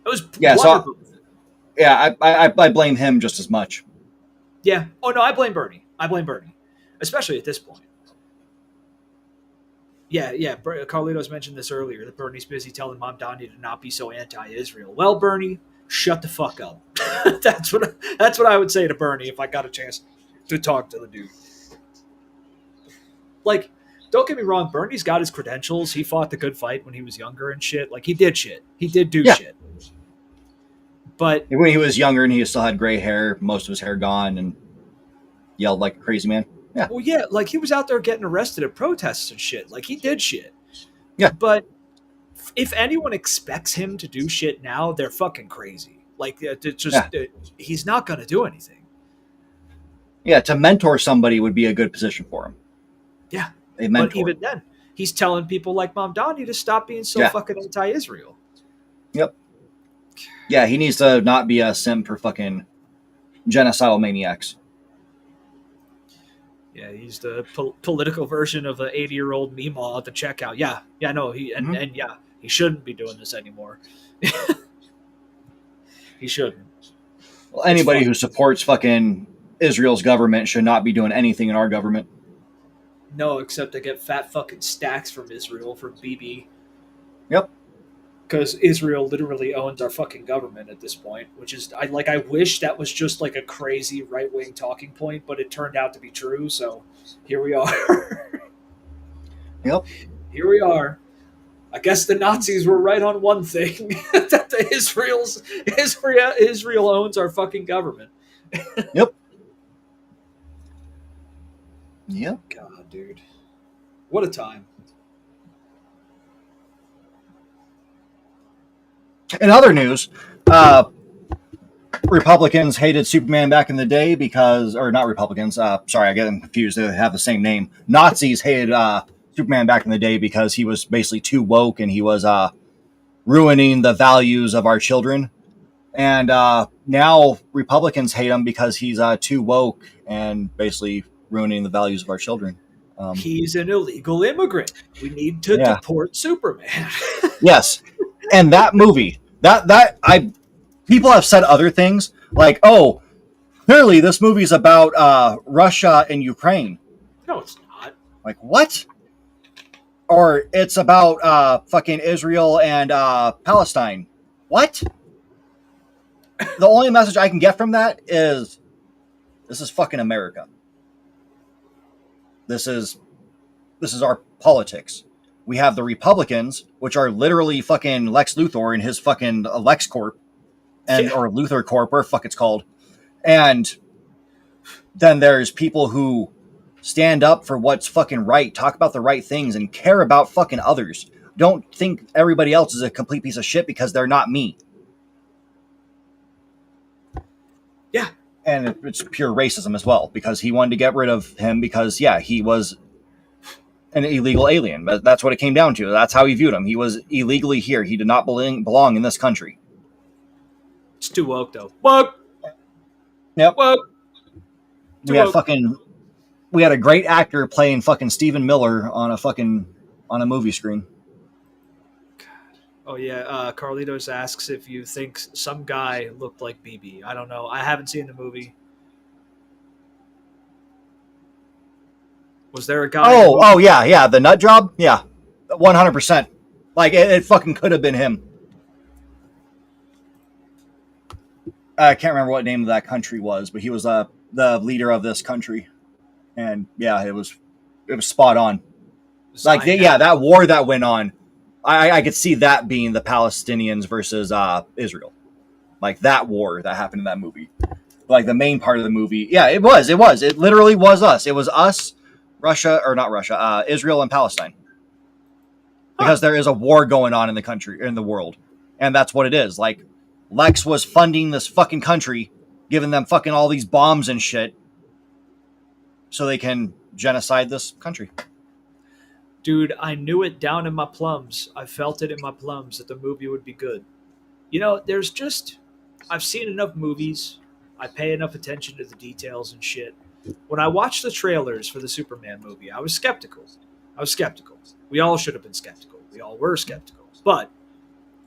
It was wonderful. I blame him just as much. Yeah. Oh, no, I blame Bernie. Especially at this point. Yeah. Carlitos mentioned this earlier, that Bernie's busy telling Mom Donnie to not be so anti-Israel. Well, Bernie, shut the fuck up. That's what I would say to Bernie if I got a chance to talk to the dude. Like, don't get me wrong, Bernie's got his credentials. He fought the good fight when he was younger and shit. Like, he did shit. He did do shit. But when he was younger and he still had gray hair, most of his hair gone, and yelled like a crazy man. Yeah. Well, yeah, like he was out there getting arrested at protests and shit. Like, he did shit. Yeah. But if anyone expects him to do shit now, they're fucking crazy. Like, it's just he's not going to do anything. Yeah, to mentor somebody would be a good position for him. Yeah. A mentor. But even then, he's telling people like Mom Donnie to stop being so fucking anti-Israel. Yep. Yeah, he needs to not be a simp for fucking genocidal maniacs. Yeah, he's the political version of an 80-year-old Meemaw at the checkout. Yeah, no, he shouldn't be doing this anymore. He shouldn't. Well, anybody who supports fucking Israel's government should not be doing anything in our government. No, except to get fat fucking stacks from Israel from BB. Yep. Because Israel literally owns our fucking government at this point, which is, I wish that was just like a crazy right-wing talking point, but it turned out to be true, so here we are. Yep. Here we are. I guess the Nazis were right on one thing, that Israel owns our fucking government. Yep. Yep. God, dude. What a time. In other news, Republicans hated Superman back in the day because, or not Republicans, sorry, I get them confused. They have the same name. Nazis hated Superman back in the day because he was basically too woke and he was ruining the values of our children. And now Republicans hate him because he's too woke and basically ruining the values of our children. He's an illegal immigrant. We need to deport Superman. Yes. And that movie, people have said other things like, oh, clearly this movie's about Russia and Ukraine. No, it's not. Like, what? Or it's about fucking Israel and Palestine. What? The only message I can get from that is, this is fucking America. This is our politics. We have the Republicans, which are literally fucking Lex Luthor and his fucking LexCorp, or Luthor Corp, whatever the fuck it's called. And then there's people who stand up for what's fucking right, talk about the right things, and care about fucking others. Don't think everybody else is a complete piece of shit because they're not me. Yeah. And it's pure racism as well, because he wanted to get rid of him because, yeah, he was an illegal alien. But that's what it came down to. That's how he viewed him. He was illegally here. He did not belong in this country. It's too woke, though. Woke! Yep. Woke! We had a great actor playing fucking Stephen Miller on a movie screen. Oh, yeah. Carlitos asks if you think some guy looked like BB. I don't know. I haven't seen the movie. Was there a guy? Oh, yeah. The nut job? Yeah. 100%. Like, it fucking could have been him. I can't remember what name of that country was, but he was the leader of this country. And, yeah, it was spot on. Like, that war that went on, I could see that being the Palestinians versus Israel. Like, that war that happened in that movie. Like, the main part of the movie. Yeah, it was. It literally was us. It was us, Israel and Palestine. Because there is a war going on in the country, in the world. And that's what it is. Like, Lex was funding this fucking country, giving them fucking all these bombs and shit, so they can genocide this country. Dude, I knew it down in my plums. I felt it in my plums that the movie would be good. You know, I've seen enough movies. I pay enough attention to the details and shit. When I watched the trailers for the Superman movie, I was skeptical. We all should have been skeptical. We all were skeptical. But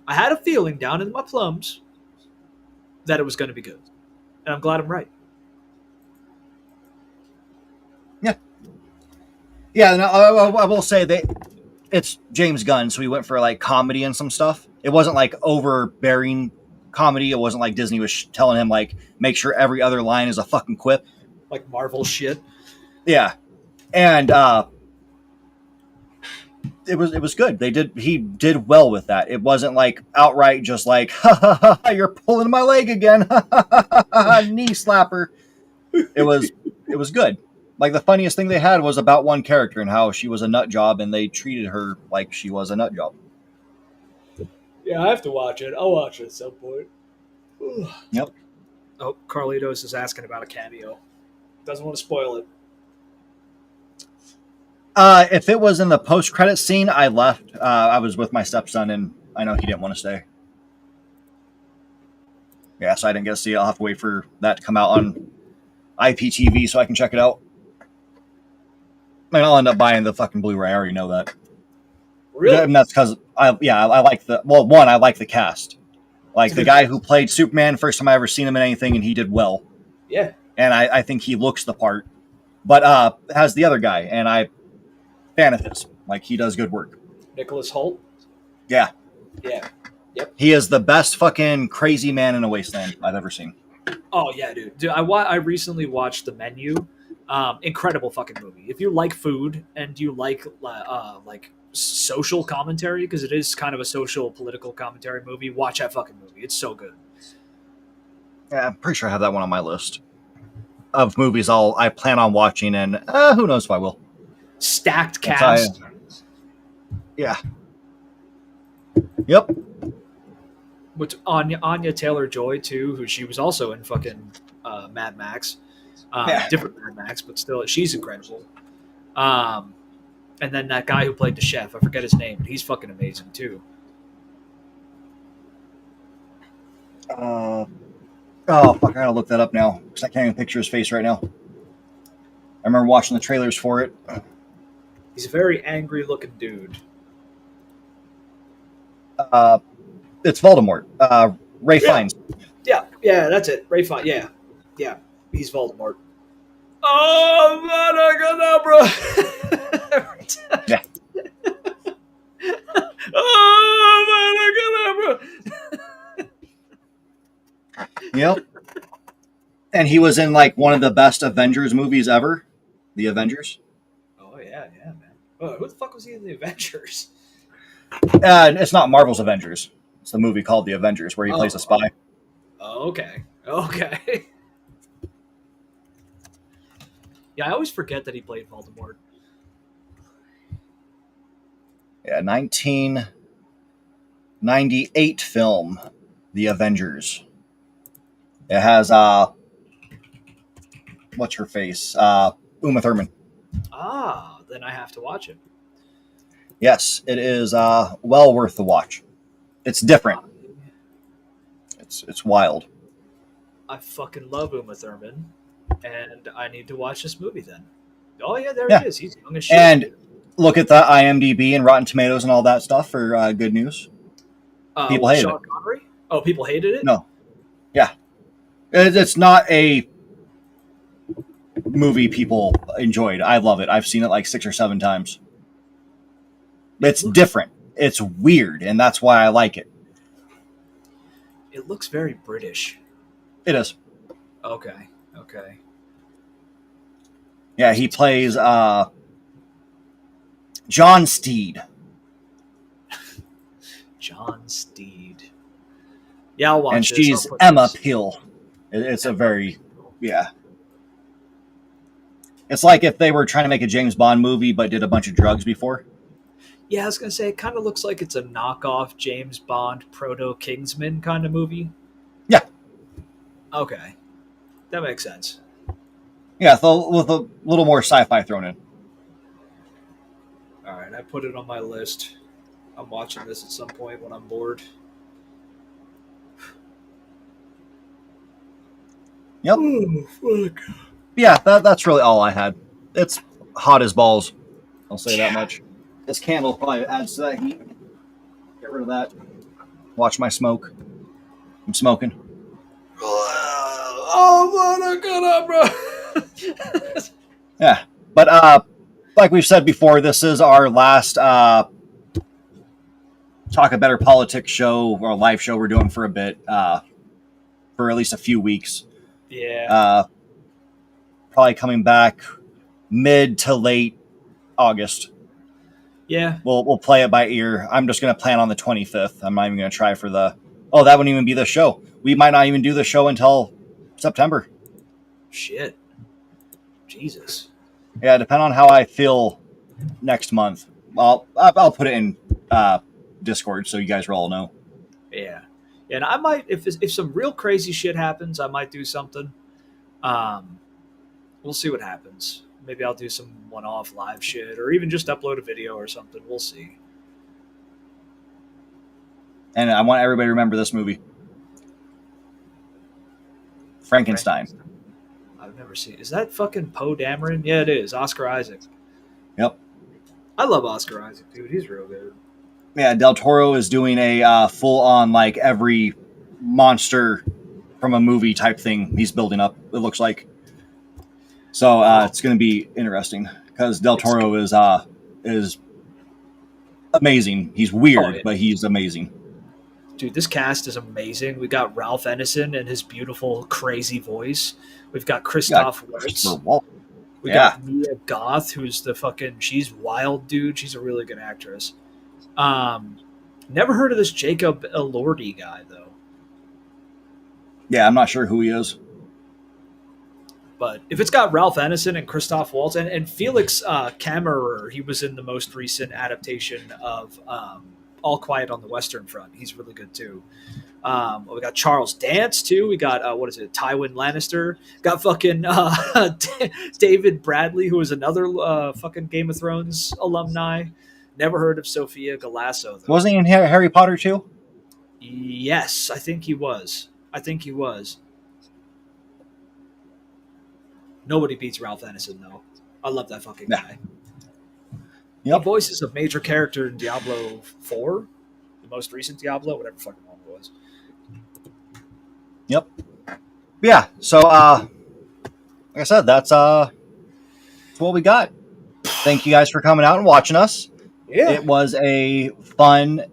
I had a feeling down in my plums that it was going to be good. And I'm glad I'm right. Yeah. Yeah, no, I will say it's James Gunn, so he went for like comedy and some stuff. It wasn't like overbearing comedy. It wasn't like Disney was telling him like make sure every other line is a fucking quip, like Marvel shit. Yeah, and it was good. He did well with that. It wasn't like outright just like ha ha ha, you're pulling my leg again, knee slapper. It was good. Like, the funniest thing they had was about one character and how she was a nut job, and they treated her like she was a nut job. Yeah, I have to watch it. I'll watch it at some point. Yep. Oh, Carlitos is asking about a cameo. Doesn't want to spoil it. If it was in the post-credit scene, I left. I was with my stepson, and I know he didn't want to stay. Yeah, so I didn't get to see it. I'll have to wait for that to come out on IPTV so I can check it out. I mean, I'll end up buying the fucking Blu-ray. I already know that. Really? And that's because I like I like the cast. Like, the guy who played Superman, first time I ever seen him in anything, and he did well. Yeah. And I think he looks the part. But has the other guy, and I fan of his. Like, he does good work. Nicholas Hoult? Yeah. Yeah. Yep. He is the best fucking crazy man in a wasteland I've ever seen. Oh, yeah, dude. I recently watched The Menu. Incredible fucking movie. If you like food and you like social commentary, because it is kind of a social political commentary movie, watch that fucking movie. It's so good. Yeah, I'm pretty sure I have that one on my list of movies I plan on watching, and who knows if I will. Stacked cast. Yeah. Yep. With Anya Taylor-Joy too, she was also in fucking Mad Max. Different Mad Max, but still, she's incredible. And then that guy who played the chef, I forget his name, but he's fucking amazing too. Oh, fuck, I gotta look that up now, because I can't even picture his face right now. I remember watching the trailers for it. He's a very angry-looking dude. It's Voldemort. Ray Fiennes. Yeah, that's it. Ray Fiennes. Yeah, he's Voldemort. Oh, Manacadabra! Every time. Yeah. Oh, Manacadabra! Yep. And he was in like one of the best Avengers movies ever, The Avengers. Oh yeah, man. Oh, who the fuck was he in The Avengers? It's not Marvel's Avengers. It's the movie called The Avengers, where he plays a spy. Oh, okay. Yeah, I always forget that he played Voldemort. Yeah, 1998 film, The Avengers. It has what's her face? Uma Thurman. Ah, then I have to watch it. Yes, it is well worth the watch. It's different. It's wild. I fucking love Uma Thurman, and I need to watch this movie then. Oh yeah, there Yeah. he is. He's young as shit. And look at the IMDb and Rotten Tomatoes and all that stuff for good news. People hated Sean it. Connery? Oh, people hated it? No. Yeah. It's not a movie people enjoyed. I love it. I've seen it like 6 or 7 times. It's different. It's weird, and that's why I like it. It looks very British. It is. Okay. Yeah, he plays John Steed. John Steed. Yeah, I'll watch And this. she's I'll put Emma this. Peel. It's a very, yeah. It's like if they were trying to make a James Bond movie but did a bunch of drugs before. Yeah, I was going to say, it kind of looks like it's a knockoff James Bond proto-Kingsman kind of movie. Yeah. Okay. That makes sense. Yeah, with a little more sci-fi thrown in. All right, I put it on my list. I'm watching this at some point when I'm bored. Yep. Oh, fuck. Yeah, that's really all I had. It's hot as balls. I'll say that much. This candle probably adds to that heat. Get rid of that. Watch my smoke. I'm smoking. Oh, man, I got up, bro. Yeah, but like we've said before, this is our last Talk a Better Politics show or live show we're doing for a bit, for at least a few weeks. Yeah. Probably coming back mid to late August. Yeah. We'll play it by ear. I'm just going to plan on the 25th. I'm not even going to try for that wouldn't even be the show. We might not even do the show until September. Shit. Jesus. Yeah, depending on how I feel next month. Well, I'll put it in Discord so you guys all know. Yeah. And I might, if some real crazy shit happens, I might do something. We'll see what happens. Maybe I'll do some one-off live shit or even just upload a video or something. We'll see. And I want everybody to remember this movie. Frankenstein. I've never seen. Is that fucking Poe Dameron? Yeah, it is. Oscar Isaac. Yep. I love Oscar Isaac, dude. He's real good. Yeah, Del Toro is doing a full-on, like, every monster from a movie type thing he's building up, it looks like. So it's going to be interesting because Del Toro is amazing. He's weird, but he's amazing. Dude, this cast is amazing. We got Ralph Ineson and his beautiful, crazy voice. We've got Christoph Waltz. We got Mia Goth, who's she's wild, dude. She's a really good actress. Never heard of this Jacob Elordi guy, though. Yeah, I'm not sure who he is. But if it's got Ralph Ineson and Christoph Waltz and Felix Kammerer, he was in the most recent adaptation of All Quiet on the Western Front. He's really good, too. We got Charles Dance, too. We got, Tywin Lannister. Got fucking David Bradley, who is another fucking Game of Thrones alumni. Never heard of Sofia Galasso, though. Wasn't he in Harry Potter, too? Yes, I think he was. Nobody beats Ralph Ineson, though. I love that fucking guy. Yep. He voices a major character in Diablo 4, the most recent Diablo, whatever fucking one it was. Yep. Yeah, so like I said, that's what we got. Thank you guys for coming out and watching us. Yeah. It was a fun,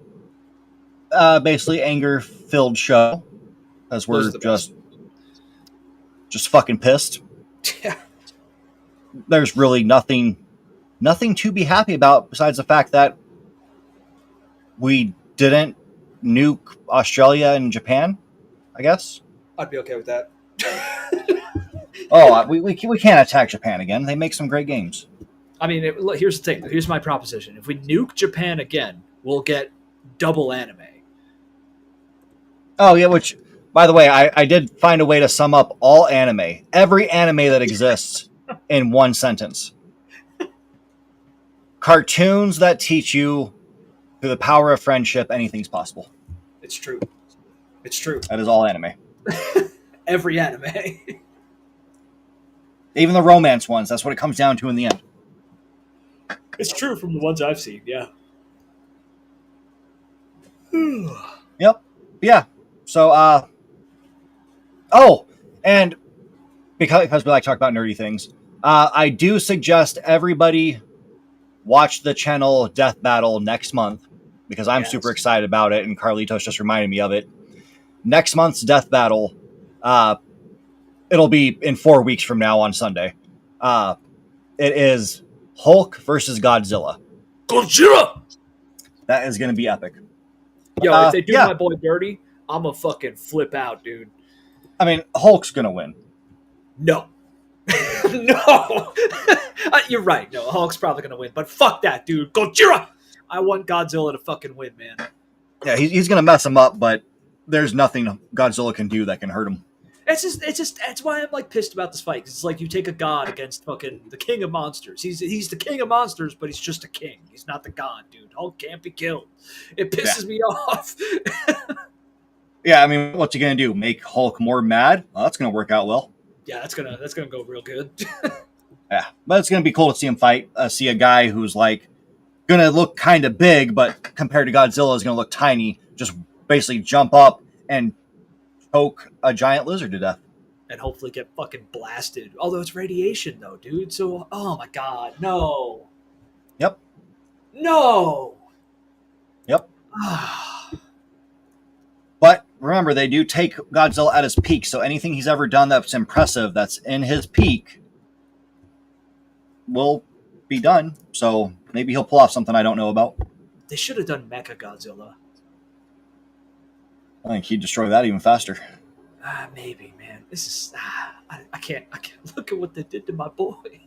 basically anger-filled show as we're just fucking pissed. Yeah. There's really nothing to be happy about besides the fact that we didn't nuke Australia and Japan, I guess. I'd be okay with that. Oh, we can't attack Japan again. They make some great games. I mean, look, here's the thing. Here's my proposition. If we nuke Japan again, we'll get double anime. Oh, yeah, which, by the way, I did find a way to sum up all anime. Every anime that exists in one sentence. Cartoons that teach you through the power of friendship, anything's possible. It's true. It's true. That is all anime. Every anime. Even the romance ones, that's what it comes down to in the end. It's true from the ones I've seen, yeah. Yep. Yeah. So, oh, and because we like to talk about nerdy things, I do suggest everybody watch the channel Death Battle next month, because I'm super excited about it, and Carlitos just reminded me of it. Next month's Death Battle, it'll be in 4 weeks from now on Sunday. It is Hulk versus Godzilla. Godzilla! That is going to be epic. Yo, if they do my boy dirty, I'm gonna fucking flip out, dude. I mean, Hulk's going to win. No. No. You're right. No, Hulk's probably going to win. But fuck that, dude. Godzilla! I want Godzilla to fucking win, man. Yeah, he's going to mess him up, but there's nothing Godzilla can do that can hurt him. It's just that's why I'm like pissed about this fight. It's like you take a god against fucking the king of monsters. He's the king of monsters, but he's just a king. He's not the god, dude. Hulk can't be killed. It pisses me off. Yeah, I mean, what's he going to do? Make Hulk more mad? Well, that's going to work out well. Yeah, that's gonna go real good. Yeah, but it's going to be cool to see him fight. See a guy who's like going to look kind of big, but compared to Godzilla is going to look tiny. Just basically jump up and choke a giant lizard to death. And hopefully get fucking blasted. Although it's radiation though, dude. So, oh my god, no. Yep. No. Yep. But remember, they do take Godzilla at his peak, so anything he's ever done that's impressive, that's in his peak, will be done. So maybe he'll pull off something I don't know about. They should have done Mecha Godzilla. I think he'd destroy that even faster. Maybe, man. This is I can't look at what they did to my boy.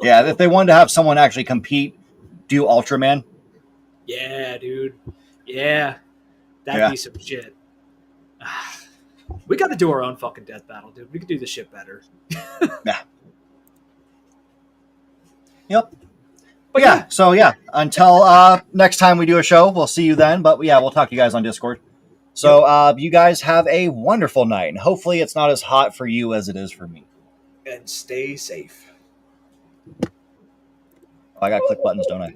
Yeah, if they wanted to have someone actually compete, do Ultraman. Yeah, dude. Yeah. That'd be some shit. We got to do our own fucking death battle, dude. We could do this shit better. Yeah. Yep. But yeah, so yeah, until next time we do a show, we'll see you then. But yeah, we'll talk to you guys on Discord. So you guys have a wonderful night, and hopefully it's not as hot for you as it is for me. And stay safe. I got click buttons, don't I?